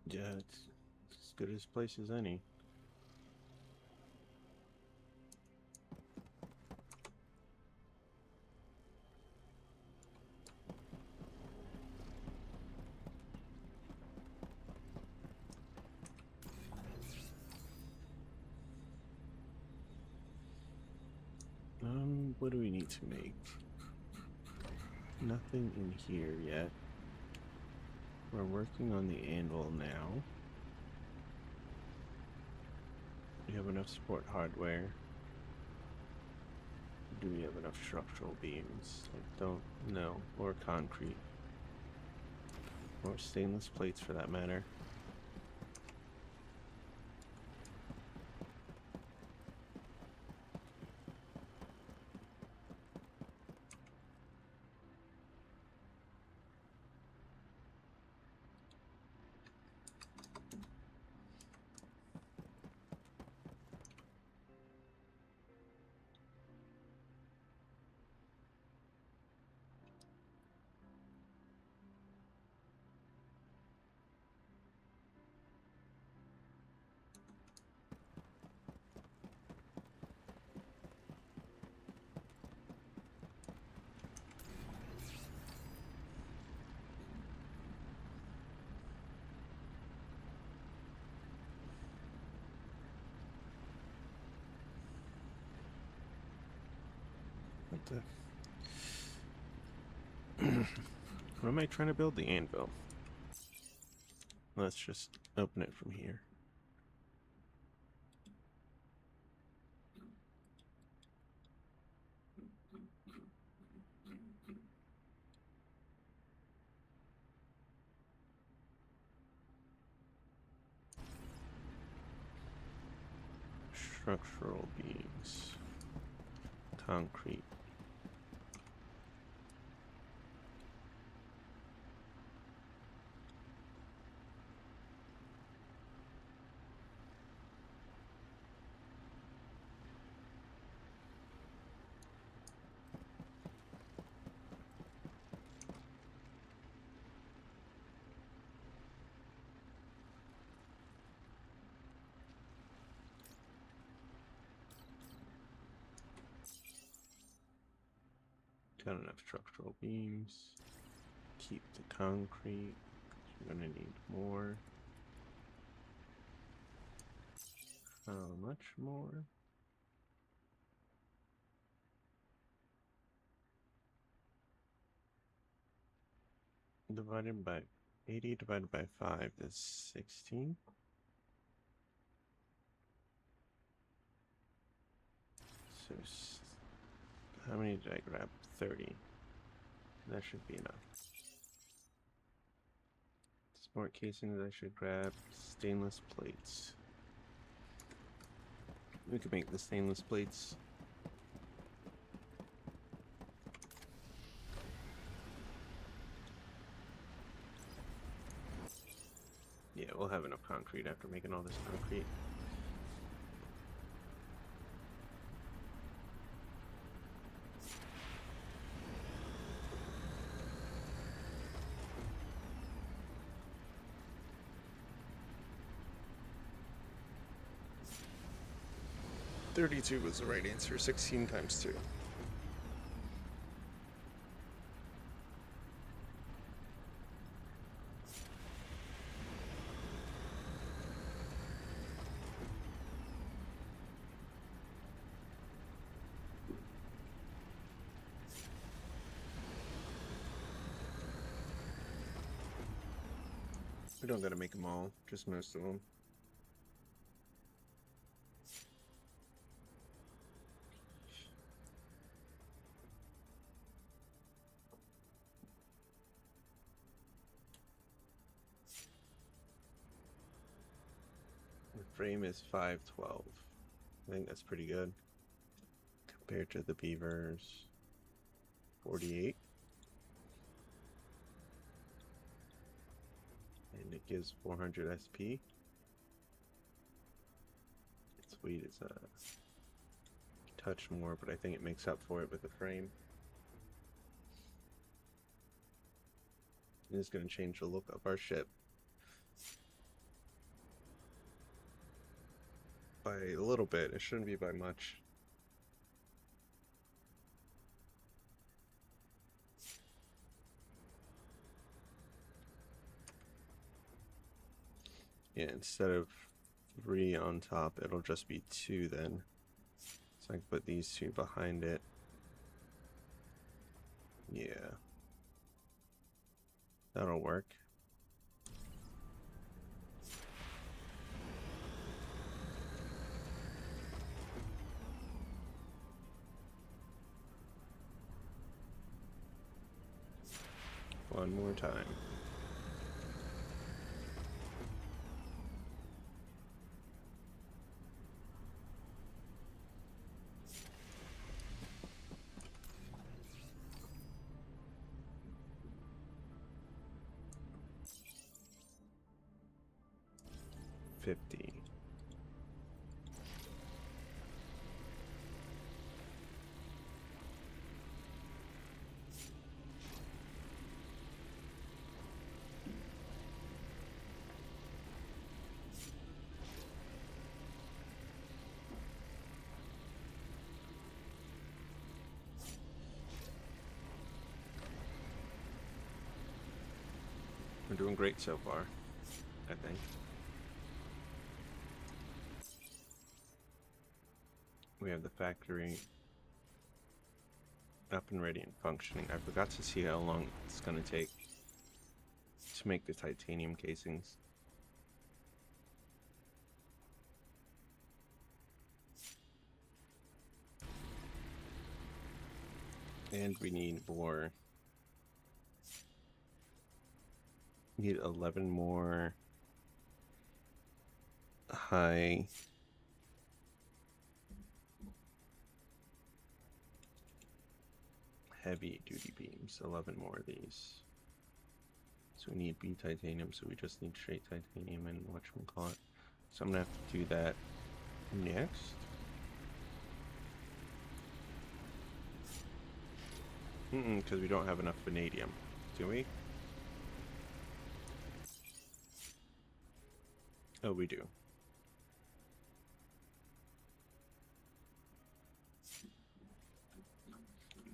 Yeah, it's as good as place as any. What do we need to make? Nothing in here yet. We're working on the anvil now. We have enough support hardware. Do we have enough structural beams? I don't know. Or concrete. Or stainless plates for that matter. What the? What am I trying to build? The anvil. Let's just open it from here. Structural beams. Concrete. Got enough structural beams. Keep the concrete. We're gonna need more. How much more? Divided by 80 divided by 5 is 16. So how many did I grab? 30. That should be enough. Sport casings, I should grab stainless plates. We could make the stainless plates. Yeah, we'll have enough concrete after making all this concrete. $32 was the right answer. 16 times 2. We don't gotta make them all, just most of them. frame is 512. I think that's pretty good compared to the Beaver's 48. And it gives 400 SP. Its weight is a touch more, but I think it makes up for it with the frame. It is going to change the look of our ship by a little bit. It shouldn't be by much. Yeah, instead of 3 on top, it'll just be 2 then. So I can put these 2 behind it. Yeah. That'll work. One more time. $50. We're doing great so far, I think. We have the factory up and ready and functioning. I forgot to see how long it's going to take to make the titanium casings. And we need more. Need 11 more high heavy duty beams. 11 more of these. So we need B titanium, so we just need straight titanium and whatchamacallit. So I'm gonna have to do that next. Because we don't have enough vanadium, do we? Oh, we do.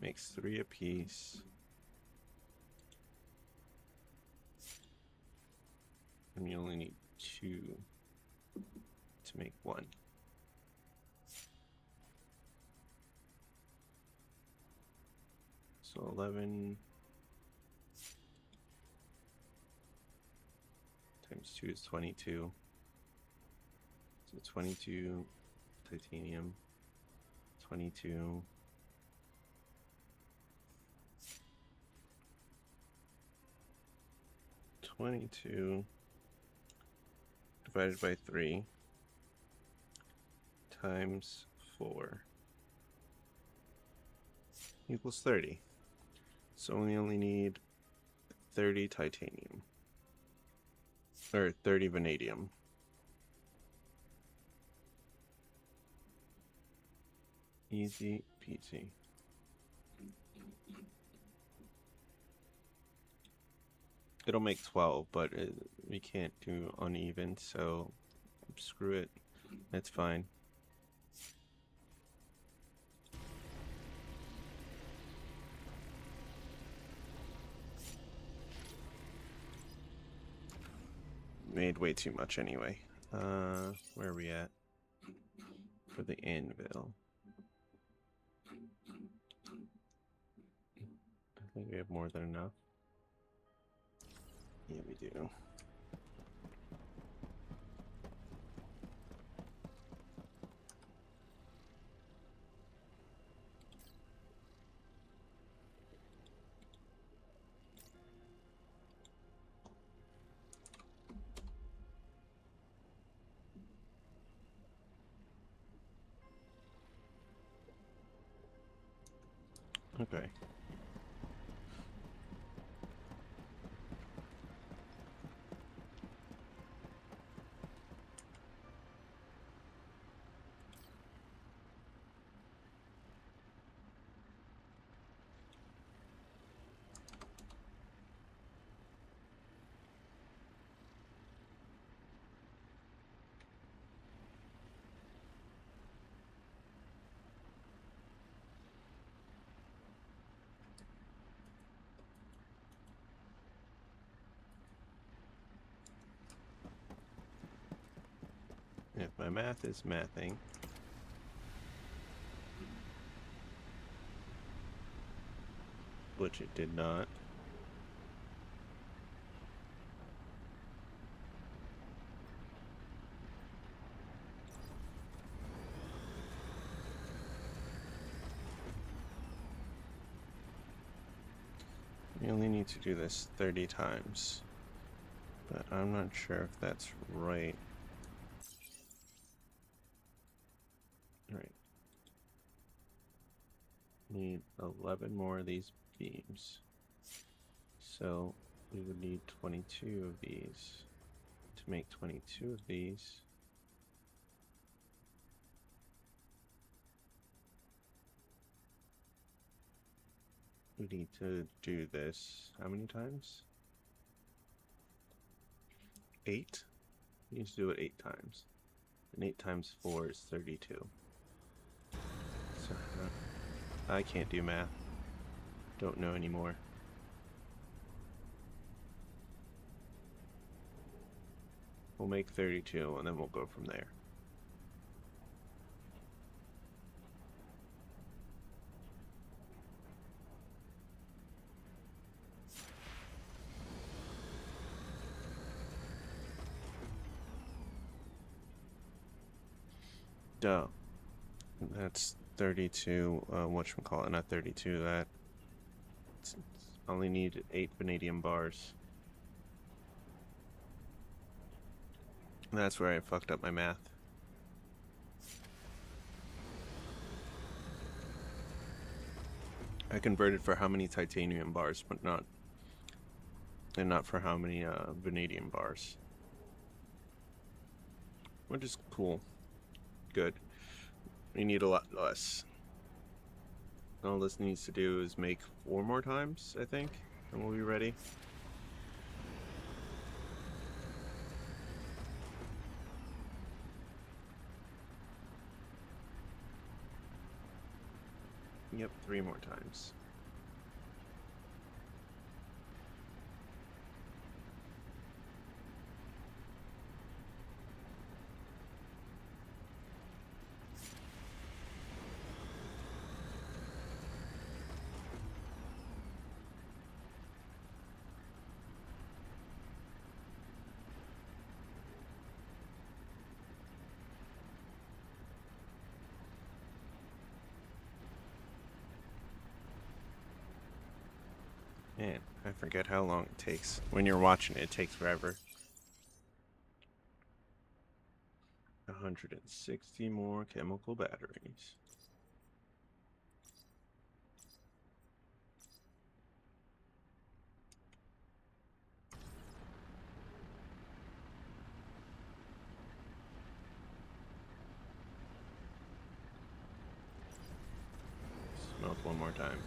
Makes 3 apiece. And you only need 2 to make 1. So 11 times 2 is 22. So 22 titanium, 22 divided by 3 times 4 equals 30. So we only need 30 titanium. Or 30 vanadium. Easy peasy. It'll make 12, but we can't do uneven, so screw it. That's fine. Made way too much anyway. Where are we at? For the anvil. I think we have more than enough. Yeah, we do. Okay. If my math is mathing, which it did not. You only need to do this 30 times, but I'm not sure if that's right. Alright. Need 11 more of these beams. So we would need 22 of these. To make 22 of these, we need to do this how many times? 8? We need to do it 8 times. And 8 times 4 is 32. So I can't do math. Don't know anymore. We'll make 32 and then we'll go from there. Duh. That's 32, whatchamacallit, not 32, that. Only need 8 vanadium bars. That's where I fucked up my math. I converted for how many titanium bars, but not for how many vanadium bars. Which is cool. Good. We need a lot less. All this needs to do is make 4 more times, I think, and we'll be ready. Yep, 3 more times. Man, I forget how long it takes. When you're watching it, it takes forever. 160 more chemical batteries. Smelt one more time.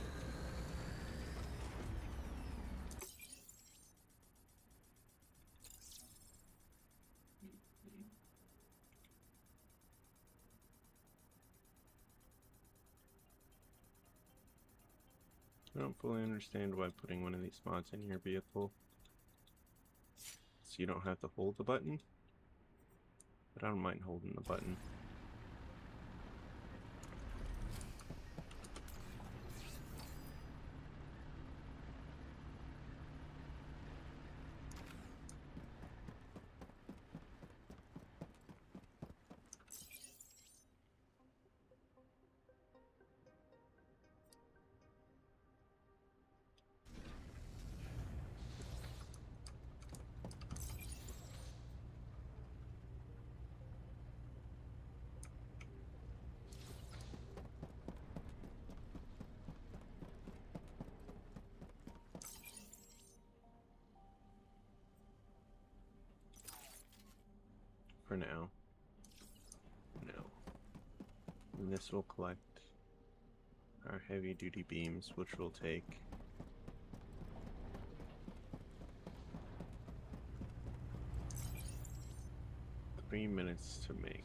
I don't fully understand why putting one of these mods in your vehicle so you don't have to hold the button, but I don't mind holding the button. for now. No. And this will collect our heavy duty beams, which will take 3 minutes to make.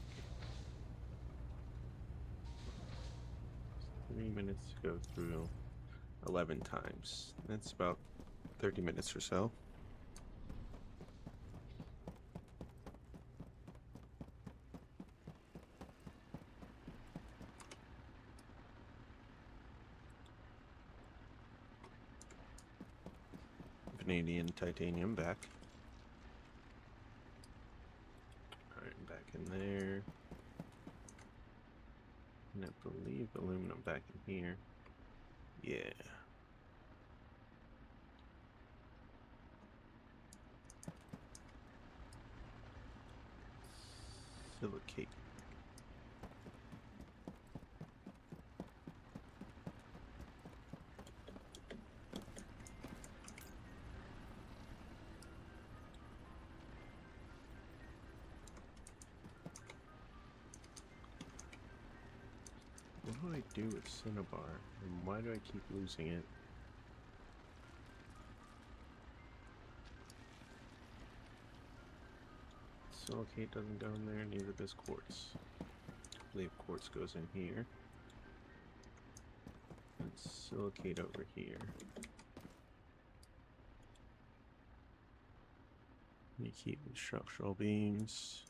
3 minutes to go through 11 times. That's about 30 minutes or so. Vanadium, titanium back. Alright, back in there. And I believe aluminum back in here. Yeah. Silicate. What do I do with Cinnabar? And why do I keep losing it? Silicate doesn't go in there, neither does quartz. I believe quartz goes in here. And silicate over here. You keep the structural beams.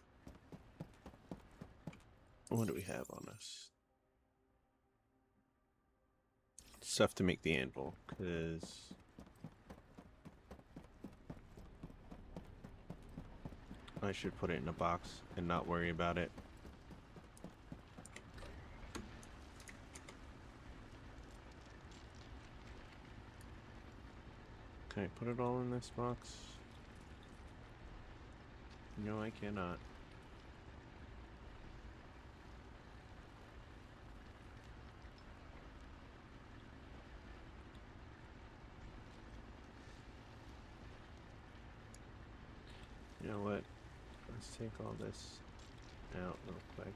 What do we have on us? Stuff to make the anvil, because I should put it in a box and not worry about it. Can I put it all in this box? No, I cannot. You know what? Let's take all this out real quick.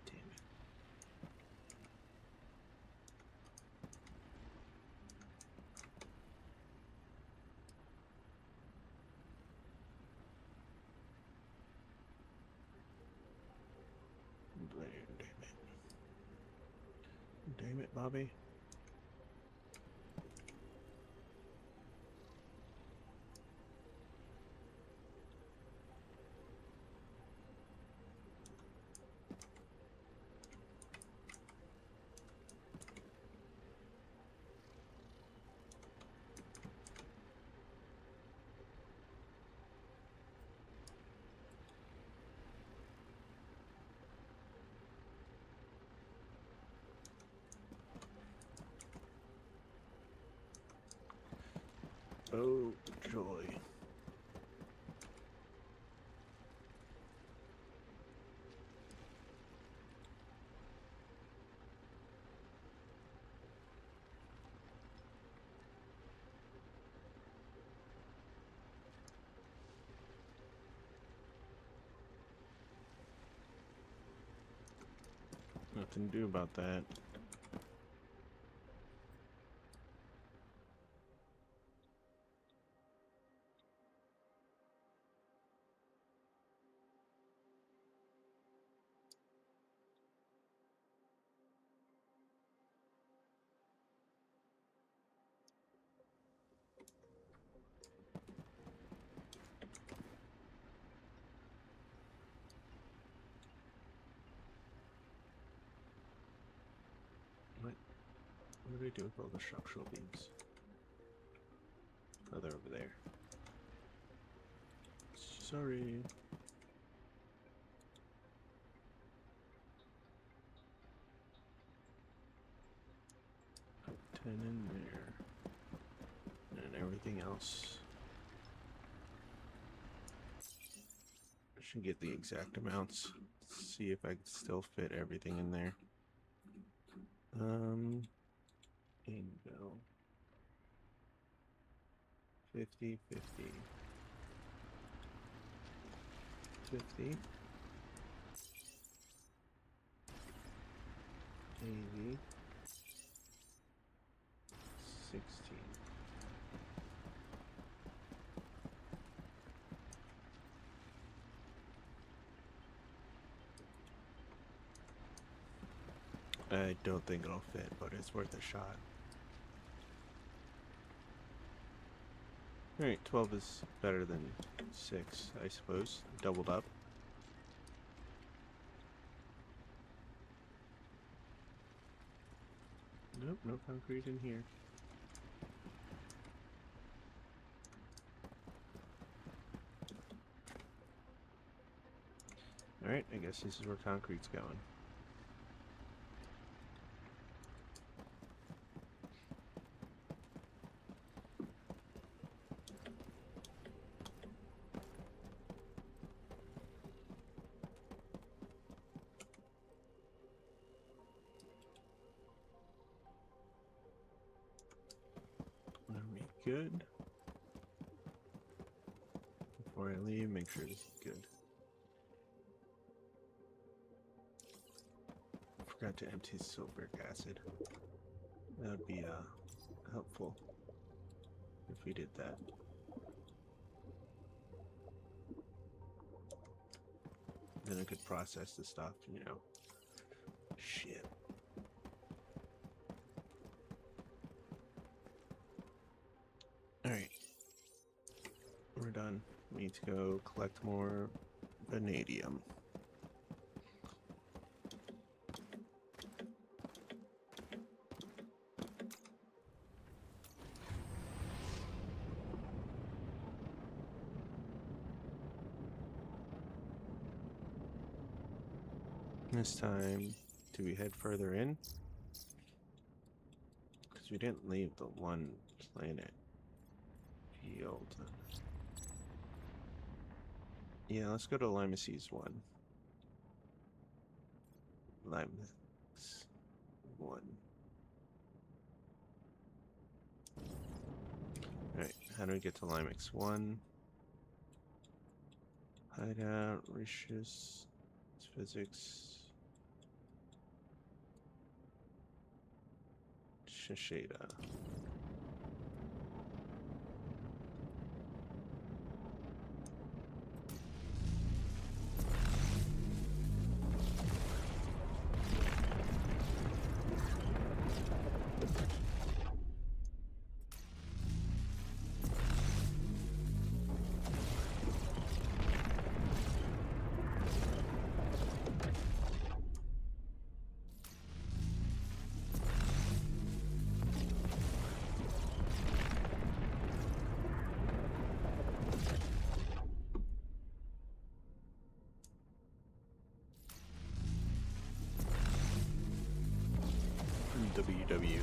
Damn it. Damn it, Bobby. Oh, joy. Nothing to do about that. What do we do with all the structural beams? Oh, they're over there. Sorry. Put 10 in there. And everything else. I should get the exact amounts. See if I can still fit everything in there. Ingo. 50, 50. 50. 80. 16. I don't think it'll fit, but it's worth a shot. Alright, 12 is better than 6, I suppose. Doubled up. Nope, no concrete in here. Alright, I guess this is where concrete's going. Are we good? Before I leave, make sure this is good. Forgot to empty sulfuric acid. That would be helpful if we did that. Then I could process the stuff, you know. Shit. Alright. We're done. We need to go collect more vanadium. This time, do we head further in? Because we didn't leave the one planet field. Yeah, let's go to Limaces 1. Limaces 1. Alright, how do we get to Limax 1? Hideout, Rishus, Physics, Shashada. WW.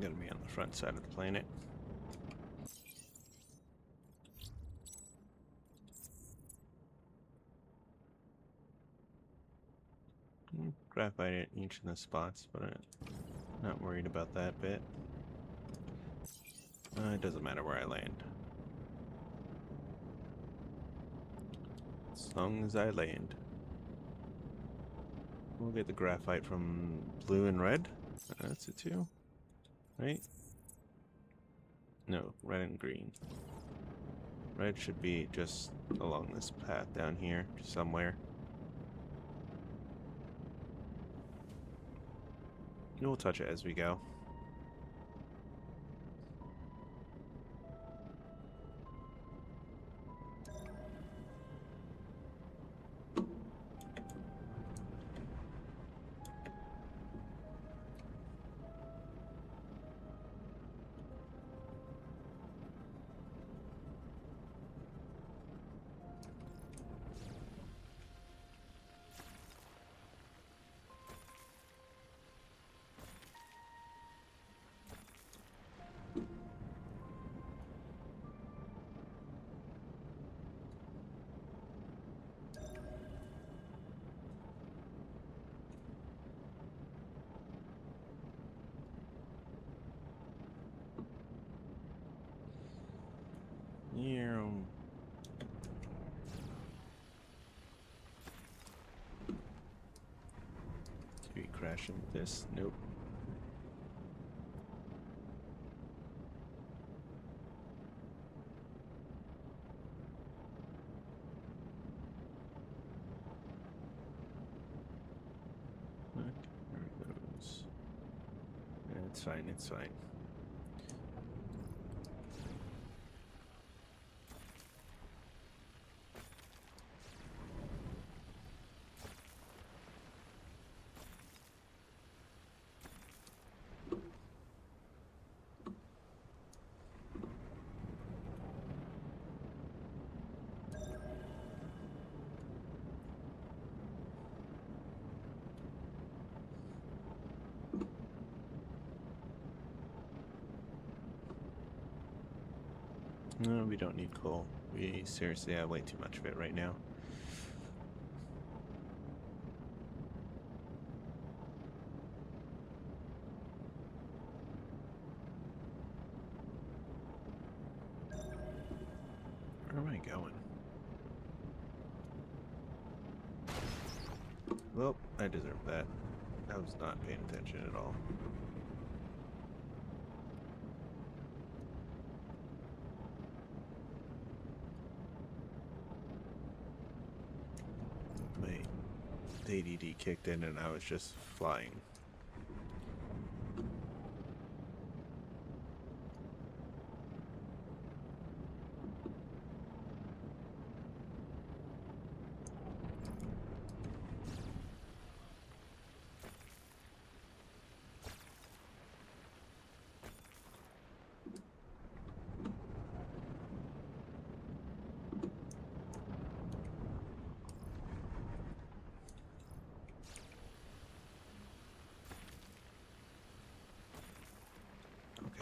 Gotta be on the front side of the planet. Graphite at each of the spots, but I'm not worried about that bit. It doesn't matter where I land. As long as I land. We'll get the graphite from blue and red. That's it too. Right? No, red and green. Red should be just along this path down here, somewhere. We'll touch it as we go. crash into this. Nope. Look, there it goes. Yeah, it's fine, it's fine. No, we don't need coal. We seriously have way too much of it right now. Where am I going? Well, I deserve that. I was not paying attention at all. My ADD kicked in and I was just flying.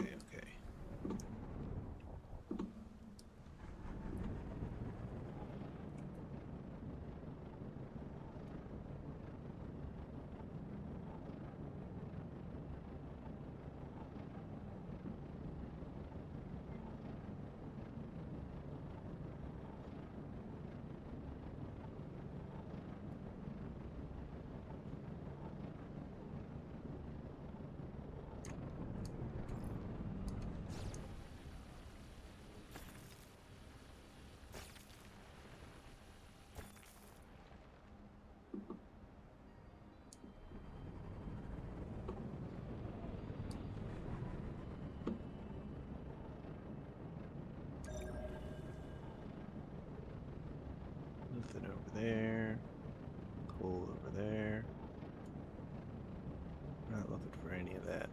Okay, okay. Nothing over there. Coal over there. Not looking for any of that.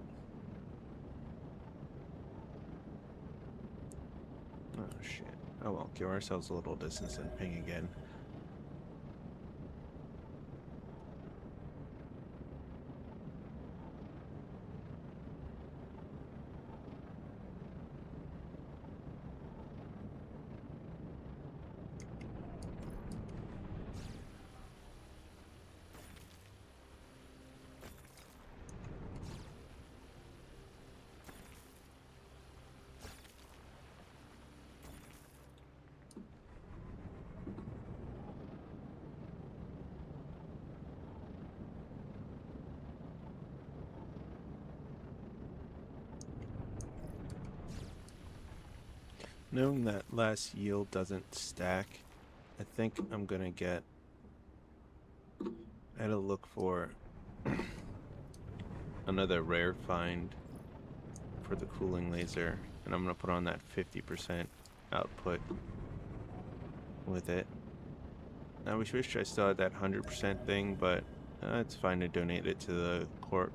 Oh shit. Oh well, give ourselves a little distance and ping again. Knowing that last yield doesn't stack, I think I'm gonna get. I had to look for another rare find for the cooling laser, and I'm gonna put on that 50% output with it. I wish I still had that 100% thing, but it's fine to donate it to the corp.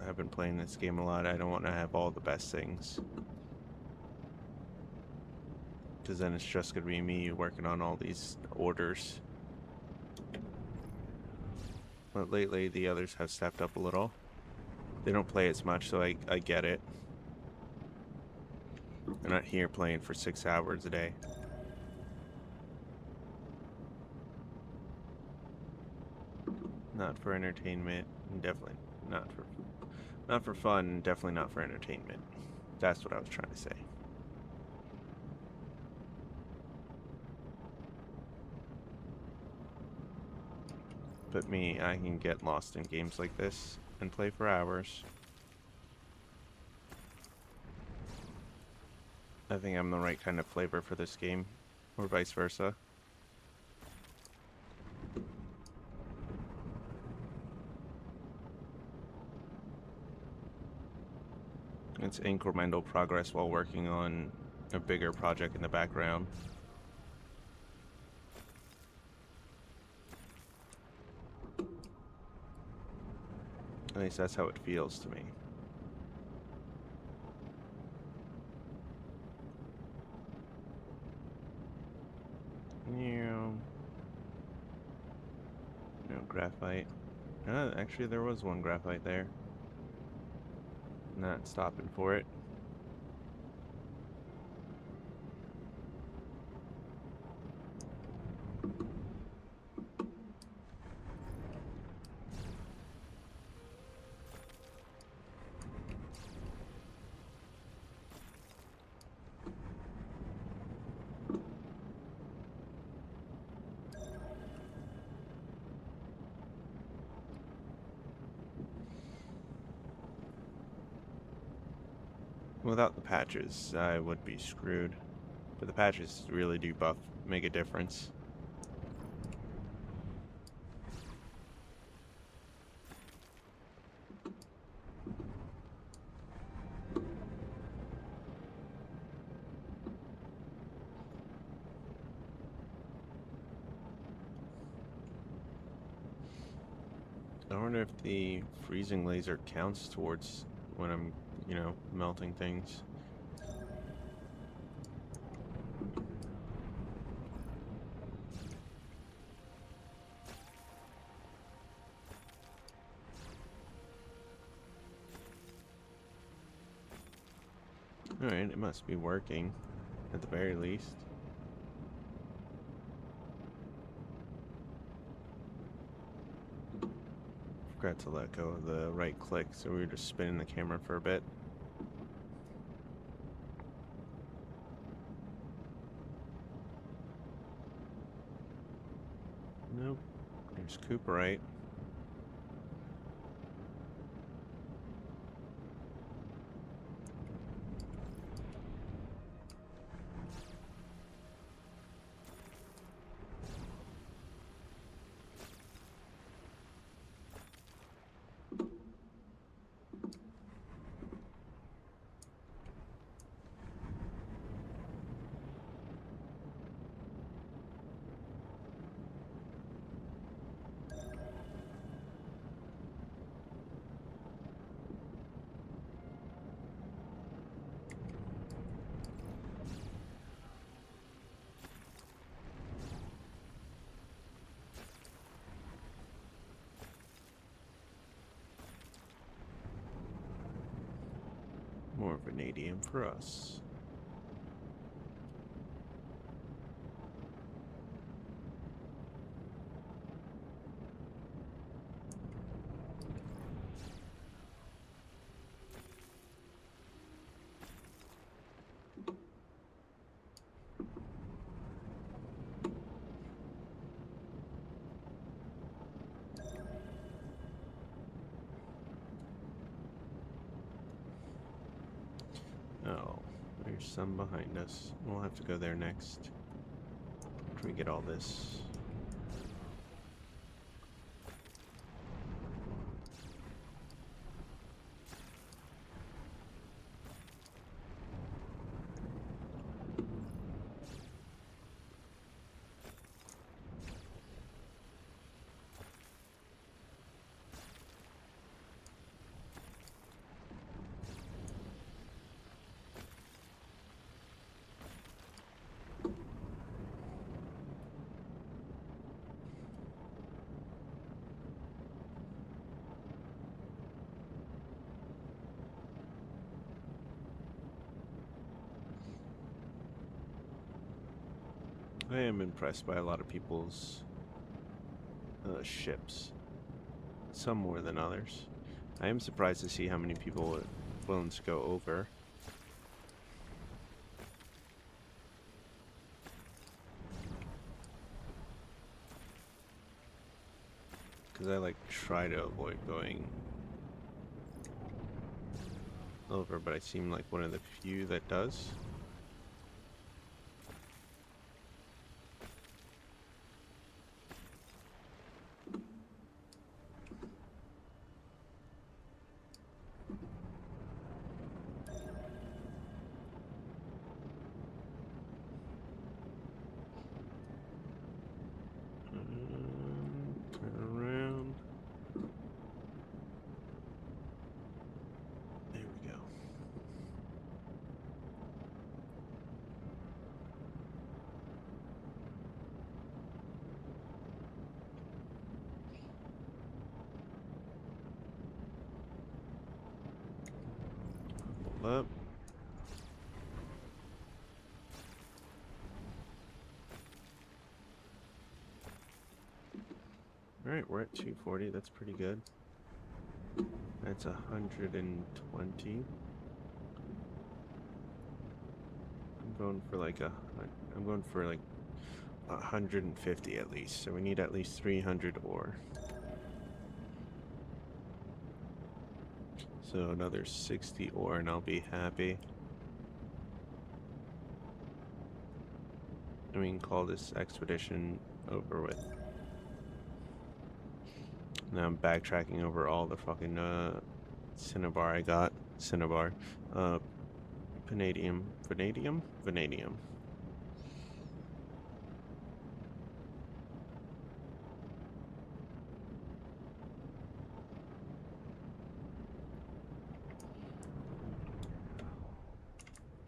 I've been playing this game a lot. I don't want to have all the best things, because then it's just gonna be me working on all these orders. But lately the others have stepped up a little. They don't play as much, so I get it. They're not here playing for 6 hours a day. Not for entertainment, and definitely not for fun, and definitely not for entertainment. That's what I was trying to say. But me, I can get lost in games like this and play for hours. I think I'm the right kind of flavor for this game, or vice versa. It's incremental progress while working on a bigger project in the background. At least that's how it feels to me. No graphite. Actually, there was one graphite there. Not stopping for it. Without the patches, I would be screwed. But the patches really do make a difference. I wonder if the freezing laser counts towards when I'm, melting things. Alright, it must be working, at the very least. Forgot to let go of the right click, so we were just spinning the camera for a bit. Nope. There's Cooperite. More vanadium for us. Oh, there's some behind us. We'll have to go there next. After we get all this. I am impressed by a lot of people's ships. Some more than others. I am surprised to see how many people are willing to go over. because I like try to avoid going over, but I seem like one of the few that does. Turn around. There we go. Hold up. Alright, we're at 240. That's pretty good. That's 120. I'm going for like 150 at least. So we need at least 300 ore. So another 60 ore and I'll be happy. And we can call this expedition over with. Now I'm backtracking over all the fucking cinnabar I got. Cinnabar. Vanadium. Vanadium? Vanadium.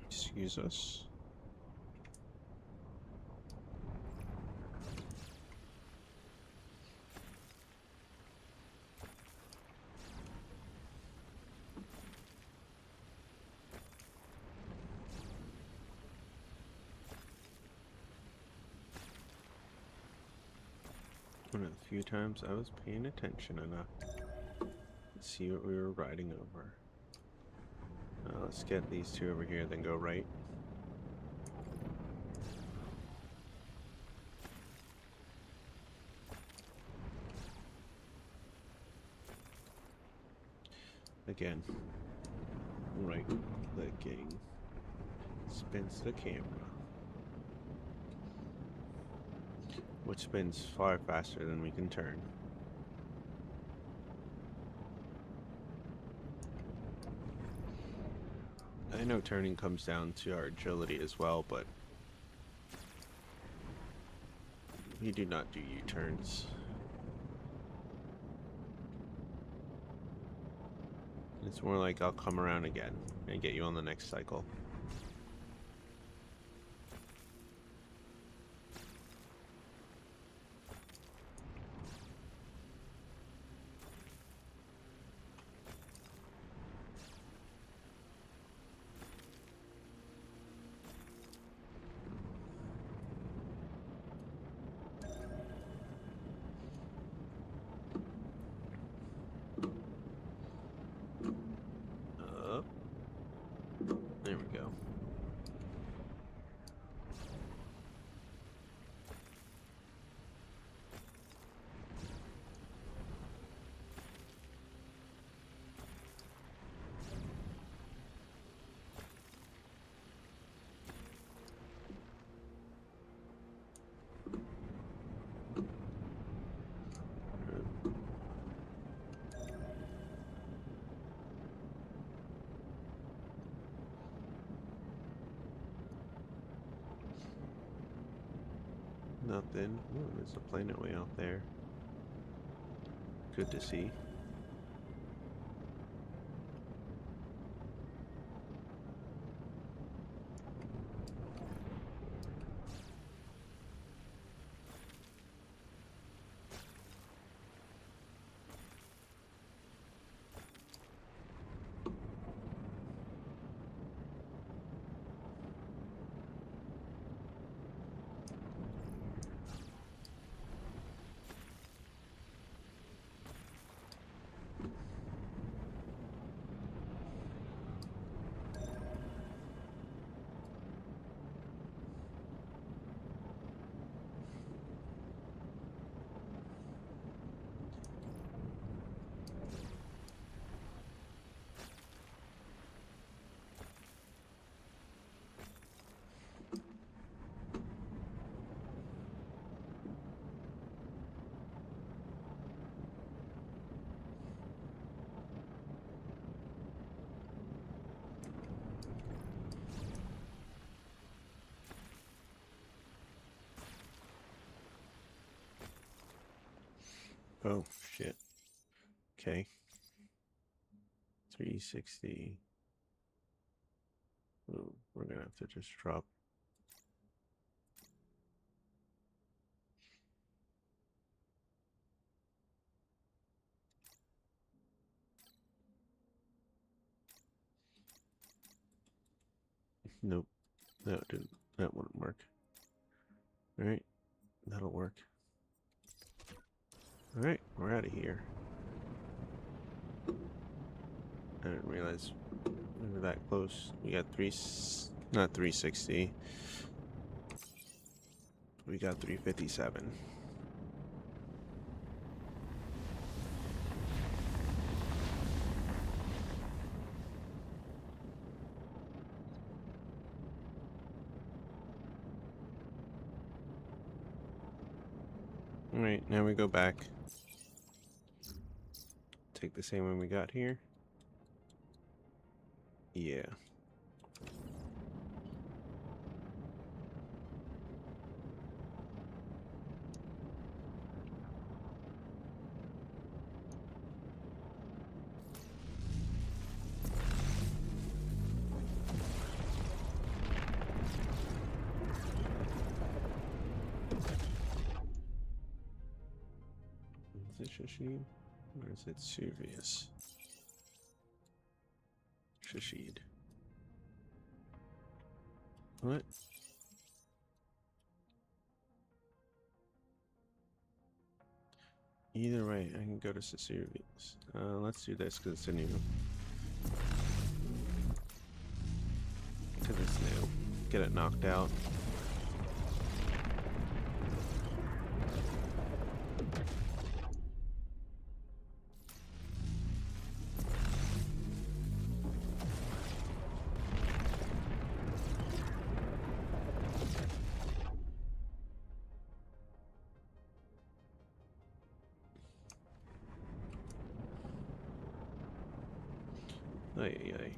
Excuse us. One of the few times I was paying attention enough to see what we were riding over. Let's get these two over here, then go right. Again, right clicking spins the camera, which spins far faster than we can turn. I know turning comes down to our agility as well, but we do not do U-turns. It's more like I'll come around again and get you on the next cycle. There we go. Nothing. Oh, there's a planet way out there. Good to see. Oh, shit. Okay. 360. Oh, we're gonna have to just drop. Nope. That didn't. That wouldn't work. Alright. That'll work. Alright, we're out of here. I didn't realize we were that close. We got not 360. We got 357. Alright, now we go back. Take the same one we got here. Yeah. Is it Shashid? Or is it Suvius? Shashid. What? Either way, I can go to Suvius. Let's do this because it's a new. Because it's new. Get it knocked out.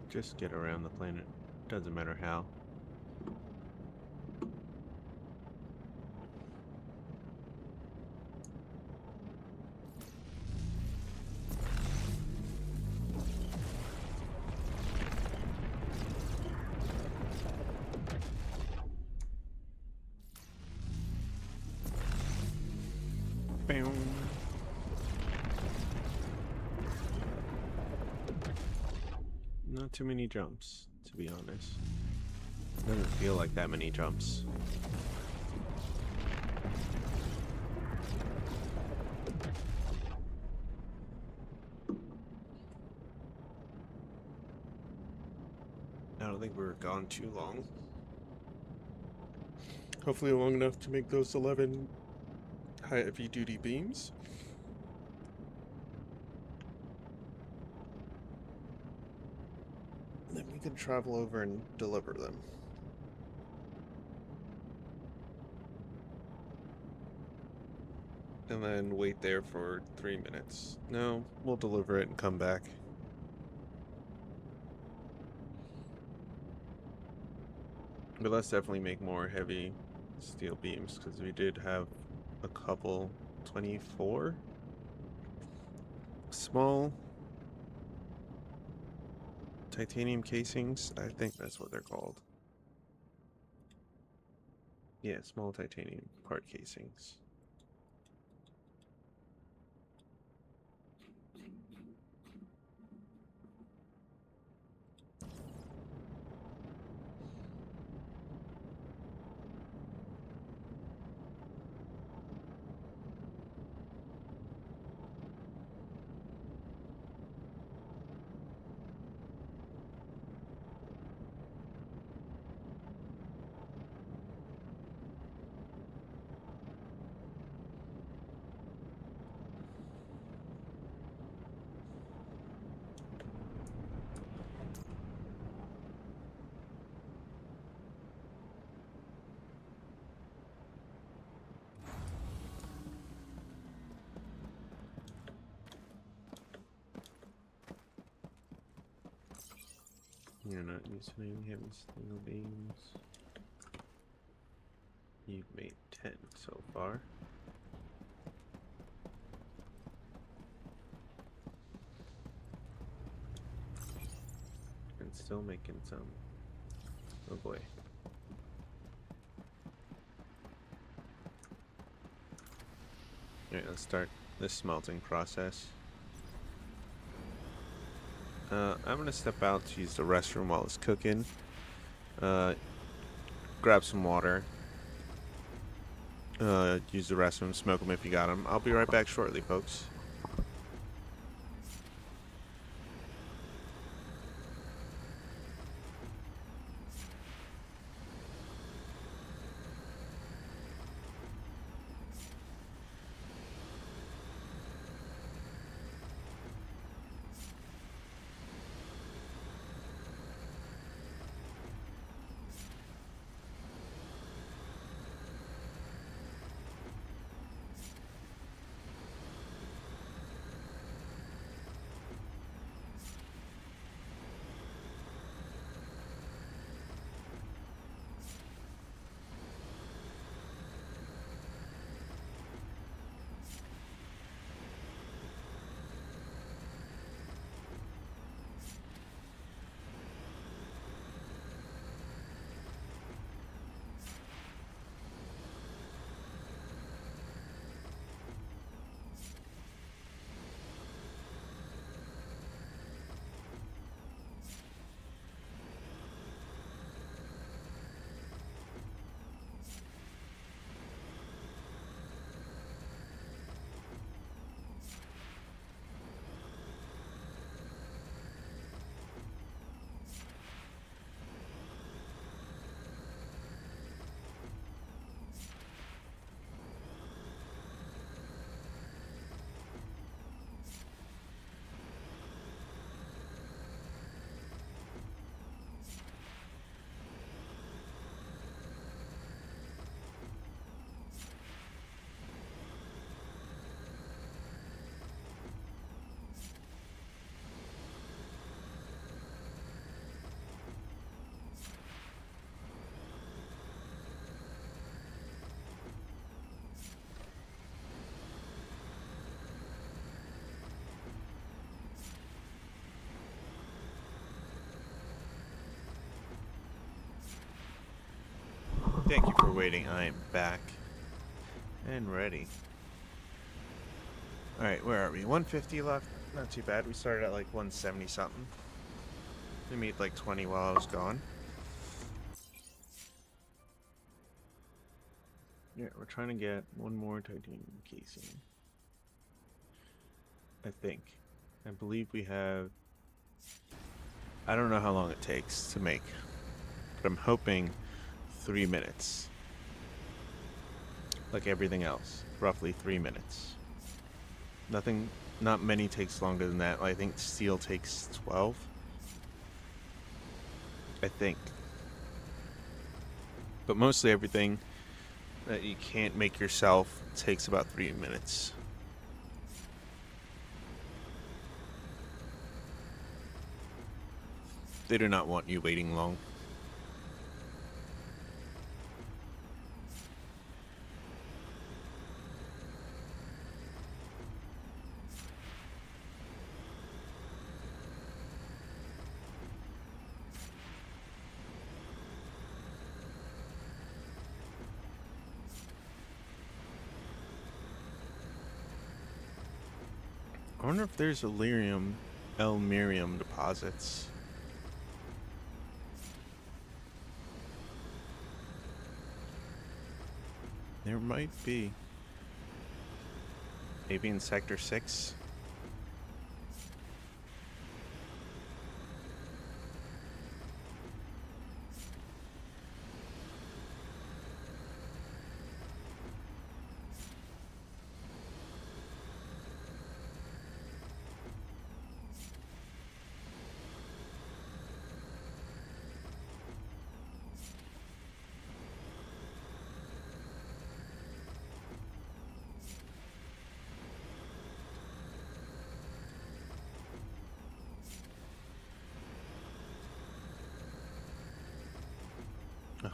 Just get around the planet. Doesn't matter how. Bam. Not too many jumps, to be honest. Doesn't feel like that many jumps. I don't think we were gone too long. Hopefully long enough to make those 11 heavy duty beams. Then we can travel over and deliver them. And then wait there for 3 minutes. No, we'll deliver it and come back. But let's definitely make more heavy steel beams, because we did have a couple, 24 small titanium casings. I think that's what they're called. Yeah, small titanium part casings. You're not using any heavy steel beams. You've made 10 so far. still making some. Oh boy. Alright, let's start this smelting process. I'm gonna step out to use the restroom while it's cooking. Grab some water. Use the restroom, smoke them if you got them. I'll be right back shortly, folks. Thank you for waiting. I am back and ready. Alright, where are we? 150 left. Not too bad. We started at like 170 something. We made like 20 while I was gone. Yeah, we're trying to get one more titanium casing. I think. I believe we have... I don't know how long it takes to make. But I'm hoping 3 minutes. Like everything else. Roughly 3 minutes. Not many takes longer than that. I think steel takes 12. I think. But mostly everything that you can't make yourself takes about 3 minutes. They do not want you waiting long. 'I wonder if there's Elmirium deposits. There might be. Maybe in Sector 6?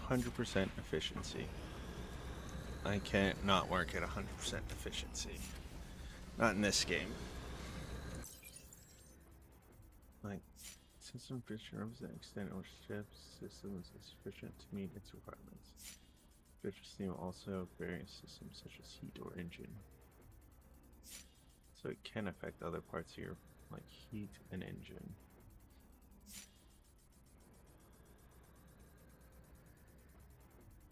.100% efficiency. I can't not work at 100% efficiency. Not in this game. Like, System feature represent extent of ships. System is sufficient to meet its requirements. Feature steam also various systems such as heat or engine. So it can affect other parts here, like heat and engine.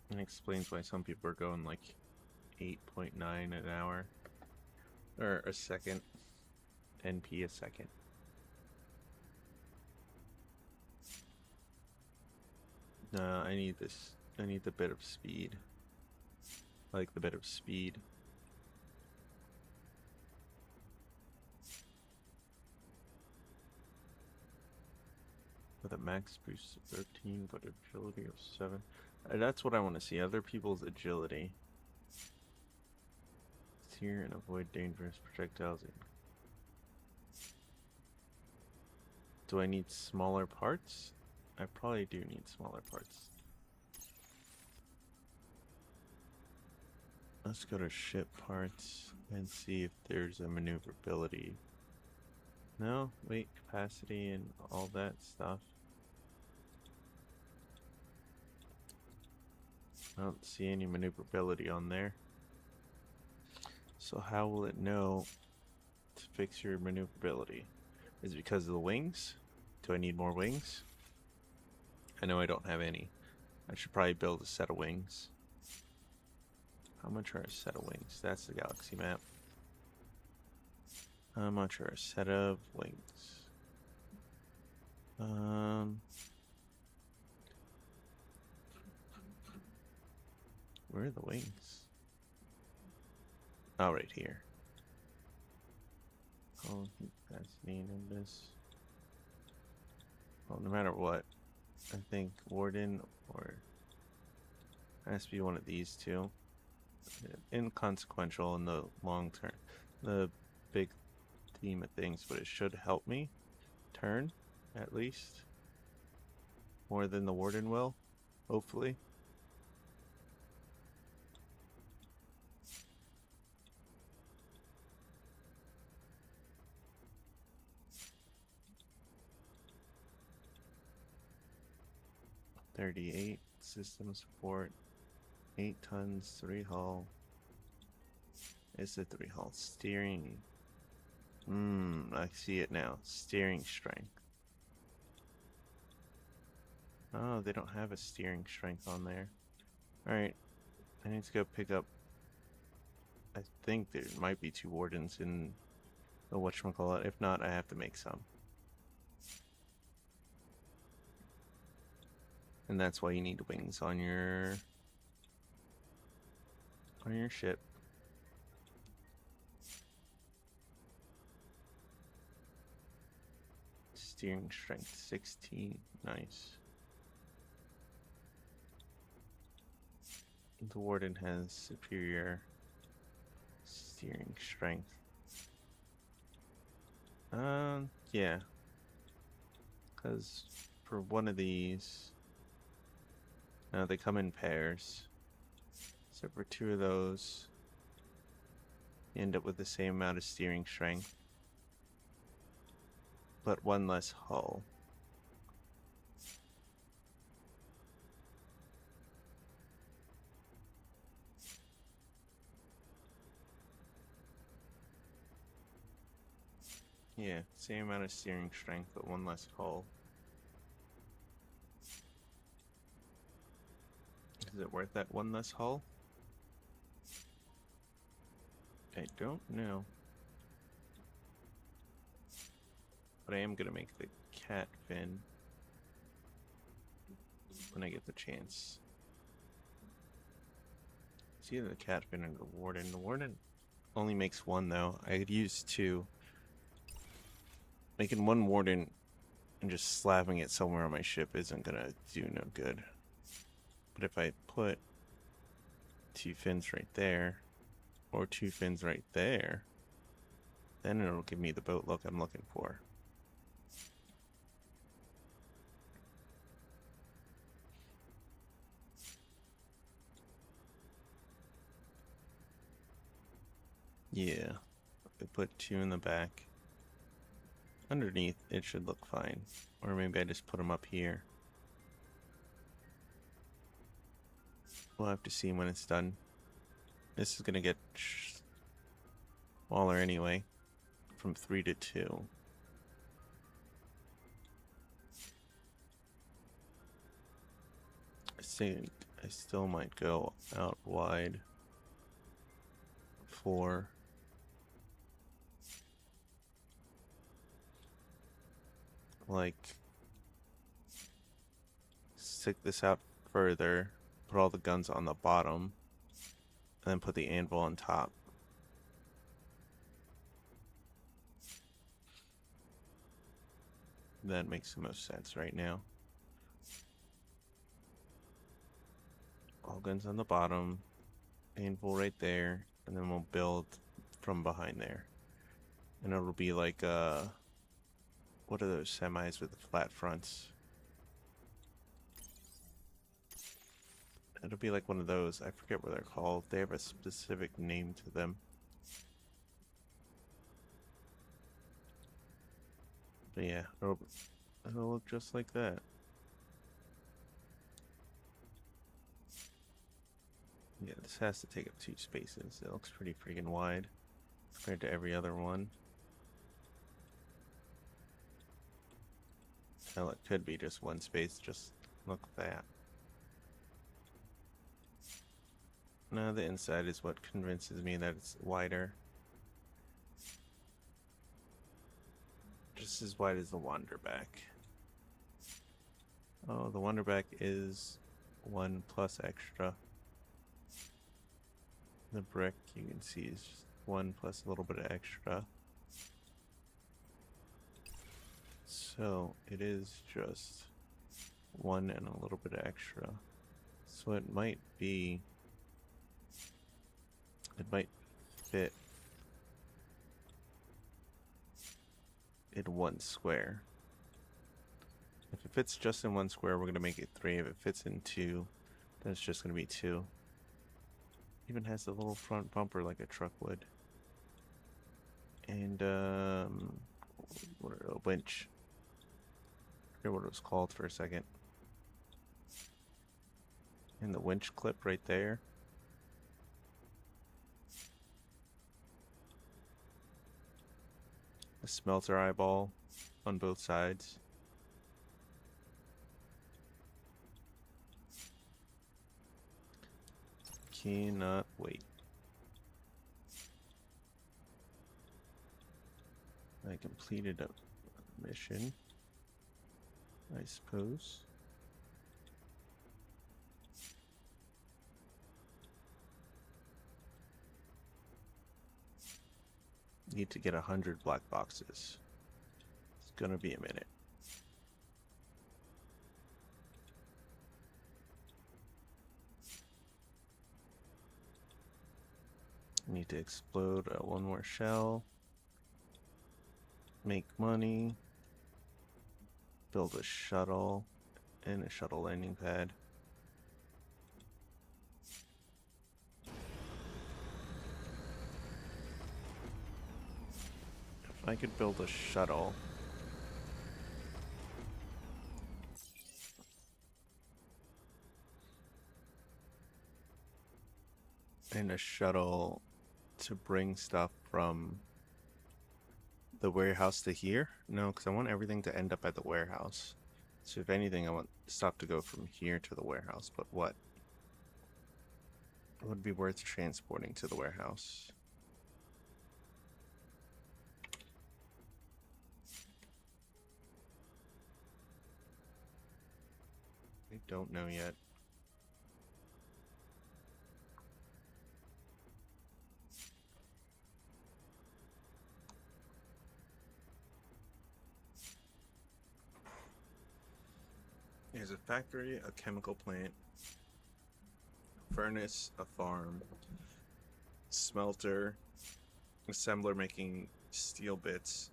And explains why some people are going like 8.9 an hour. Or a second. NP a second. No, I need this. I need the bit of speed. I like the bit of speed. With a max boost of 13, but agility of 7. That's what I want to see. Other people's agility. Steer and avoid dangerous projectiles. Do I need smaller parts? I probably do need smaller parts. Let's go to ship parts and see if there's a maneuverability. No, weight, capacity, and all that stuff. I don't see any maneuverability on there. So how will it know to fix your maneuverability? Is it because of the wings? Do I need more wings? I know I don't have any. I should probably build a set of wings. How much are a set of wings? That's the galaxy map. How much are a set of wings? Where are the wings? Oh, right here. Oh, that's neat in this. Well, no matter what, I think Warden or it has to be one of these two. Inconsequential in the long term, the big theme of things, but it should help me turn at least more than the Warden will, hopefully. $38 system support, 8 tons, 3 hull. It's a 3 hull steering. I see it now. Steering strength. Oh, they don't have a steering strength on there. Alright, I need to go pick up. I think there might be 2 wardens in the whatchamacallit. If not, I have to make some. And that's why you need wings on your ship. Steering strength 16. Nice. The Warden has superior steering strength. Yeah. Because for one of these, they come in pairs. So for 2 of those, you end up with the same amount of steering strength, but 1 less hull. Yeah, same amount of steering strength, but 1 less hull. Is it worth that 1 less hull? I don't know. But I am gonna make the cat fin when I get the chance. It's either the cat fin or the Warden. The Warden only makes 1 though. I could use 2. Making 1 Warden and just slapping it somewhere on my ship isn't gonna do no good. But if I put 2 fins right there, or 2 fins right there, then it'll give me the boat look I'm looking for. Yeah, I put 2 in the back. underneath it should look fine. Or maybe I just put them up here. We'll have to see when it's done. This is gonna get smaller anyway, from 3 to 2. I think I still might go out wide for like stick this out further, put all the guns on the bottom, and then put the anvil on top. That makes the most sense right now. All guns on the bottom, anvil right there, and then we'll build from behind there. And it'll be like what are those semis with the flat fronts? It'll be like one of those. I forget what they're called. They have a specific name to them. But yeah, it'll look just like that. Yeah, this has to take up 2 spaces. It looks pretty freaking wide compared to every other one. Hell, it could be just 1 space. Just look at that. No, the inside is what convinces me that it's wider. Just as wide as the Wanderback. Oh, the Wanderback is 1 plus extra. The brick, you can see, is just 1 plus a little bit of extra. So, it is just 1 and a little bit of extra. So it might be... It might fit in 1 square. If it fits just in 1 square, we're going to make it 3. If it fits in 2, then it's just going to be 2. Even has a little front bumper like a truck would. And, a winch. I forget what it was called for a second. And the winch clip right there. A smelter eyeball on both sides. Cannot wait. I completed a mission, I suppose. Need to get 100 black boxes. It's gonna be a minute. Need to explode 1 more shell. Make money. Build a shuttle and a shuttle landing pad. If I could build a shuttle. And a shuttle to bring stuff from the warehouse to here? No, because I want everything to end up at the warehouse. So if anything, I want stuff to go from here to the warehouse. But what? It would be worth transporting to the warehouse. I don't know yet. There's a factory, a chemical plant, furnace, a farm, smelter, assembler making steel bits.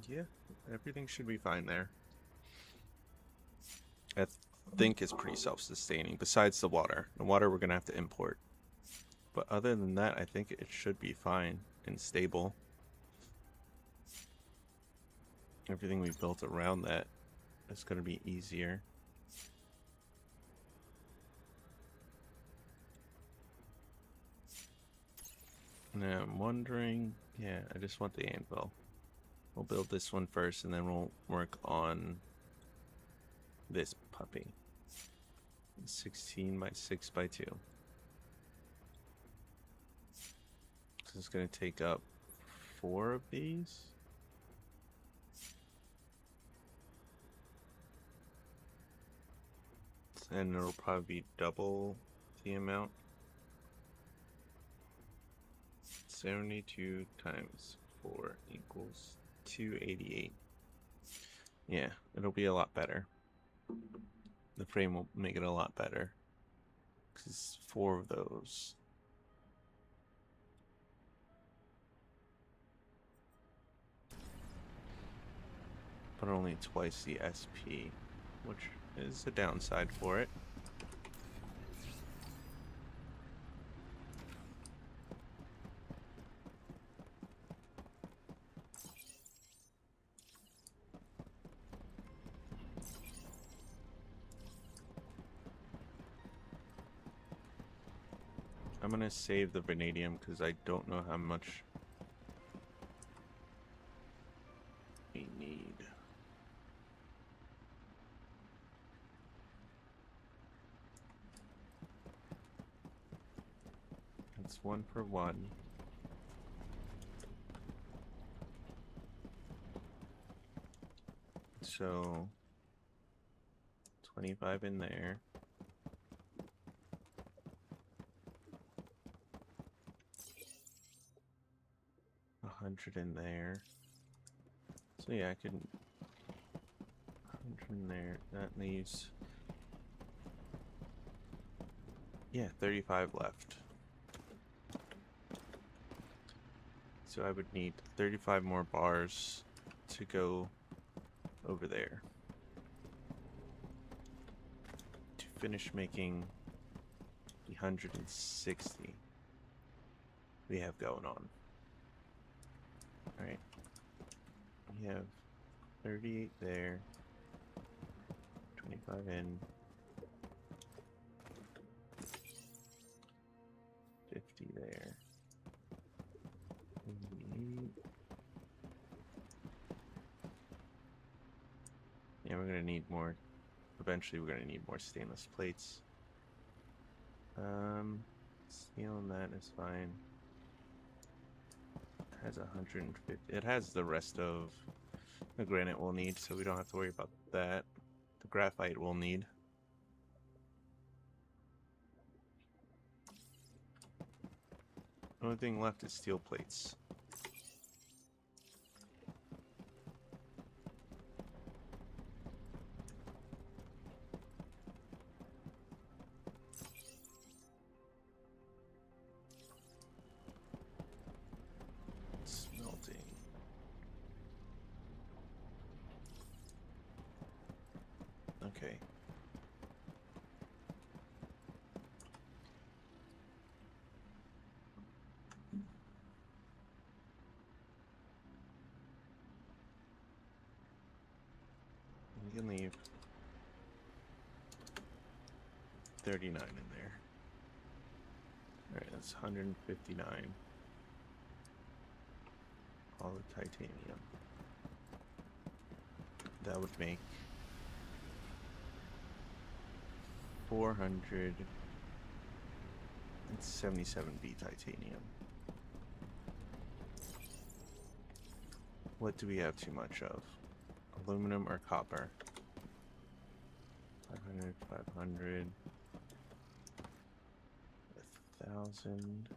Yeah, everything should be fine there. I think it's pretty self-sustaining, besides the water. The water we're going to have to import. But other than that, I think it should be fine. and stable. Everything we built around that is going to be easier. Now I'm wondering, yeah, I just want the anvil. We'll build this one first and then we'll work on this puppy. 16 by 6 by 2. So it's going to take up 4 of these. And it'll probably be double the amount. 72 times 4 equals 288. Yeah, it'll be a lot better. The frame will make it a lot better. Because 4 of those. But only twice the SP, which is a downside for it. I'm gonna save the vanadium because I don't know how much we need. It's 1 for 1. So 25 in there. $100 in there. So yeah, I could 100 in there. That leaves, yeah, 35 left. So I would need 35 more bars to go over there to finish making the 160 we have going on. Alright, we have 38 there, 25 in, 50 there. Yeah, we're gonna need more. Eventually, we're gonna need more stainless plates. Steel and that is fine. It has 150. It has the rest of the granite we'll need, so we don't have to worry about that. The graphite we'll need. The only thing left is steel plates. Smelting. Okay. We can leave 39 in there. Alright, that's 159. All the titanium. That would make 477B titanium. What do we have too much of? Aluminum or copper? 500, 500, 1,000.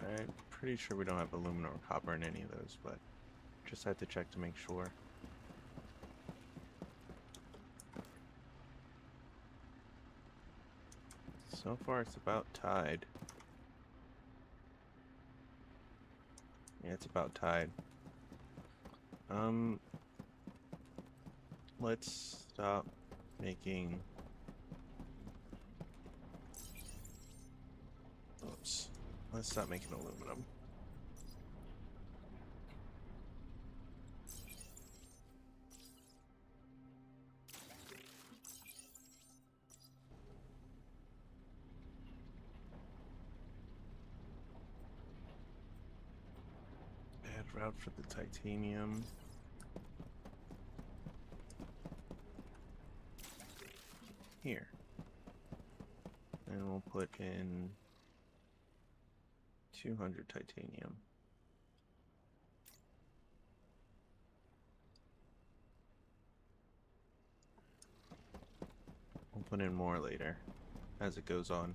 I'm pretty sure we don't have aluminum or copper in any of those, but just had to check to make sure. So far, it's about tied. Yeah, it's about tied. Let's stop making... Oops. Let's stop making aluminum. Add route for the titanium. Here. And we'll put in 200 titanium. We'll put in more later as it goes on.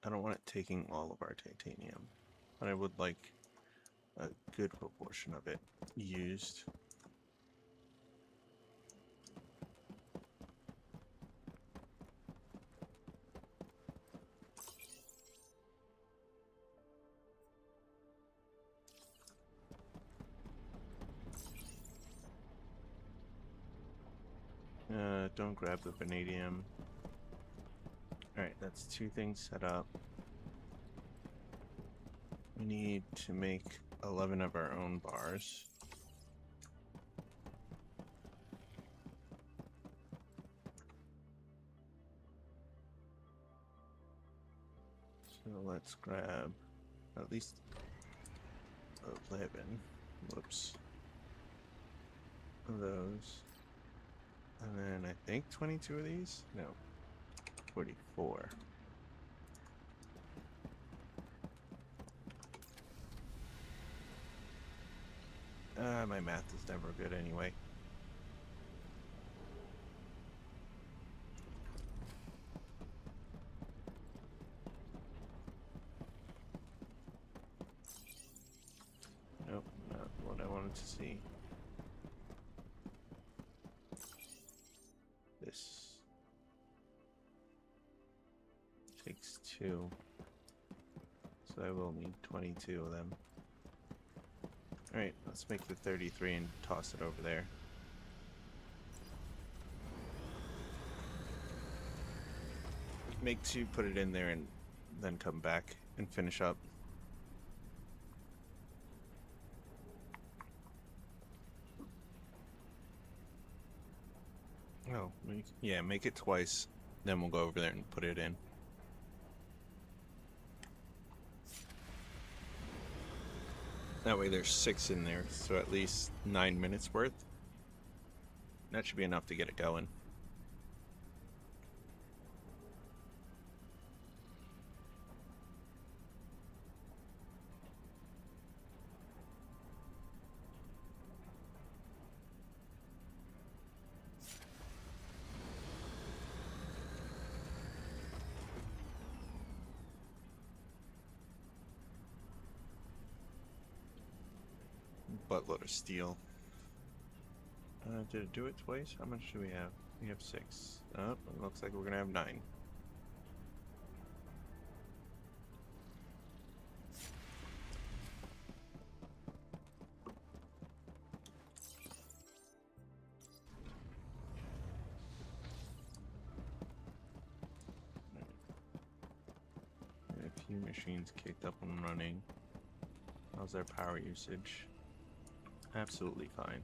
I don't want it taking all of our titanium, but I would like a good proportion of it used. Don't grab the vanadium. Alright, that's 2 things set up. We need to make 11 of our own bars. So let's grab at least 11. Whoops. Of those. And then I think 22 of these? No. 44. My math is never good anyway. Nope, not what I wanted to see. This takes 2, so I will need 22 of them. Alright, let's make the 33 and toss it over there. Make 2, put it in there, and then come back and finish up. Oh, yeah, make it twice, then we'll go over there and put it in. That way there's 6 in there, so at least 9 minutes worth. That should be enough to get it going. Buttload of steel. Did it do it twice? How much do we have? We have 6. Oh, it looks like we're gonna have 9. A few machines kicked up and running. How's their power usage? Absolutely fine.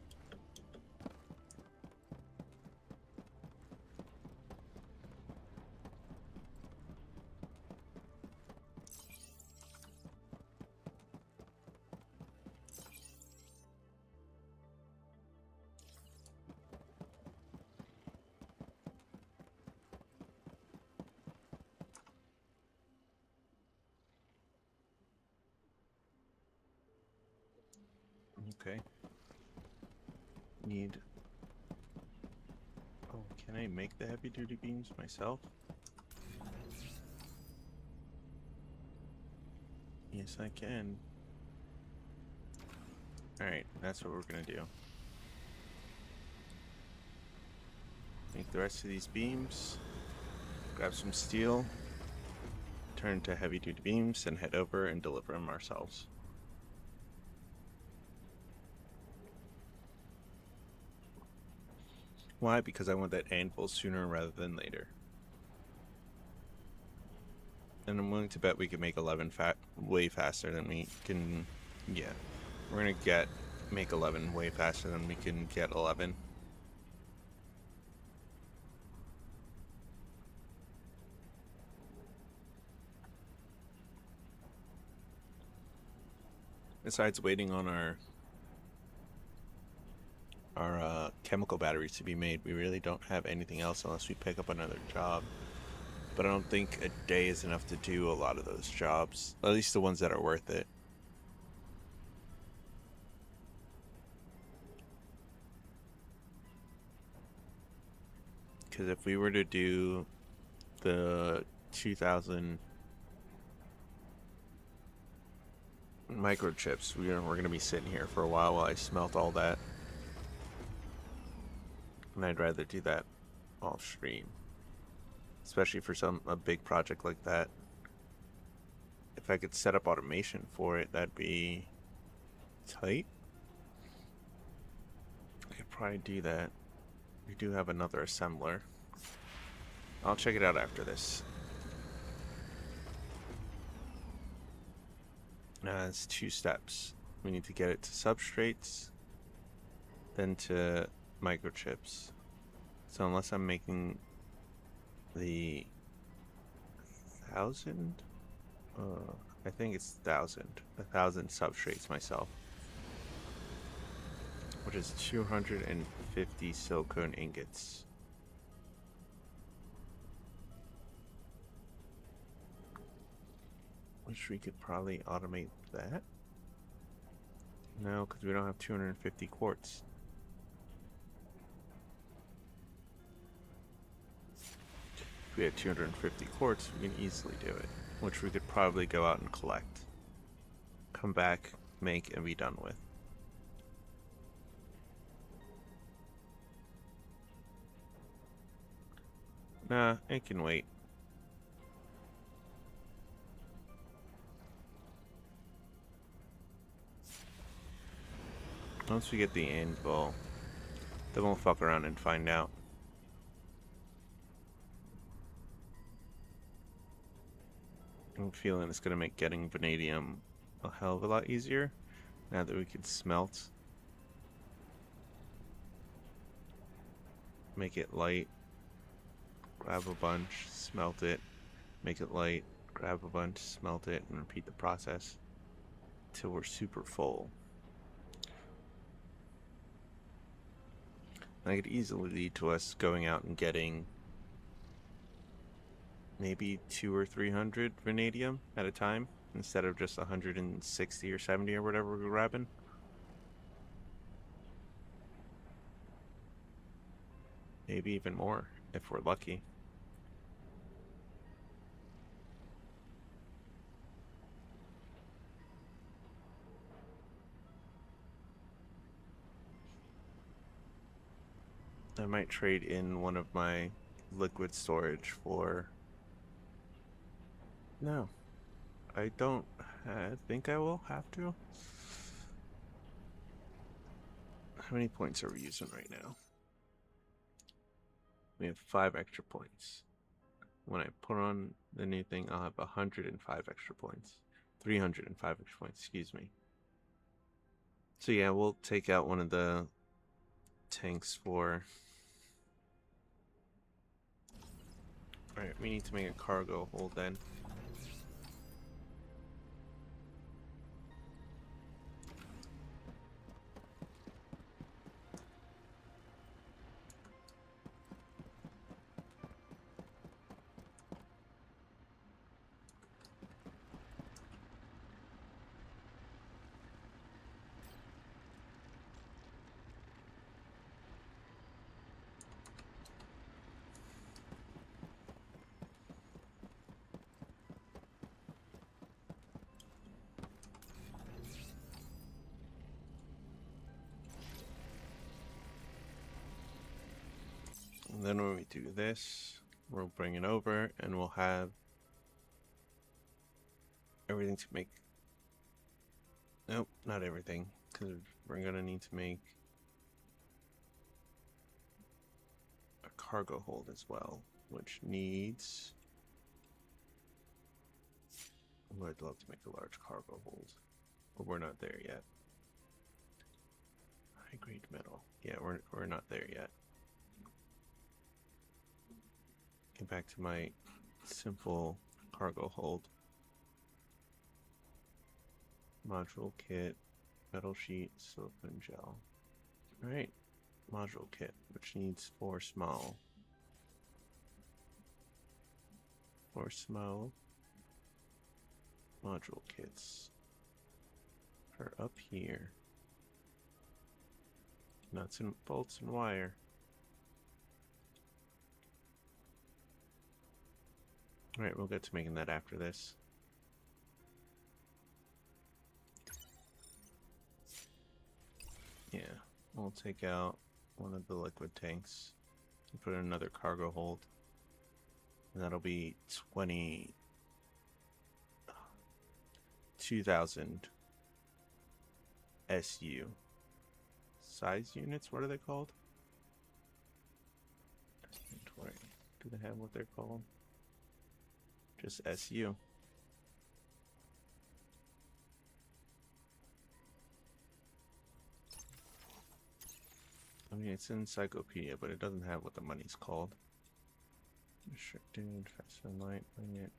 Okay. Need... Oh, can I make the heavy duty beams myself? Yes, I can. Alright, that's what we're gonna do. Make the rest of these beams. Grab some steel. turn to heavy-duty beams and head over and deliver them ourselves. Why? Because I want that anvil sooner rather than later. And I'm willing to bet we can make 11 way faster than we can. Yeah, we're gonna make 11 way faster than we can get 11. Besides waiting on our chemical batteries to be made, we really don't have anything else unless we pick up another job. But I don't think a day is enough to do a lot of those jobs, at least the ones that are worth it. Because if we were to do the 2,000 microchips, we're going to be sitting here for a while I smelt all that. And I'd rather do that off stream, especially for a big project like that. If I could set up automation for it, that'd be tight. I could probably do that. We do have another assembler. I'll check it out after this. It's 2 steps. We need to get it to substrates, then to microchips. So unless I'm making the 1,000, I think it's 1,000 substrates myself, which is 250 silicone ingots. Which we could probably automate that. No, because we don't have 250 quartz. If we had 250 quartz, we can easily do it. Which we could probably go out and collect. Come back, make, and be done with. Nah, it can wait. Once we get the anvil, then we'll fuck around and find out. I'm feeling it's gonna make getting vanadium a hell of a lot easier now that we can smelt. Make it light, grab a bunch, smelt it, make it light, grab a bunch, smelt it, and repeat the process till we're super full. That could easily lead to us going out and getting maybe 200 or 300 vanadium at a time instead of just 160 or 70 or whatever we're grabbing. Maybe even more if we're lucky. I might trade in one of my liquid storage for... No. I don't think I will have to. How many points are we using right now? We have 5 extra points. When I put on the new thing, I'll have 105 extra points. 305 extra points, excuse me. So yeah, we'll take out one of the tanks for... Alright, we need to make a cargo hold then. And then when we do this, we'll bring it over and we'll have everything to make... Nope, not everything, because we're gonna need to make a cargo hold as well, which needs... Oh, I'd love to make a large cargo hold, but we're not there yet. High grade metal. Yeah, we're not there yet. Get back to my simple cargo hold. Module kit, metal sheet, silicone gel. Alright, module kit, which needs 4 small. 4 small module kits are up here. Nuts and bolts and wire. Alright, we'll get to making that after this. Yeah, we'll take out one of the liquid tanks and put in another cargo hold. And that'll be 2,000 SU. Size units, what are they called? Do they have what they're called? Just SU. I mean, it's an encyclopedia, but it doesn't have what the money's called. Restricted, fast and light, bring it.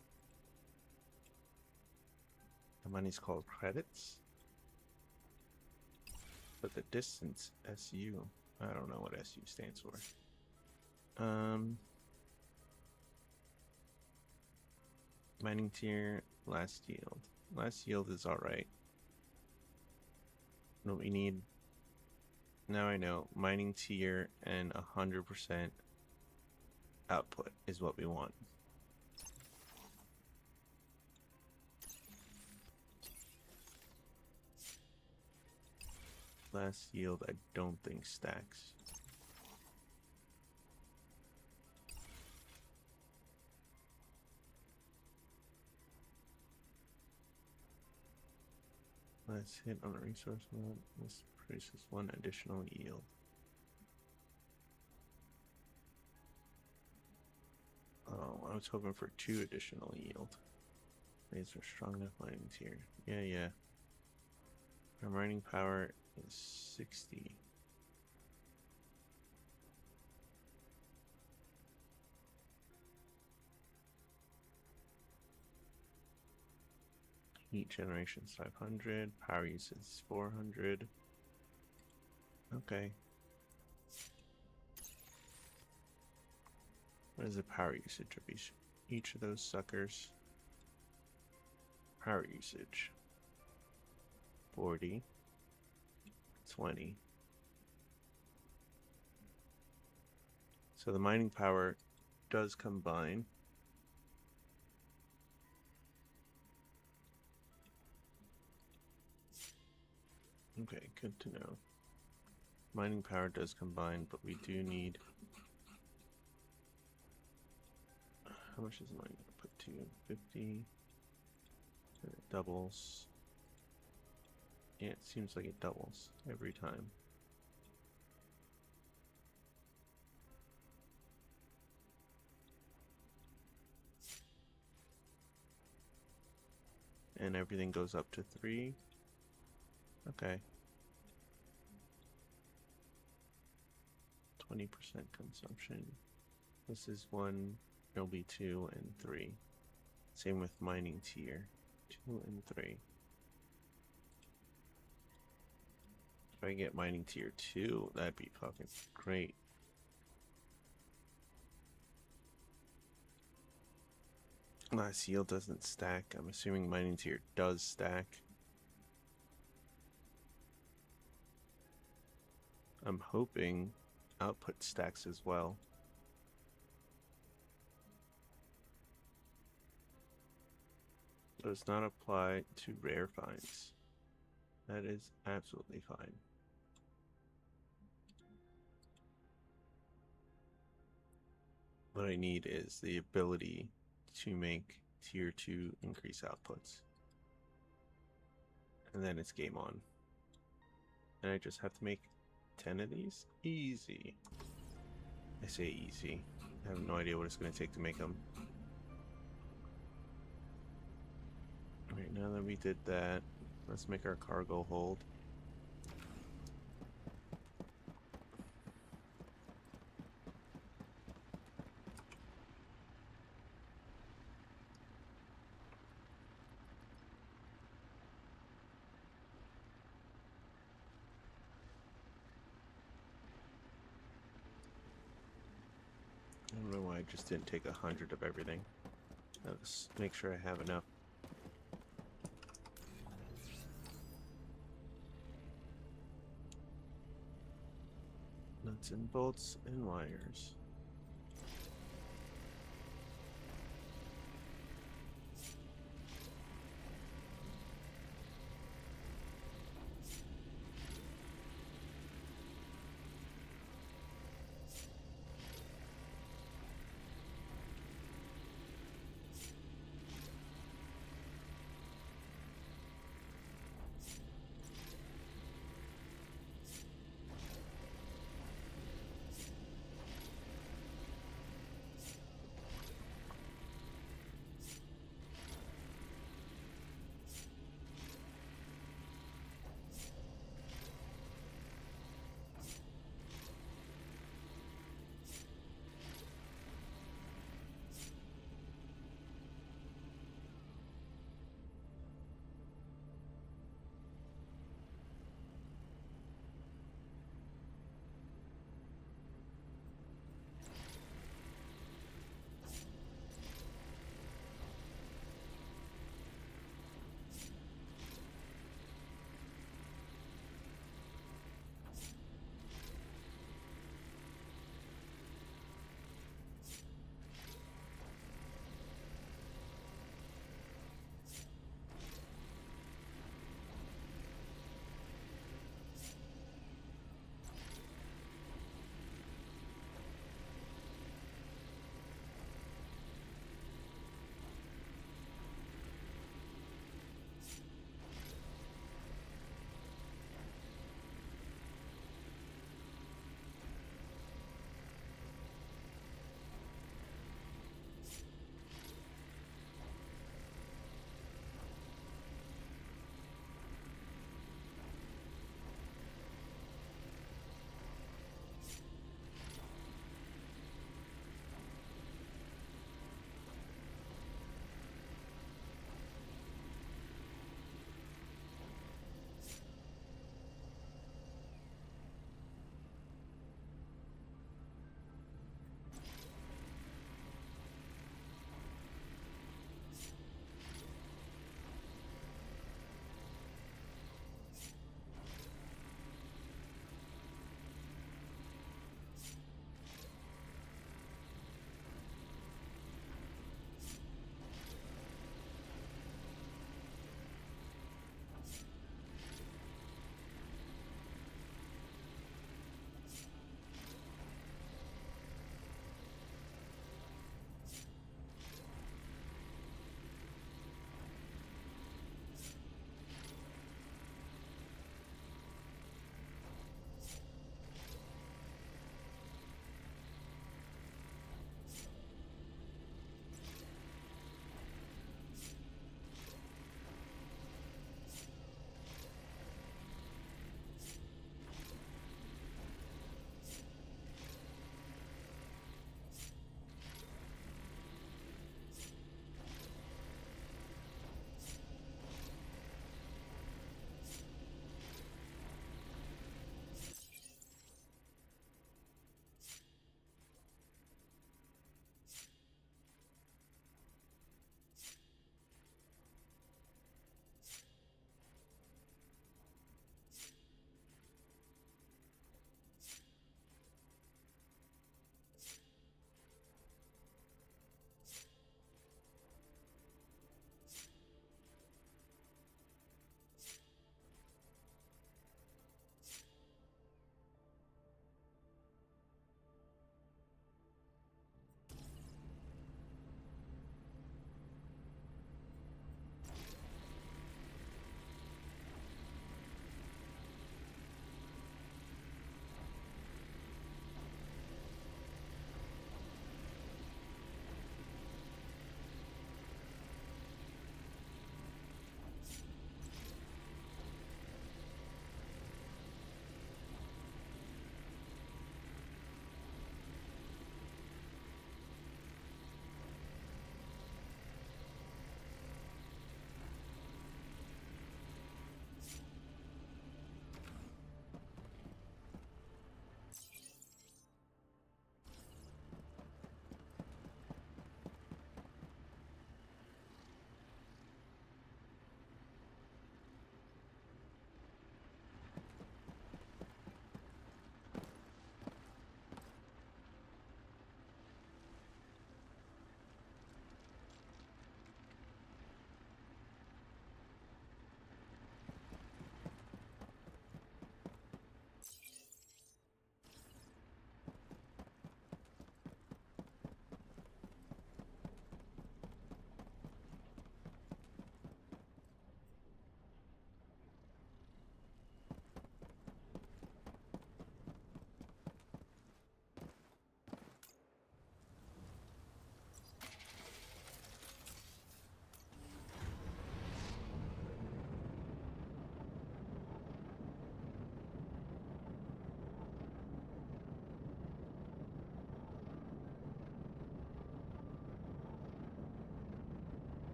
The money's called credits? But the distance, SU. I don't know what SU stands for. Mining tier, last yield. Last yield is alright. What we need... Now I know. Mining tier and 100% output is what we want. Last yield I don't think stacks. Last hit on a resource mode. This produces 1 additional yield. Oh, I was hoping for 2 additional yield. These are strong enough mining tier. Yeah. Our mining power is 60. Heat generation is 500. Power usage is 400. Okay. What is the power usage of each of those suckers? Power usage. 40. 20. So the mining power does combine. Okay, good to know. Mining power does combine, but we do need... How much is mining output to? 50. And it doubles. Yeah, it seems like it doubles every time. And everything goes up to 3. Okay. 20% consumption. This is 1, it'll be 2 and 3. Same with mining tier. 2 and 3. If I get mining tier 2, that'd be fucking great. Last yield doesn't stack. I'm assuming mining tier does stack. I'm hoping output stacks as well. Does not apply to rare finds. That is absolutely fine. What I need is the ability to make tier 2 increase outputs. and then it's game on. And I just have to make 10 of these? Easy. I say easy. I have no idea what it's going to take to make them. Alright, now that we did that, let's make our cargo hold. I don't know why I just didn't take 100 of everything. Let's make sure I have enough. Nuts and bolts and wires.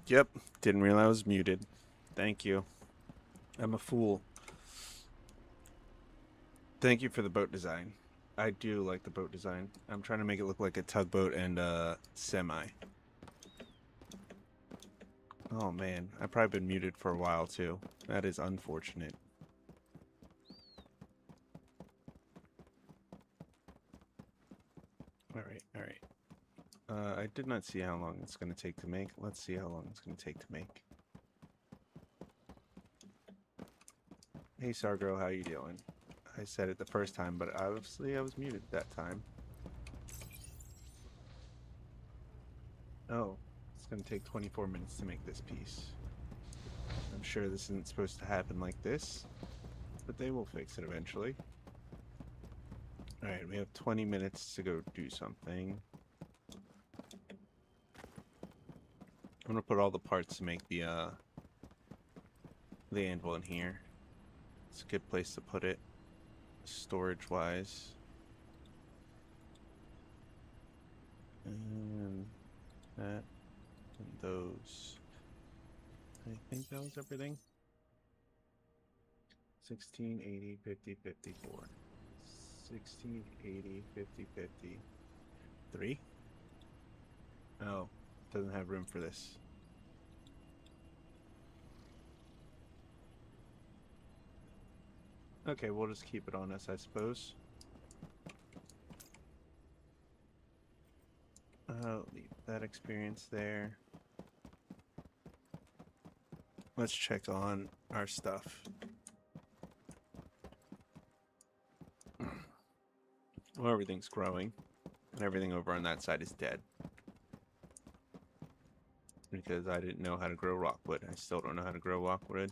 Yep, didn't realize I was muted. Thank you. I'm a fool. Thank you for the boat design. I do like the boat design. I'm trying to make it look like a tugboat and a semi. Oh man, I've probably been muted for a while too. That is unfortunate. Alright, alright. I did not see how long it's going to take to make. Let's see how long it's going to take to make. Hey Sargo, how you doing? I said it the first time, but obviously I was muted that time. Oh, it's going to take 24 minutes to make this piece. I'm sure this isn't supposed to happen like this, but they will fix it eventually. Alright, we have 20 minutes to go do something. I'm gonna put all the parts to make the anvil in here. It's a good place to put it, storage-wise. And that, and those. I think that was everything. 16, 80, 50, 54. 16, 80, 50, 50. 3? Oh, doesn't have room for this. Okay, we'll just keep it on us, I suppose. Leave that experience there. Let's check on our stuff. Well, everything's growing, and everything over on that side is dead. Because I didn't know how to grow rockwood. I still don't know how to grow rockwood.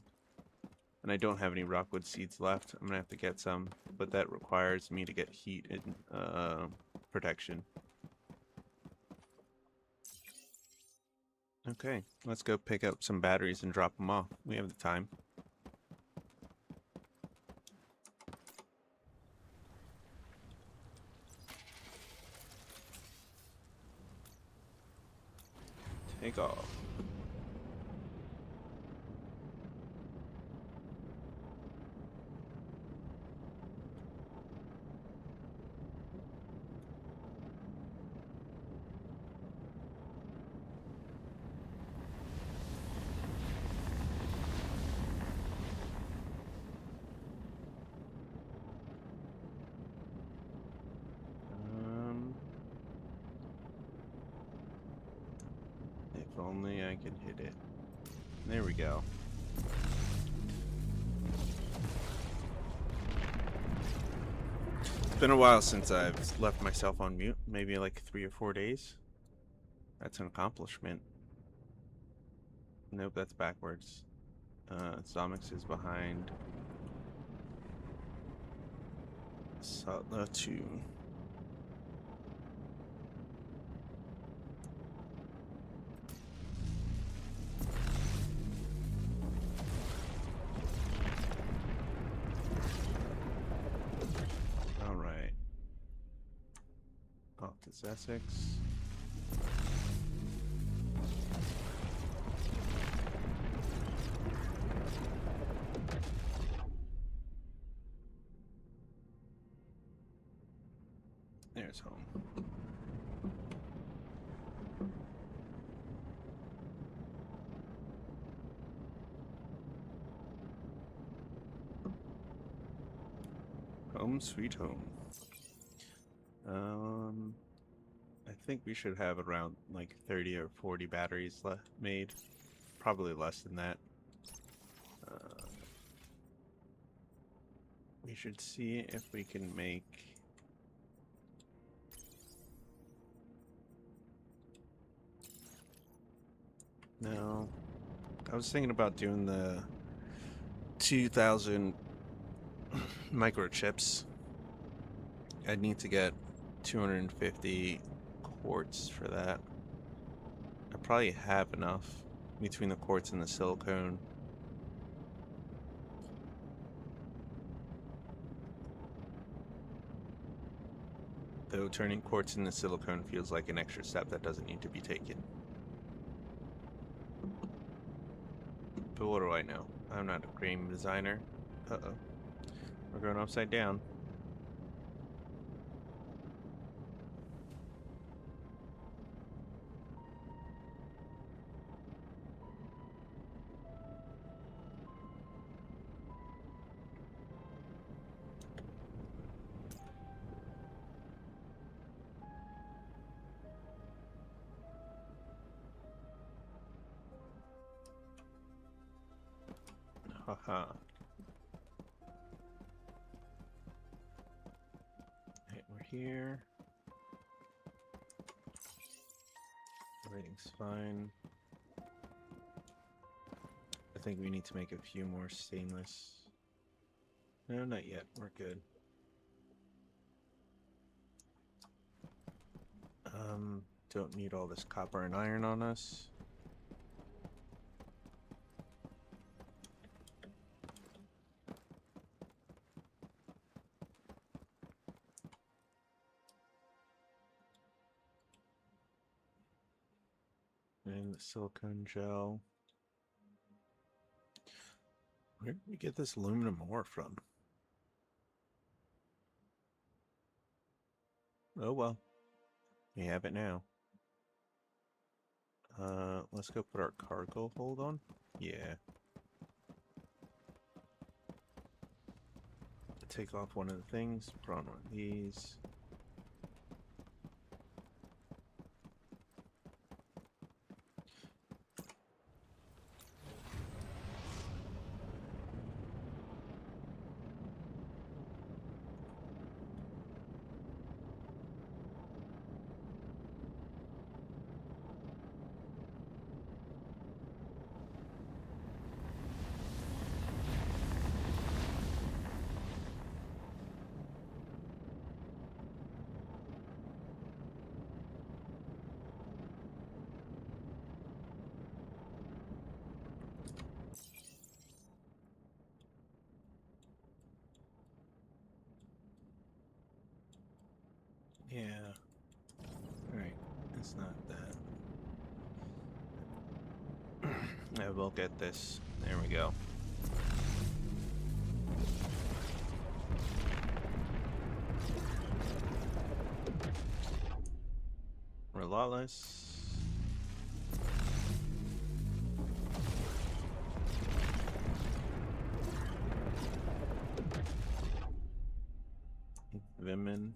And I don't have any rockwood seeds left. I'm gonna have to get some, but that requires me to get heat and protection. Okay, let's go pick up some batteries and drop them off. We have the time. Take off. If only I could hit it. There we go. It's been a while since I've left myself on mute. Maybe like 3 or 4 days. That's an accomplishment. Nope, that's backwards. Zomix is behind. Sutla 2. Alright. Off to Essex. There's home. Home sweet home. I think we should have around like 30 or 40 batteries made. Probably less than that. We should see if we can make... No. I was thinking about doing the 2,000 microchips. I'd need to get 250 quartz for that. I probably have enough between the quartz and the silicone. Though turning quartz into silicone feels like an extra step that doesn't need to be taken. But what do I know? I'm not a game designer. Uh-oh. We're going upside down. Haha. Right, we're here. Everything's fine. I think we need to make a few more stainless. No, not yet. We're good. Don't need all this copper and iron on us. And the silicone gel. Where did we get this aluminum ore from? Oh well. We have it now. Let's go put our cargo hold on. Yeah. Take off one of the things, put on one of these. Yeah. Alright, it's not that. I will get this. There we go. Relentless. Vimin.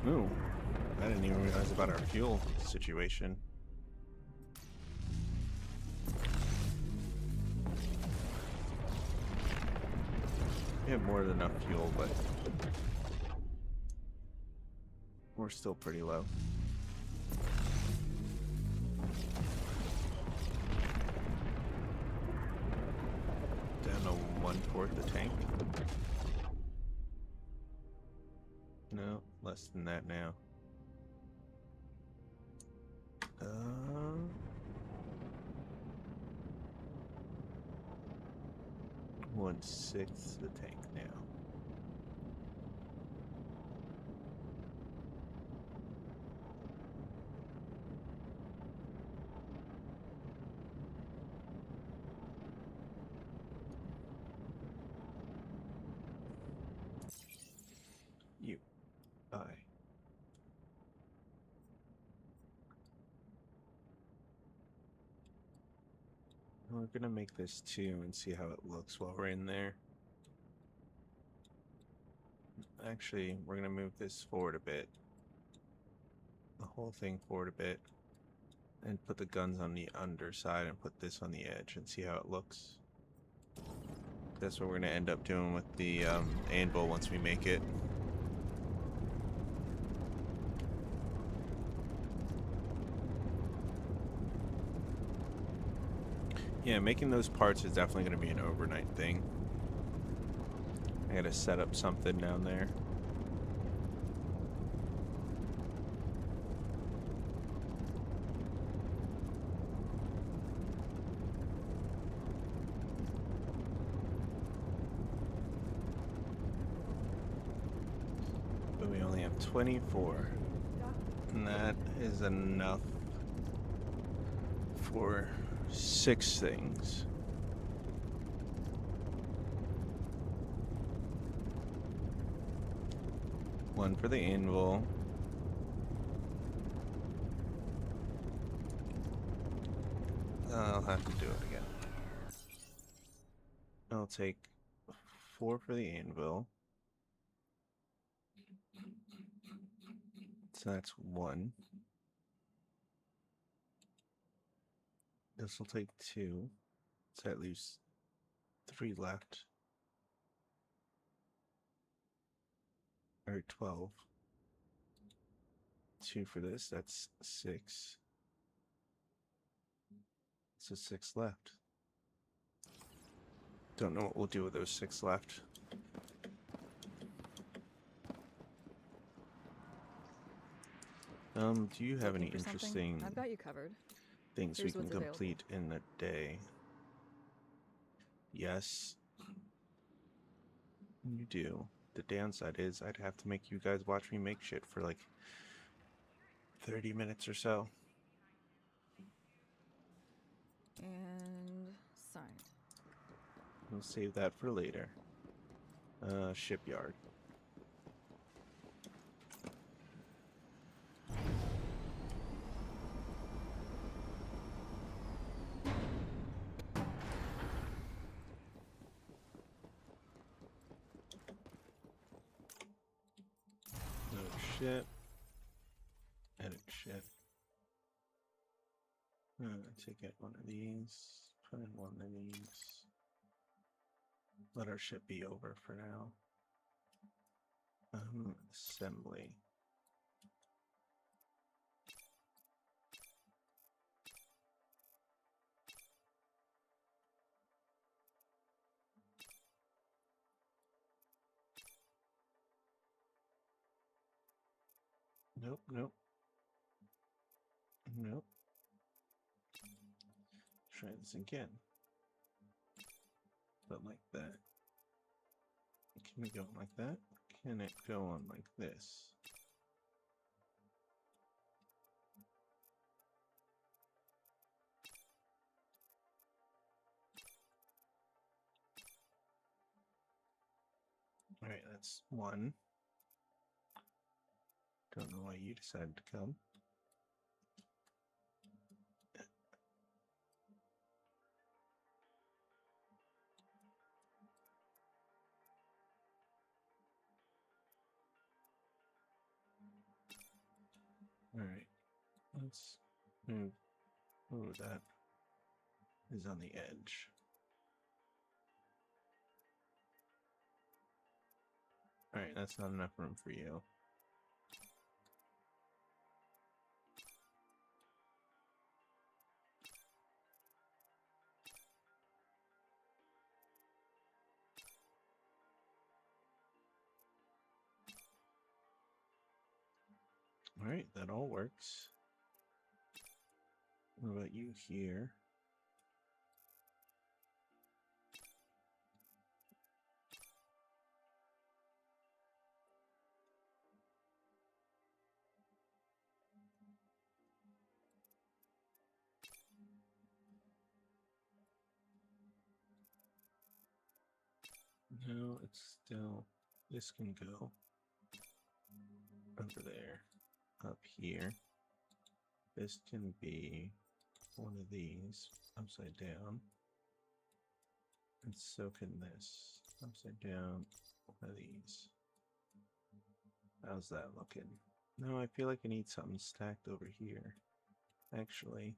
Ooh, I didn't even realize about our fuel situation. We have more than enough fuel, but we're still pretty low. Down to 1/4 the tank. No, less than that now. 1/6 the tank now. We're gonna make this 2 and see how it looks while we're in there. Actually, we're gonna move this forward a bit. The whole thing forward a bit. And put the guns on the underside and put this on the edge and see how it looks. That's what we're gonna end up doing with the anvil once we make it. Yeah, making those parts is definitely going to be an overnight thing. I got to set up something down there. But we only have 24. And that is enough for 6 things. One for the anvil. I'll have to do it again. I'll take 4 for the anvil. So that's 1. This will take 2. So that leaves 3 left. Or 12. 2 for this, that's 6. So 6 left. Don't know what we'll do with those 6 left. Do you have any Looking for something? interesting I've got you covered. things Here's we can what's available. complete in a day? Yes. You do. The downside is I'd have to make you guys watch me make shit for like 30 minutes or so. And signed. We'll save that for later. Shipyard. No ship. Edit ship. Take out one of these. Put in one of these. Let our ship be over for now. Assembly. Nope, nope. Nope. Try this again. But like that. Can we go on like that? Can it go on like this? Alright, that's 1. Don't know why you decided to come. Alright, let's move. Ooh, that is on the edge. Alright, that's not enough room for you. Alright, that all works. What about you here? No, it's still... This can go over there. Up here. This can be one of these upside down. And so can this. Upside down, one of these. How's that looking? No, I feel like I need something stacked over here. Actually.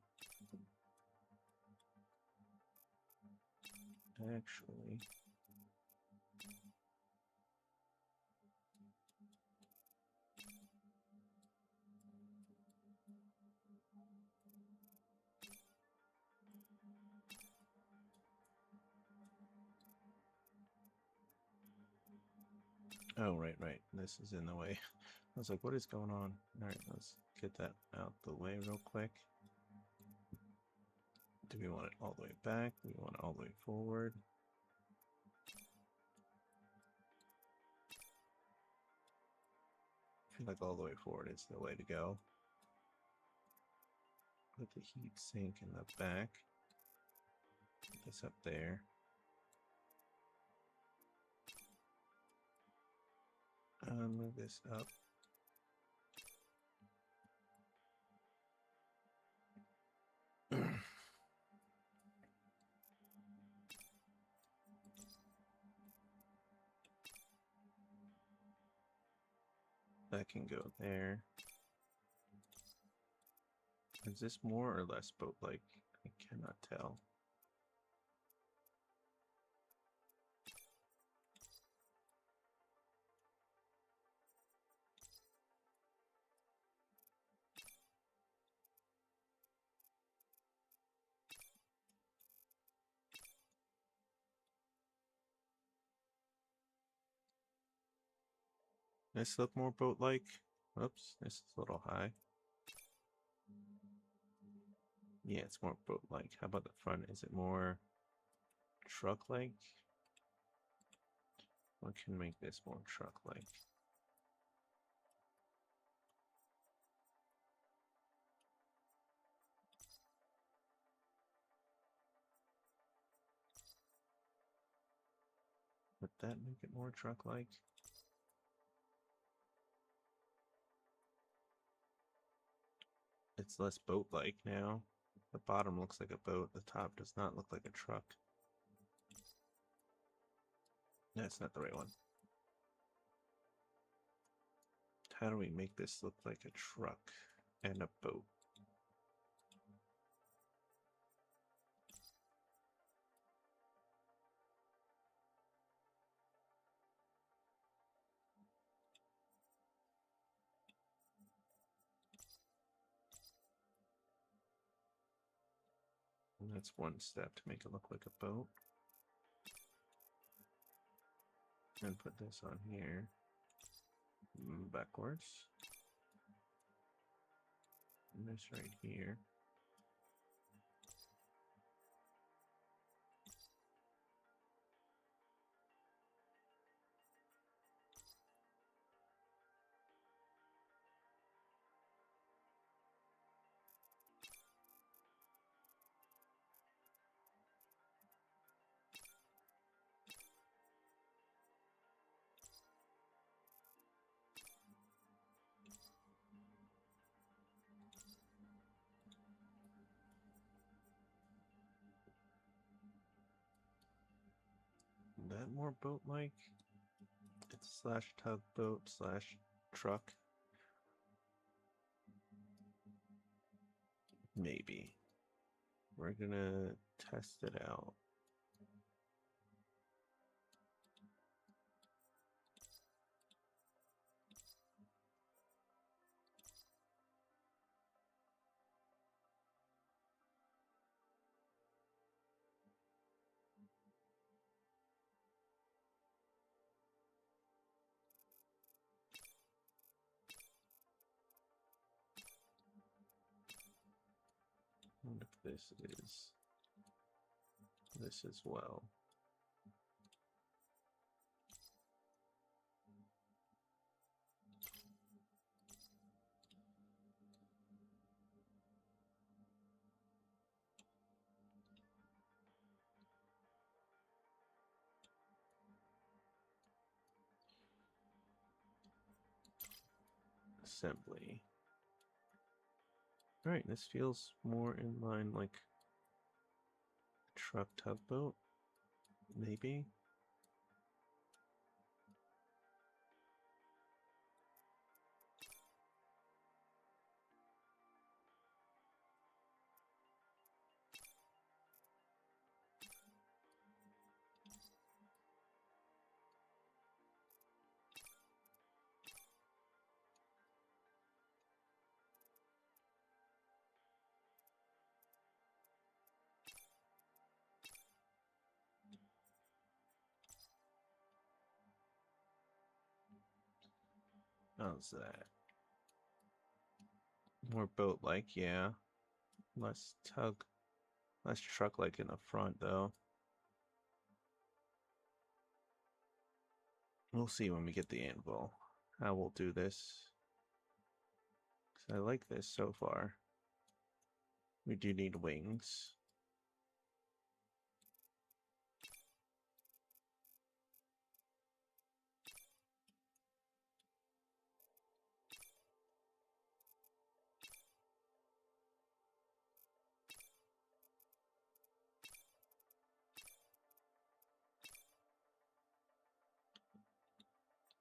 Oh, right, right. This is in the way. I was like, what is going on? Alright, let's get that out the way real quick. Do we want it all the way back? Do we want it all the way forward? I feel like all the way forward is the way to go. Put the heat sink in the back. Put this up there. Move this up. That can go there. Is this more or less boat-like? I cannot tell. This look more boat-like? Oops, this is a little high. Yeah, it's more boat-like. How about the front? Is it more truck-like? What can make this more truck-like? Would that make it more truck-like? It's less boat-like now. The bottom looks like a boat. The top does not look like a truck. That's not the right one. How do we make this look like a truck and a boat? And that's one step to make it look like a boat. And put this on here. Backwards. And this right here. That more boat-like? It's slash tugboat slash truck. Maybe. We're gonna test it out. What if this is this as well? Assembly. Alright, this feels more in line like truck tugboat, maybe? How's that? More boat-like, yeah. Less tug, less truck-like in the front, though. We'll see when we get the anvil how we'll do this. 'Cause I like this so far. We do need wings.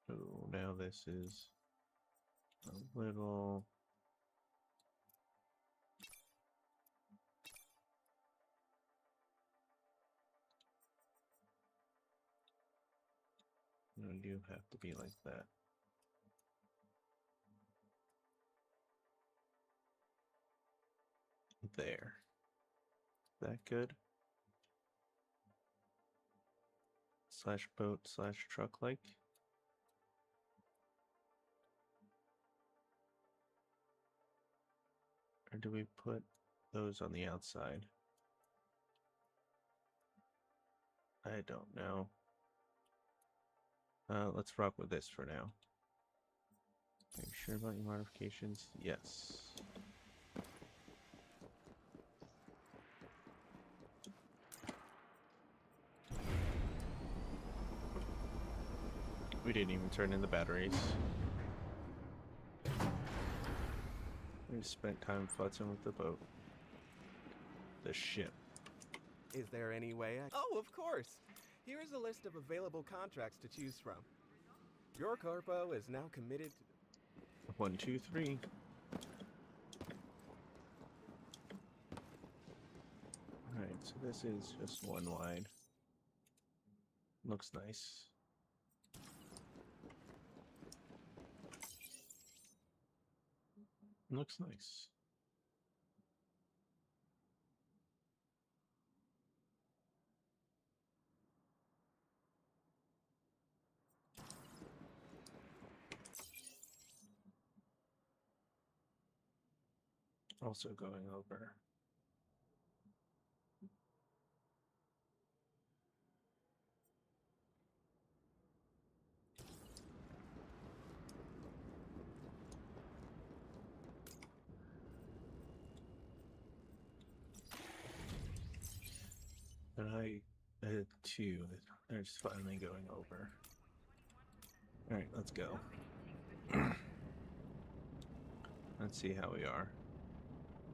Oh, now this is a little... No, you have to be like that. There. That good? Slash boat slash truck like? Or do we put those on the outside? I don't know. Let's rock with this for now. Are you sure about your modifications? Yes. We didn't even turn in the batteries. We just spent time futzing with the boat. The ship. Is there any way I... Oh, of course! Here is a list of available contracts to choose from. Your corpo is now committed to... 1, 2, 3. Alright, so this is just one wide. Looks nice. Looks nice. Also going over. And I had 2. They're just finally going over. Alright, let's go. Let's see how we are.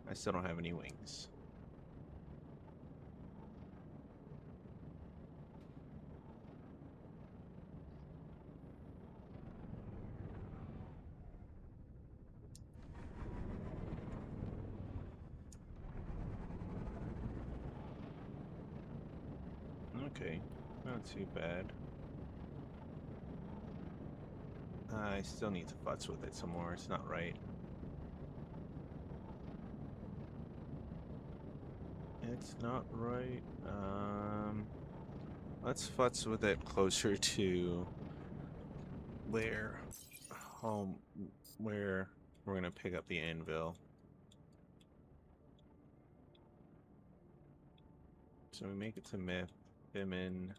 I still don't have any wings. Okay, not too bad. I still need to futz with it some more. It's not right. It's not right. Let's futz with it closer to where where we're gonna pick up the anvil. So we make it to Myth, Bimin.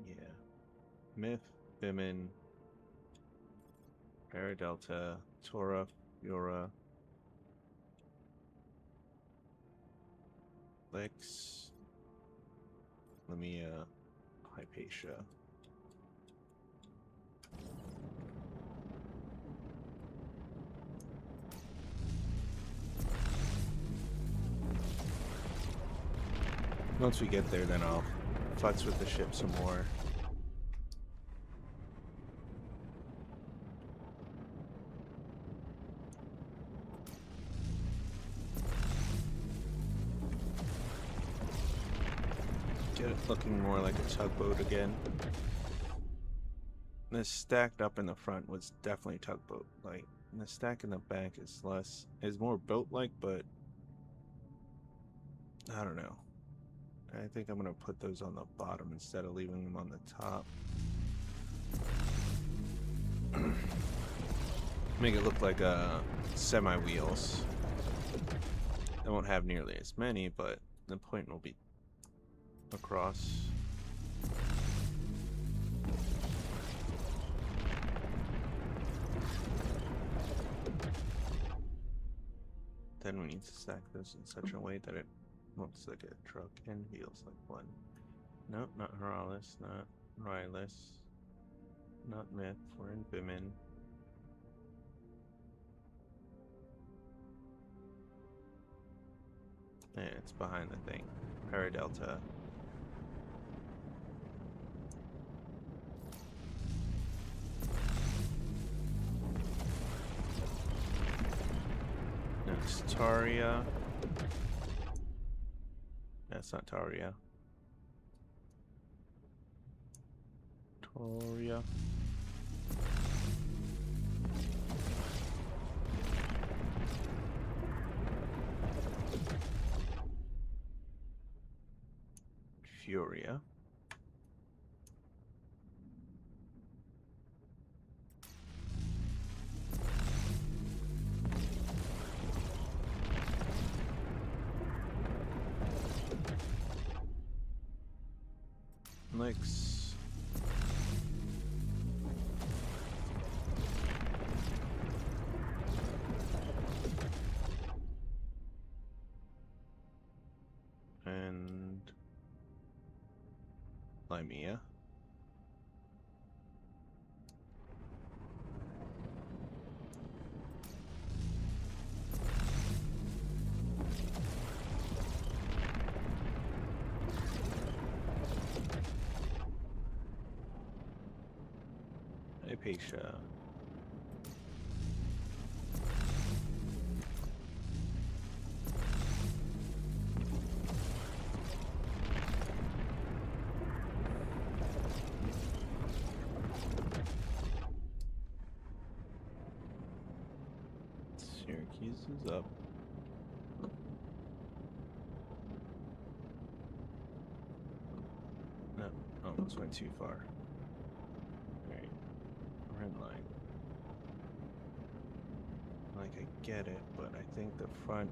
Yeah. Myth, Bimin, Paradelta, Tora, Yora, Lex, Lamia, Hypatia. Once we get there, then I'll futz with the ship some more. Get it looking more like a tugboat again. The stacked up in the front was definitely tugboat like. The stack in the back is more boat like, but I don't know. I think I'm gonna put those on the bottom instead of leaving them on the top. Make it look like semi-wheels. I won't have nearly as many, but the point will be across. Then we need to stack those in such a way that it looks like a truck and feels like one. Nope, not Horalis, not Rylus, not Myth, we're in Bimin. Yeah, it's behind the thing. Paradelta. Next, Taria. That's not Taria. Taria. Furia. Nyx. And Limea. Hypatia. Syracuse is up. No, almost went too far. Alright, we're in line. Like, I get it, but I think the front...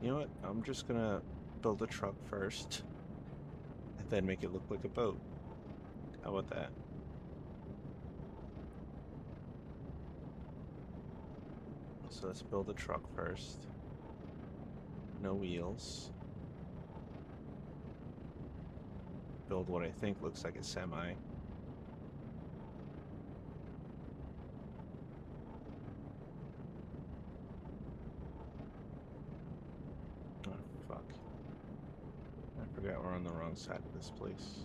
You know what? I'm just gonna build a truck first, and then make it look like a boat. How about that? So let's build a truck first. No wheels. Build what I think looks like a semi. Oh, fuck. I forgot we're on the wrong side of this place.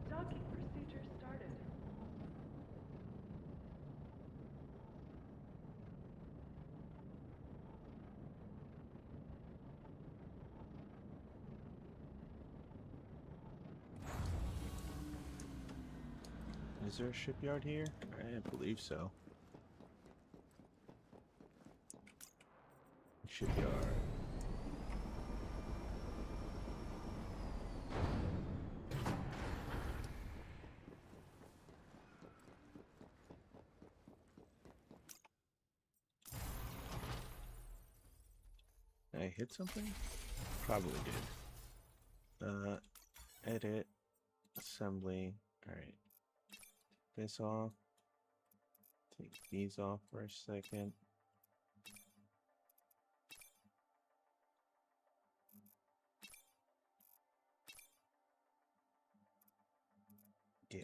Docking procedure started. Is there a shipyard here? I believe so. Shipyard. Did I hit something? Probably did. Edit. Assembly. Alright. This off. Take these off for a second. Yeah.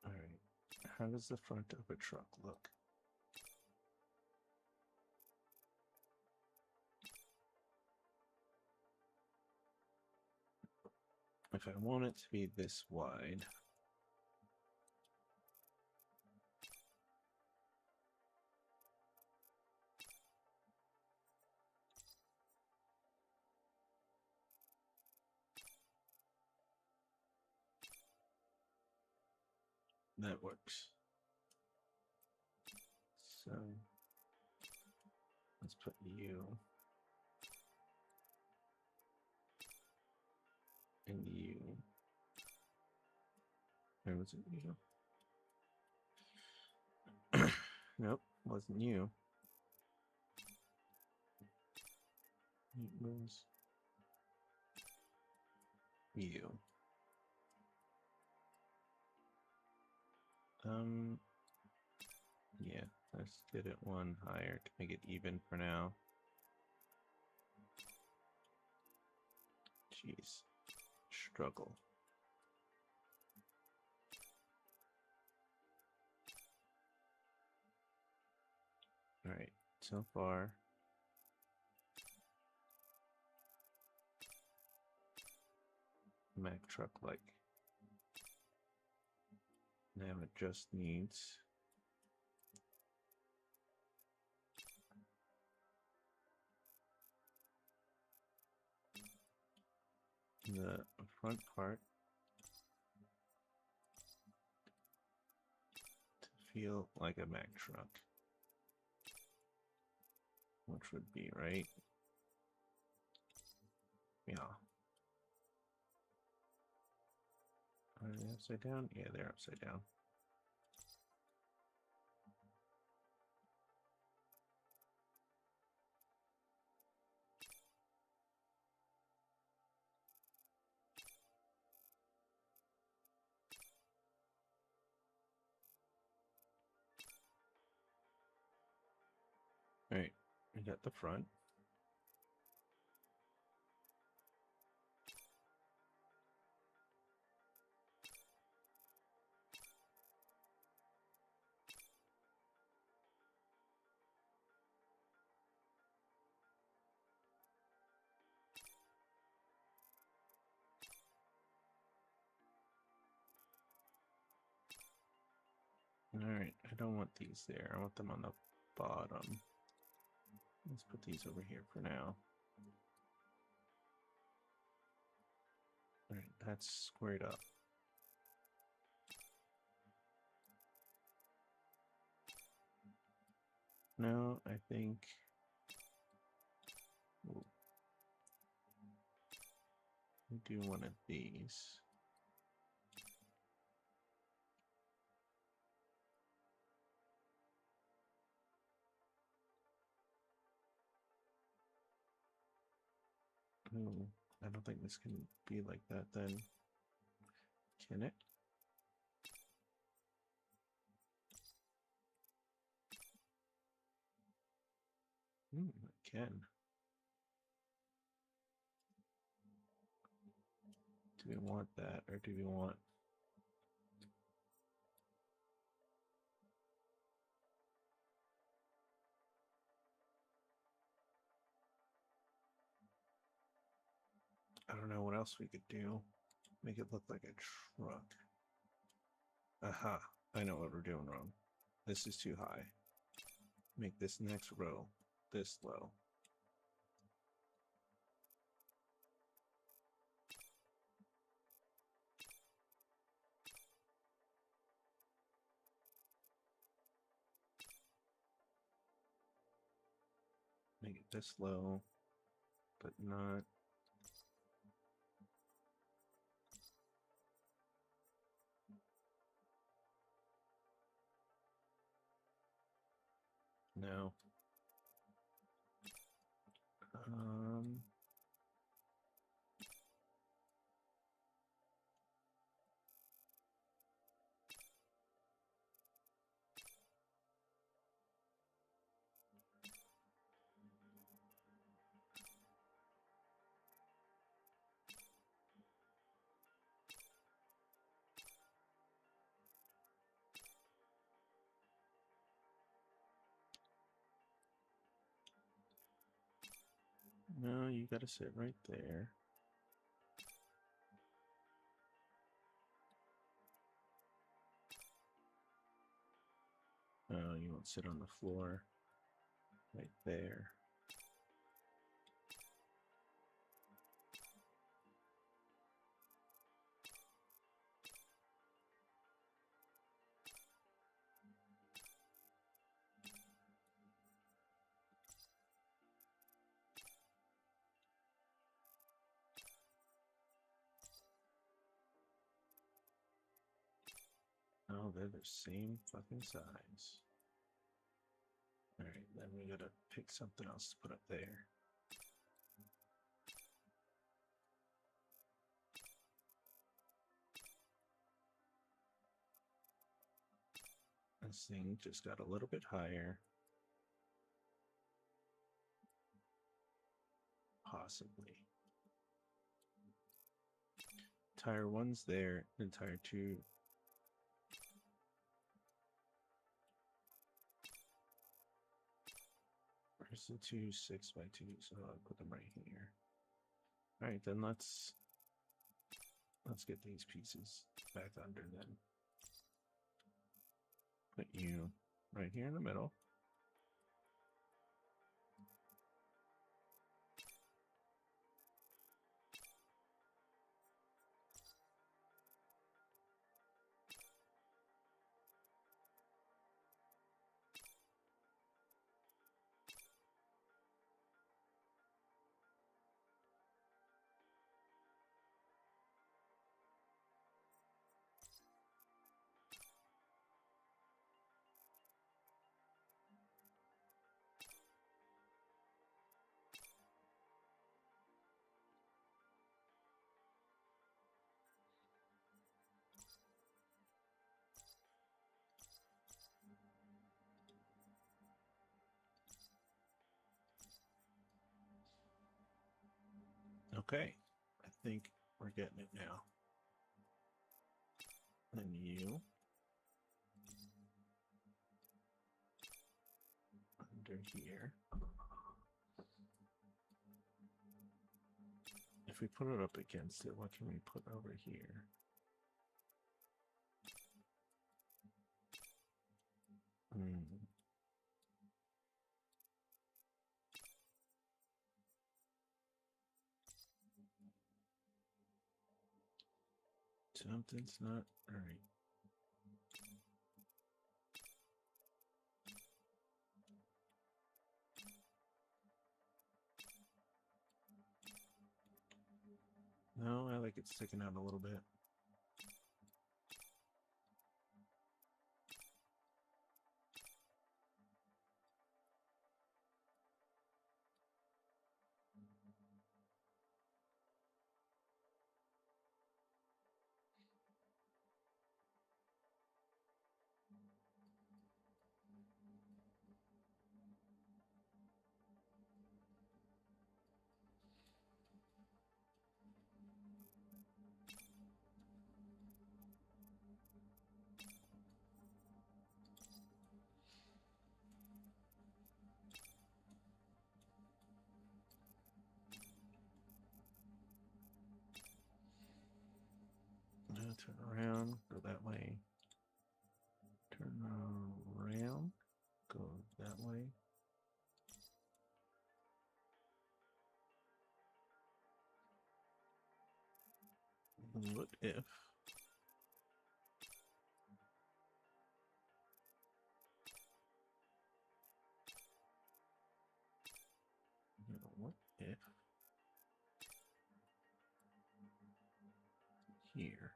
Alright. How does the front of a truck look? if I want it to be this wide, that works. So let's put you and you. Where was it? You. Nope, wasn't you. It was you. Yeah, let's get it one higher to make it even for now. Jeez. Struggle. Alright, so far. Mac truck like. Now it just needs the front part to feel like a Mac truck. Which would be right. Yeah. Are they upside down? Yeah, they're upside down. Alright, we got the front. Alright, I don't want these there. I want them on the bottom. Let's put these over here for now. Alright, that's squared up. No, I think... Ooh. We do one of these. Oh, I don't think this can be like that then. Can it? It can. Do we want that, or do we want... I don't know what else we could do. Make it look like a truck. Aha, I know what we're doing wrong. This is too high. Make this next row this low. Make it this low, but not... No. No, you gotta sit right there. don't sit on the floor. Right there. Oh, they're the same fucking size. Alright, then we gotta pick something else to put up there. This thing just got a little bit higher. Possibly. Tire 1's there, and tire 2. Where's the 2 6x2? So I'll put them right here. Alright, then let's get these pieces back under then. Put you right here in the middle. Okay, I think we're getting it now. And you under here. If we put it up against it, what can we put over here? Something's not right. No, I like it sticking out a little bit. Now turn around, go that way. Turn around, go that way. What if what if here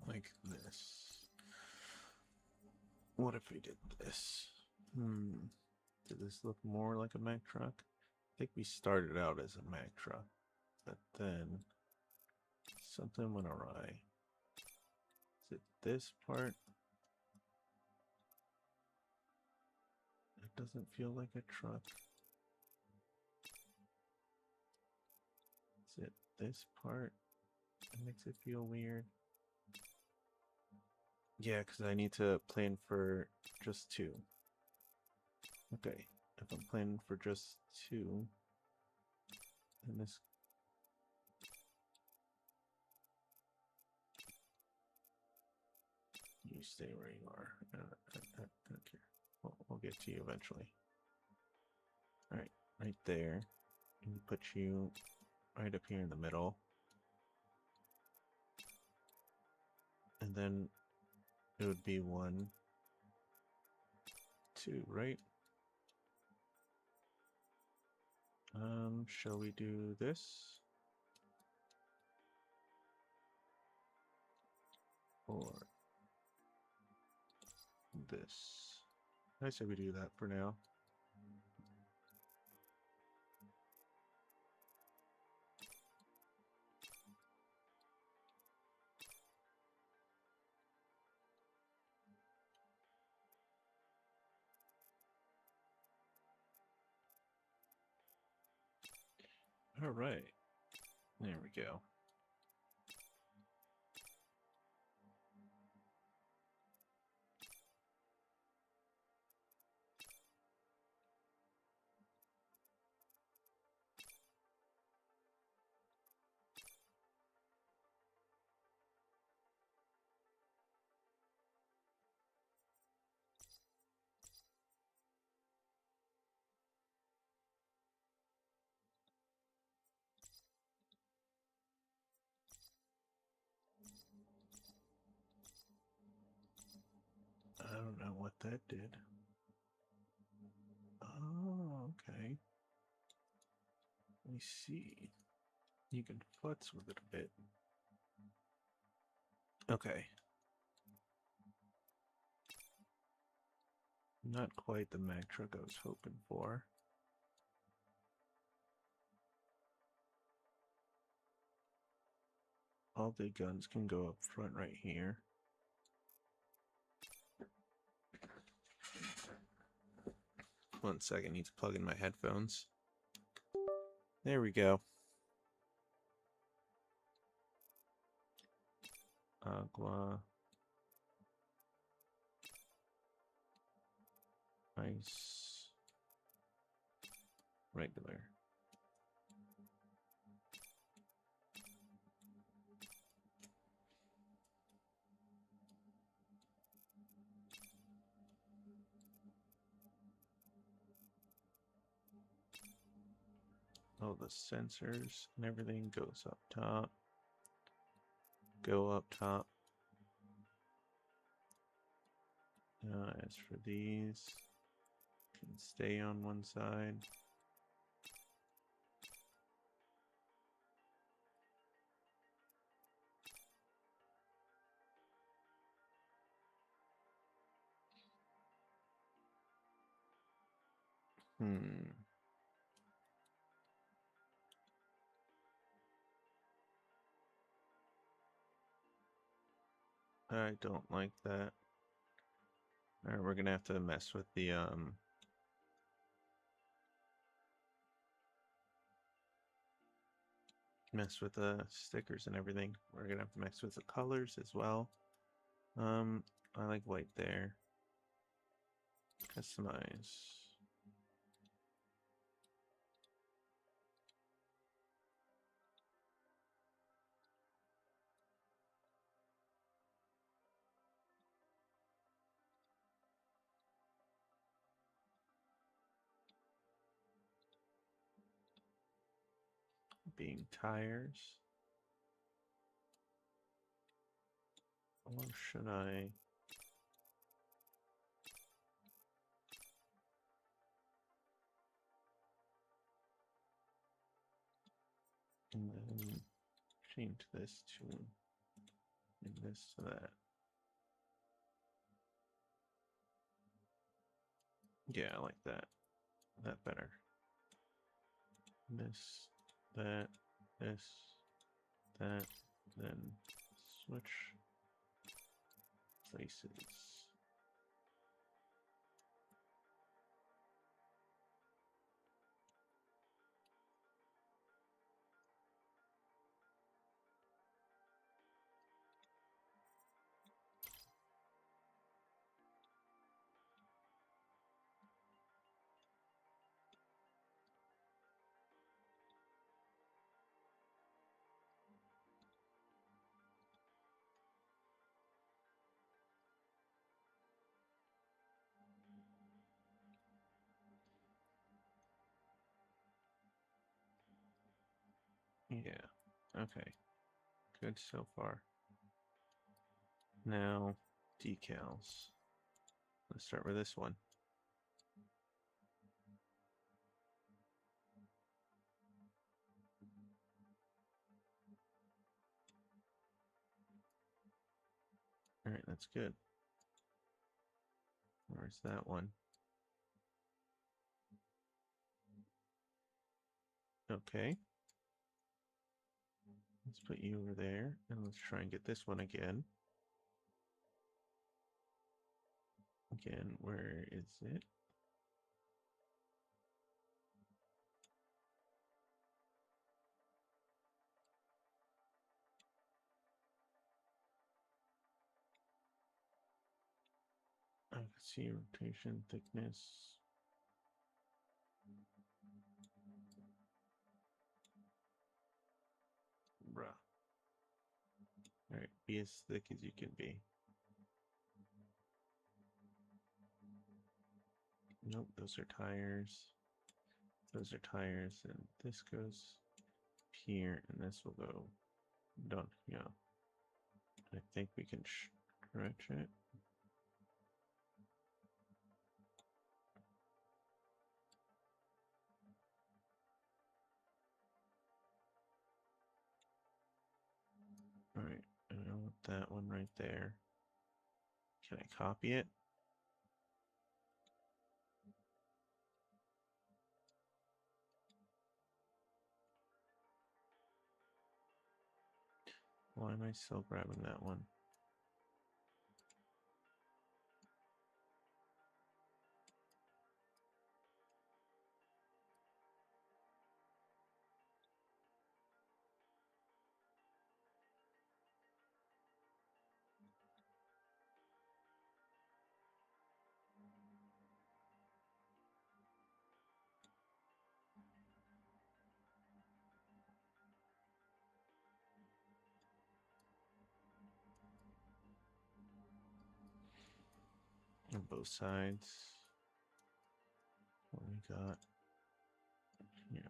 like this? What if we did this? Did this look more like a Mack truck? I think we started out as a Mack truck, but then something went awry. Is it this part? doesn't feel like a truck. Is it this part that makes it feel weird? Yeah, because I need to plan for just two. Okay, if I'm planning for just two, then this. You stay where you are. I don't care. We'll get to you eventually. Alright, right there. And put you right up here in the middle. And then it would be 1, 2, right? Shall we do this? Or this? I say we do that for now. All right. There we go. I don't know what that did. Oh, okay. I see. You can futz with it a bit. Okay. Not quite the Mack truck I was hoping for. All the guns can go up front right here. One second, need to plug in my headphones. There we go. Agua. Ice. Regular. All the sensors and everything goes up top. Go up top. As for these, can stay on one side. I don't like that. Alright, we're gonna have to mess with the stickers and everything. We're gonna have to mess with the colors as well. I like white there. Customize. Being tires. Or should I? And then change this to and this to that. Yeah, I like that. That better. This, that, this, that, then switch places. Yeah. Okay. Good so far. Now, decals. Let's start with this one. All right, that's good. Where's that one? Okay. Let's put you over there, and let's try and get this one again. Again, where is it? I can see rotation, thickness. Bruh. Alright, be as thick as you can be. Nope, those are tires. Those are tires, and this goes here, and this will go down. Yeah. I think we can stretch it. Alright, and I want that one right there. Can I copy it? Why am I still grabbing that one? On both sides. What we got? Yeah.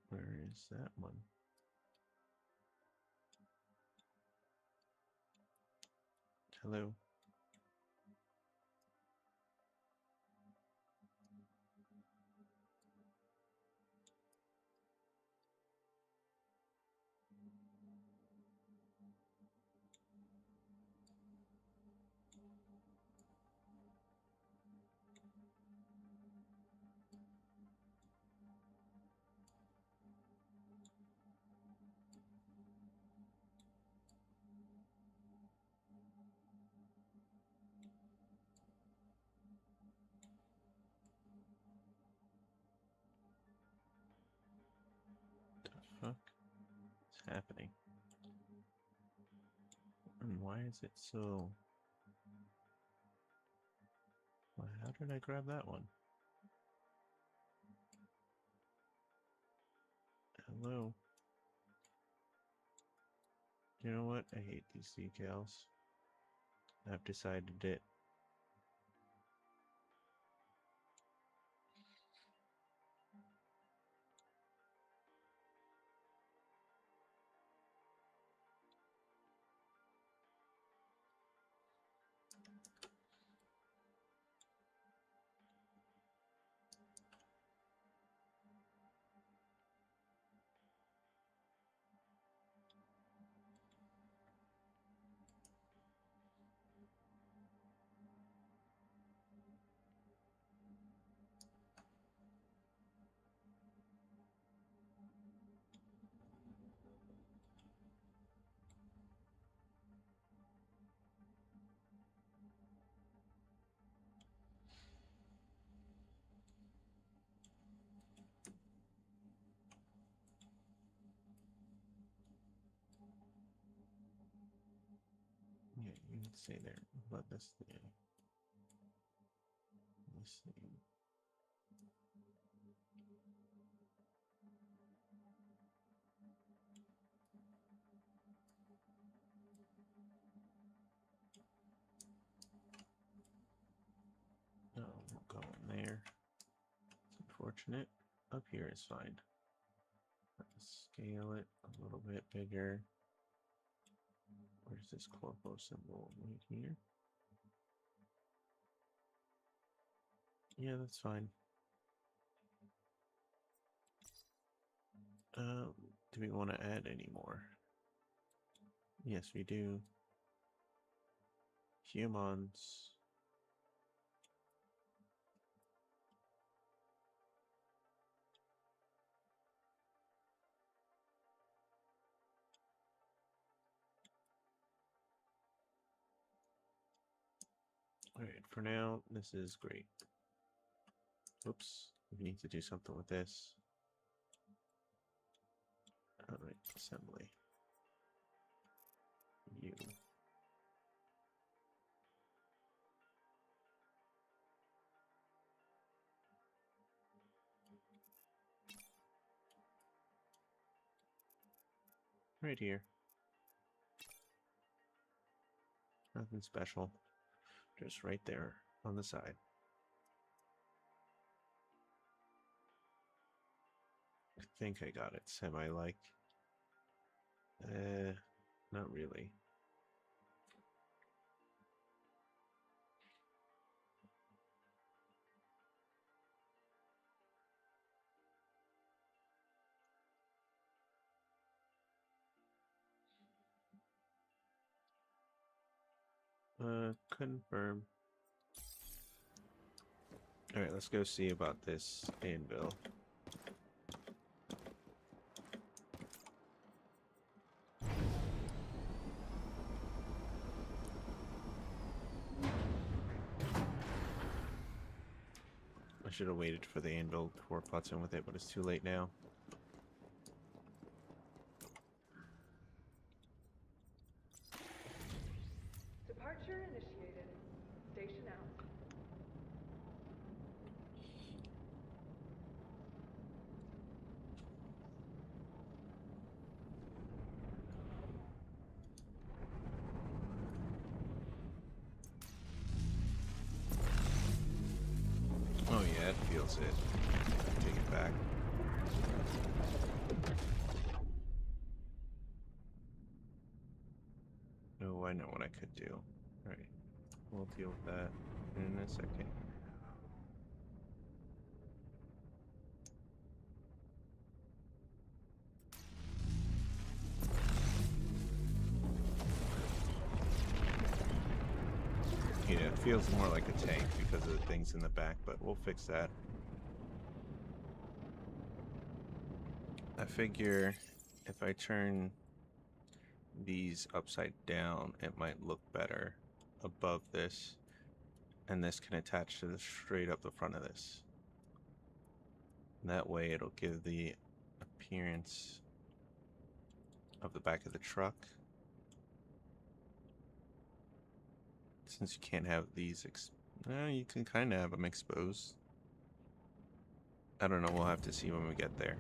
Where is that one? Hello? The fuck is happening? And why is it so... Well, how did I grab that one? Hello? You know what? I hate these decals. I've decided it. Yeah, you can say there, but this thing. This thing. unfortunate. Up here is fine. Let's scale it a little bit bigger. Where's this corpo symbol? Right here? Yeah, that's fine. Do we want to add any more? Yes, we do. Humans. Alright, for now, this is great. Oops, we need to do something with this. Alright, assembly. You. Right here. Nothing special. Just right there on the side. I think I got it semi-like. Not really. Confirm. Alright, let's go see about this anvil. I should have waited for the anvil before putzing with it, but it's too late now. Departure initiated. Station out. Oh yeah, it feels it. Take it back. Oh, I know what I could do. Alright, we'll deal with that in a second. Yeah, it feels more like a tank because of the things in the back, but we'll fix that. I figure if I turn these upside down, it might look better above this, and this can attach to the straight up the front of this. And that way it'll give the appearance of the back of the truck. Since you can't have these, you can kind of have them exposed. I don't know, we'll have to see when we get there.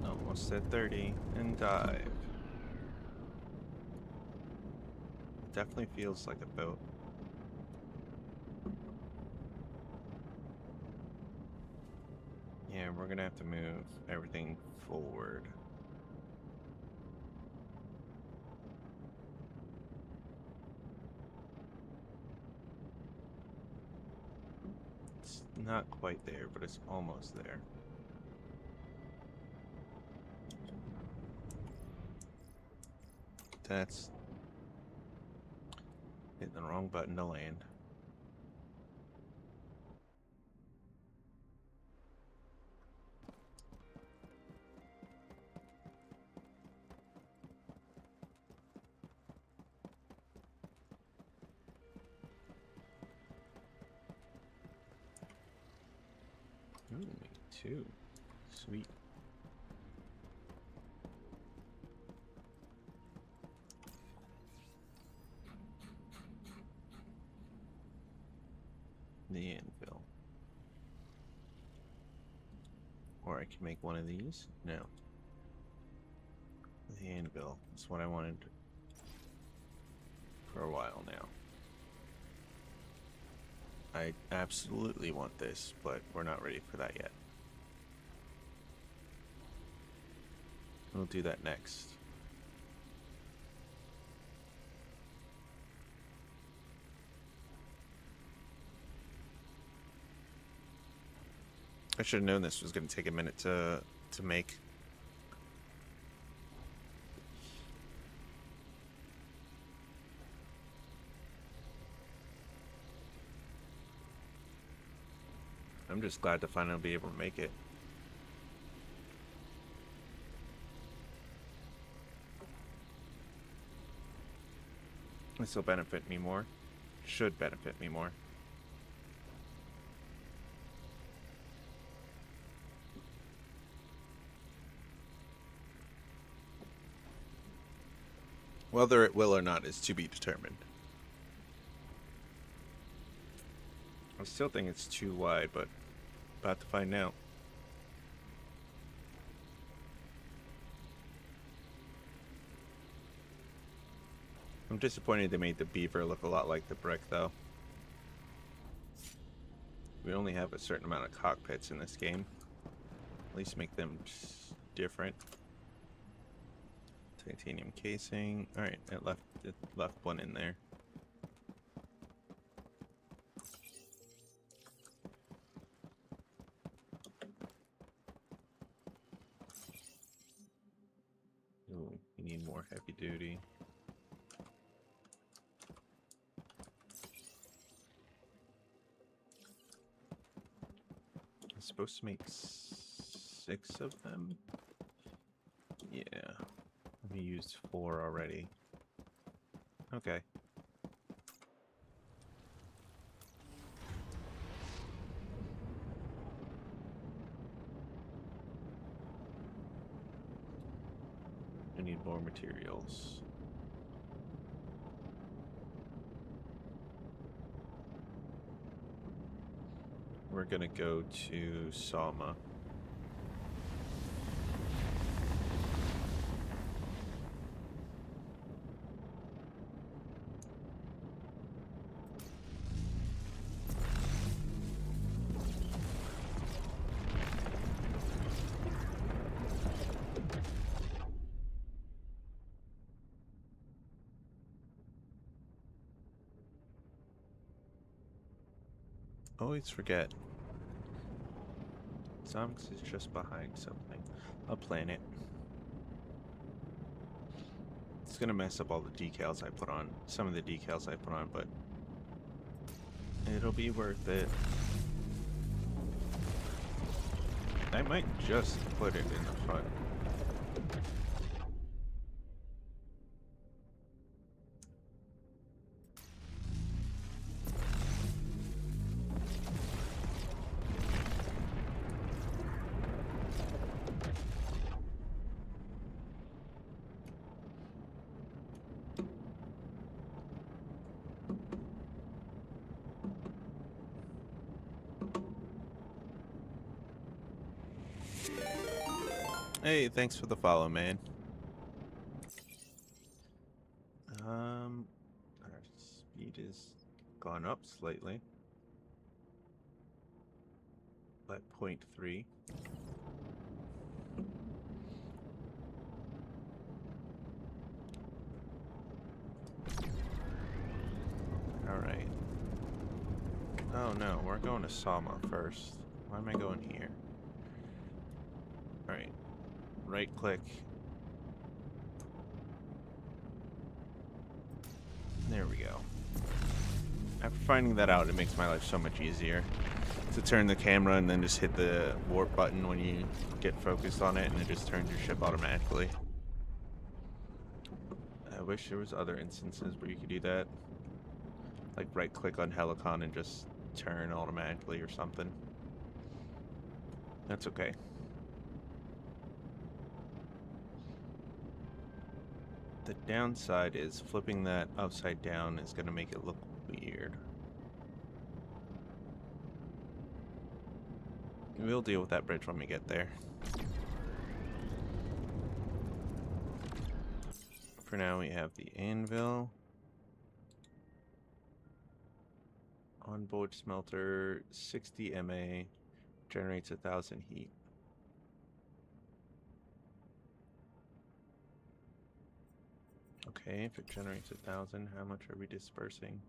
Almost at 30 and dive. Definitely feels like a boat. Yeah, we're gonna have to move everything forward. It's not quite there, but it's almost there. That's hitting the wrong button to land. 2. Sweet. The anvil. Or I can make one of these. No. The anvil. That's what I wanted for a while now. I absolutely want this, but we're not ready for that yet. We'll do that next. I should have known this was going to take a minute to make. I'm just glad to finally be able to make it. This will benefit me more. Should benefit me more. Whether it will or not is to be determined. I still think it's too wide, but about to find out. I'm disappointed they made the beaver look a lot like the brick, though. We only have a certain amount of cockpits in this game. At least make them different. Titanium casing. Alright, it left one in there. Ooh, you need more heavy duty. I'm supposed to make 6 of them? Yeah. We used 4 already. Okay. I need more materials. We're gonna go to Salma. Always forget. Zonx is just behind something. A planet. It's gonna mess up all the decals I put on. Some of the decals I put on, but it'll be worth it. I might just put it in the front. Hey, thanks for the follow, man. Our speed has gone up slightly by 0.3. All right. Oh no, we're going to Sama first. Why am I going here? All right. Right click. There we go. After finding that out, it makes my life so much easier to turn the camera and then just hit the warp button when you get focused on it, and it just turns your ship automatically. I wish there was other instances where you could do that. Like right click on Helicon and just turn automatically or something. That's okay. The downside is flipping that upside down is going to make it look weird. We'll deal with that bridge when we get there. For now, we have the anvil. Onboard smelter, 60 MA, generates 1,000 heat. Okay, if it generates 1,000, how much are we dispersing?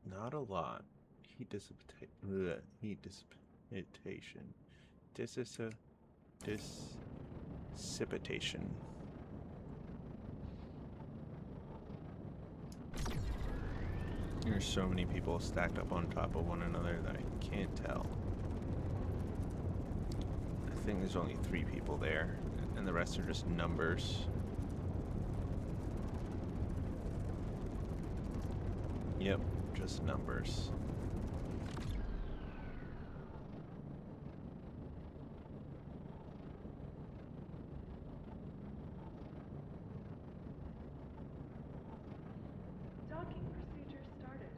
Not a lot. Heat dissipation. Dissipation. There's so many people stacked up on top of one another that I can't tell. I think there's only 3 people there, and the rest are just numbers. Yep, just numbers. Docking procedure started.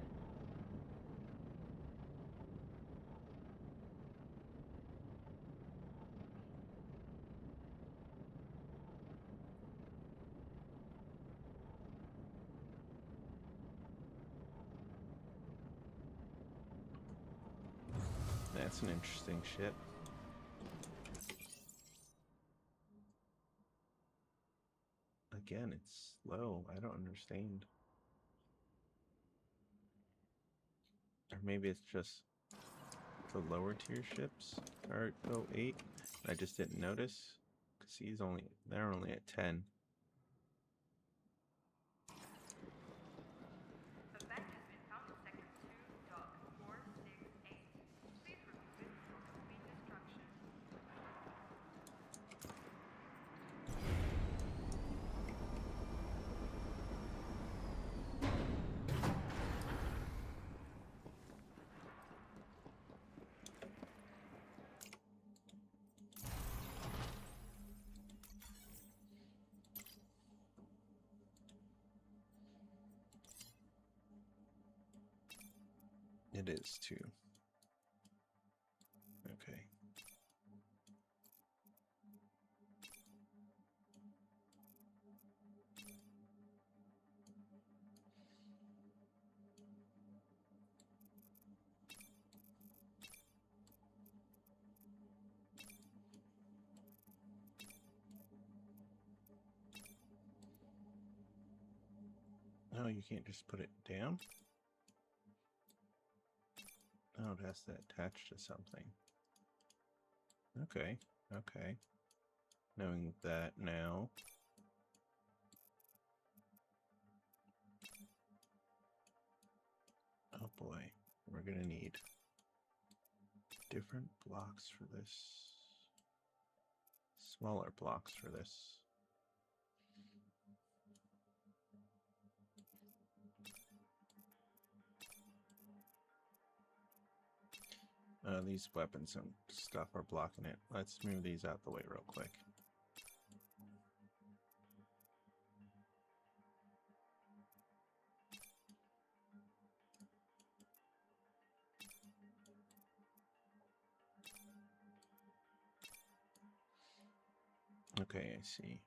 That's an interesting ship. Again, it's slow. I don't understand. Or maybe it's just the lower tier ships are 08. I just didn't notice. Because they're only at 10. Event has been found in sector 2, dog 468. Please remove it for complete destruction. It is too. Okay. No, you can't just put it down. Oh, it has to attach to something. Okay, okay. Knowing that now. Oh boy, we're gonna need different blocks for this. Smaller blocks for this. These weapons and stuff are blocking it. Let's move these out the way real quick. Okay, I see.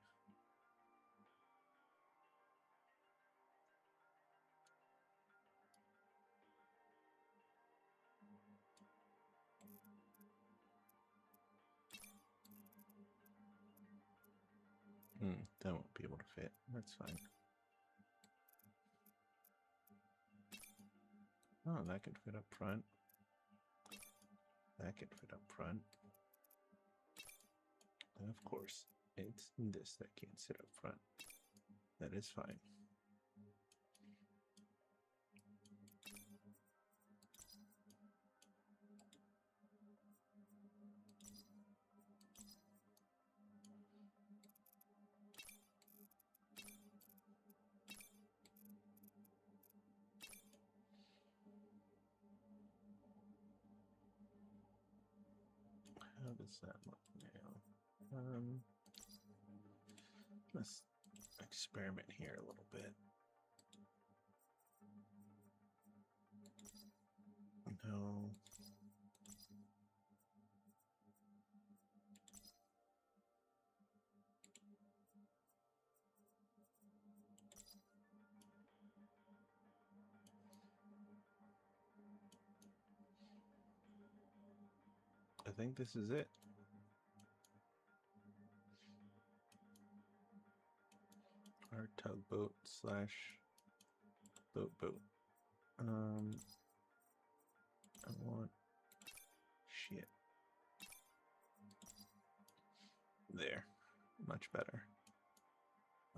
That won't be able to fit. That's fine. Oh, that could fit up front. That could fit up front. And of course, it's this that can't sit up front. That is fine. does that look now? Let's experiment here a little bit. No. I think this is it. Our tugboat slash boat. I want shit. There. Much better.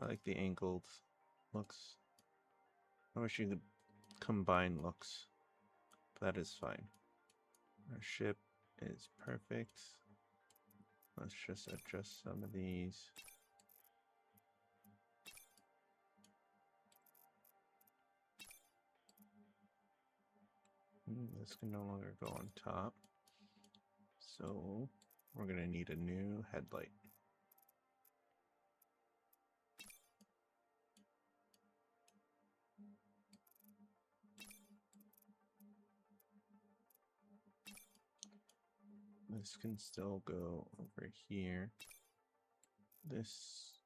I like the angled looks. I wish you could combine looks. That is fine. Our ship is perfect. Let's just adjust some of these. This can no longer go on top. So we're going to need a new headlight. This can still go over here. This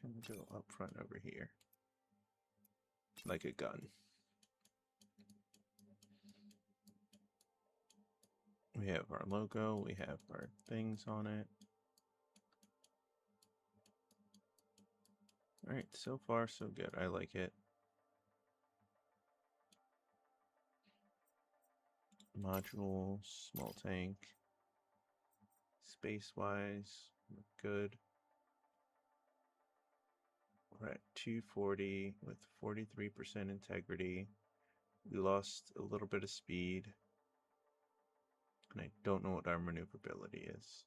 can go up front over here. Like a gun. We have our logo, we have our things on it. Alright, so far so good. I like it. Module, small tank. Space-wise, we're good. We're at 240 with 43% integrity. We lost a little bit of speed. And I don't know what our maneuverability is.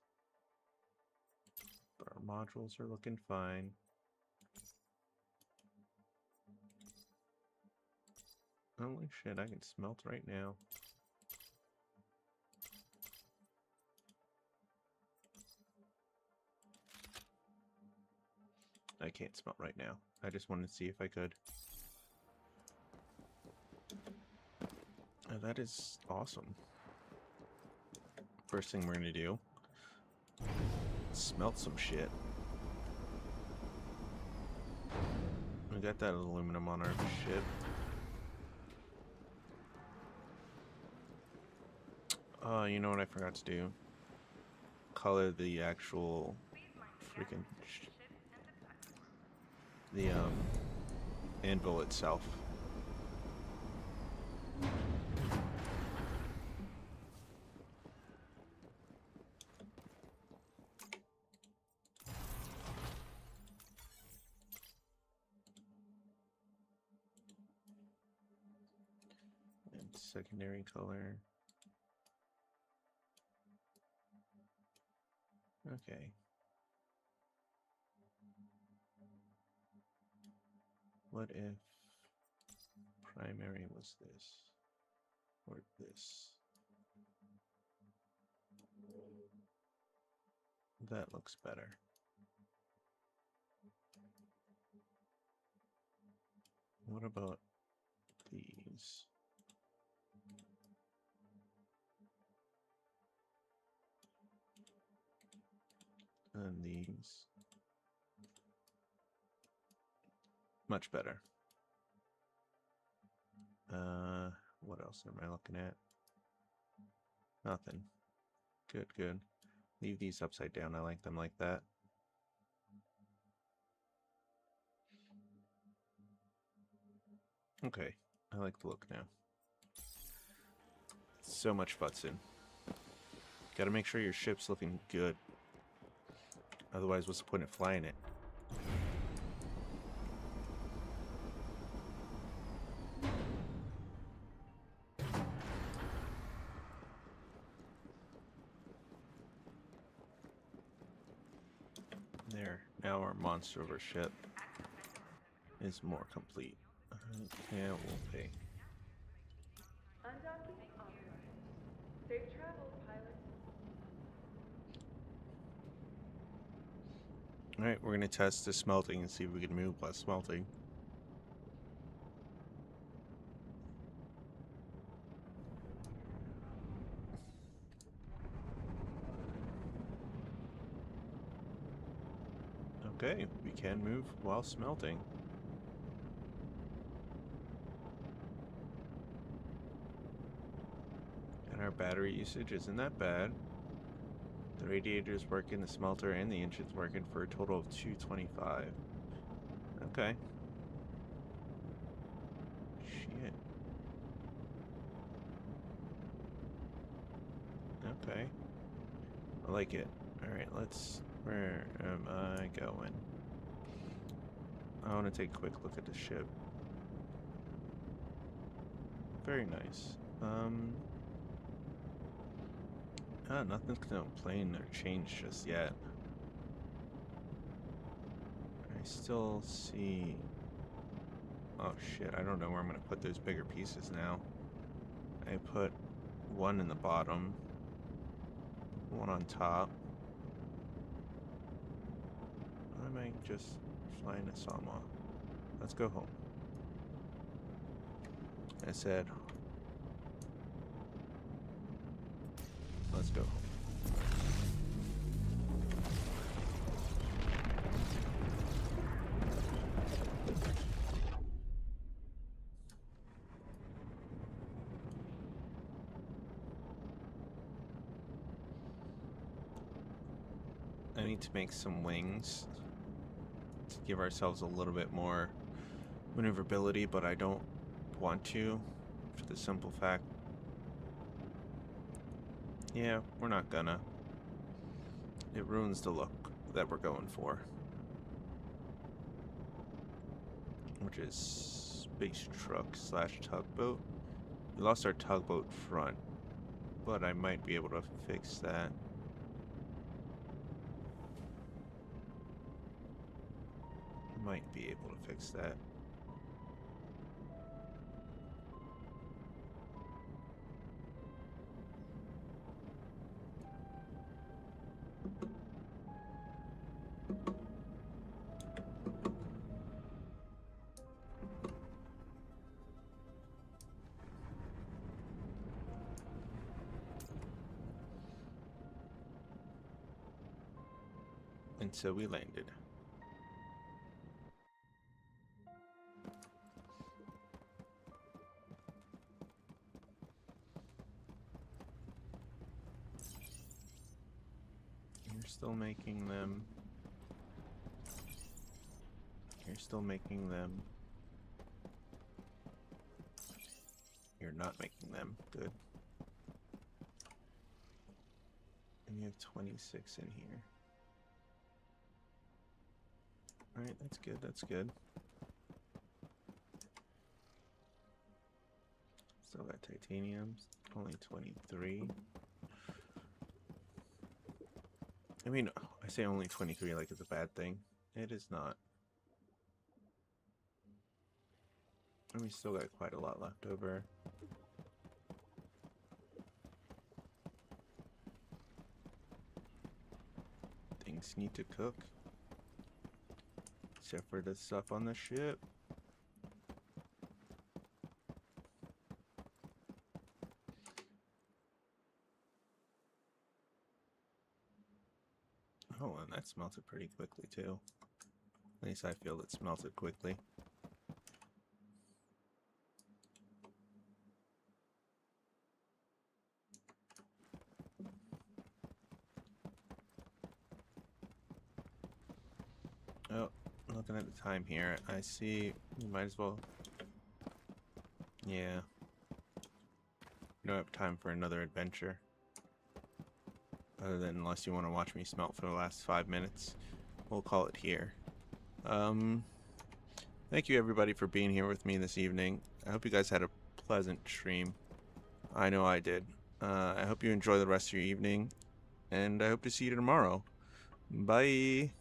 But our modules are looking fine. Holy shit, I can smelt right now. I can't smelt right now. I just wanted to see if I could. That is awesome. First thing we're gonna do, smelt some shit. We got that aluminum on our ship. You know what I forgot to do? Color the actual freaking the anvil itself. And secondary color. Okay. What if primary was this? Or this? That looks better. What about these? And these. Much better. What else am I looking at? Nothing. Good, good. Leave these upside down. I like them like that. Okay, I like the look now. So much futzing. Gotta make sure your ship's looking good. Otherwise, what's the point of flying it? There. Now our monster of a ship is more complete. Yeah, we'll pay. Undocking authorized. Safe travels, pilot. Alright, we're gonna test the smelting and see if we can move while smelting. Okay, we can move while smelting. And our battery usage isn't that bad. The radiator's working, the smelter, and the engine's working for a total of 225. Okay. Shit. Okay. I like it. Alright, where am I going? I want to take a quick look at the ship. Very nice. Nothing's gonna complain or change just yet. I still see... Oh shit, I don't know where I'm gonna put those bigger pieces now. I put one in the bottom, one on top. I might just fly in a sawmill. Let's go home. I said, let's go home. I need to make some wings to give ourselves a little bit more maneuverability, but I don't want to, for the simple fact. Yeah, we're not gonna. It ruins the look that we're going for, which is space truck slash tugboat. We lost our tugboat front, but I might be able to fix that. Might be able to fix that. And so we landed. You're still making them. You're still making them. You're not making them. Good. And you have 26 in here. Alright, that's good, that's good. Still got titanium, only 23. I mean, I say only 23 like it's a bad thing. It is not. And we still got quite a lot left over. Things need to cook. Except for the stuff on the ship. Oh, and that smelted pretty quickly too. At least I feel it smelted quickly. Oh, looking at the time here, I see we might as well. Yeah. We don't have time for another adventure. Other than unless you want to watch me smelt for the last 5 minutes. We'll call it here. Thank you everybody for being here with me this evening. I hope you guys had a pleasant stream. I know I did. I hope you enjoy the rest of your evening. And I hope to see you tomorrow. Bye.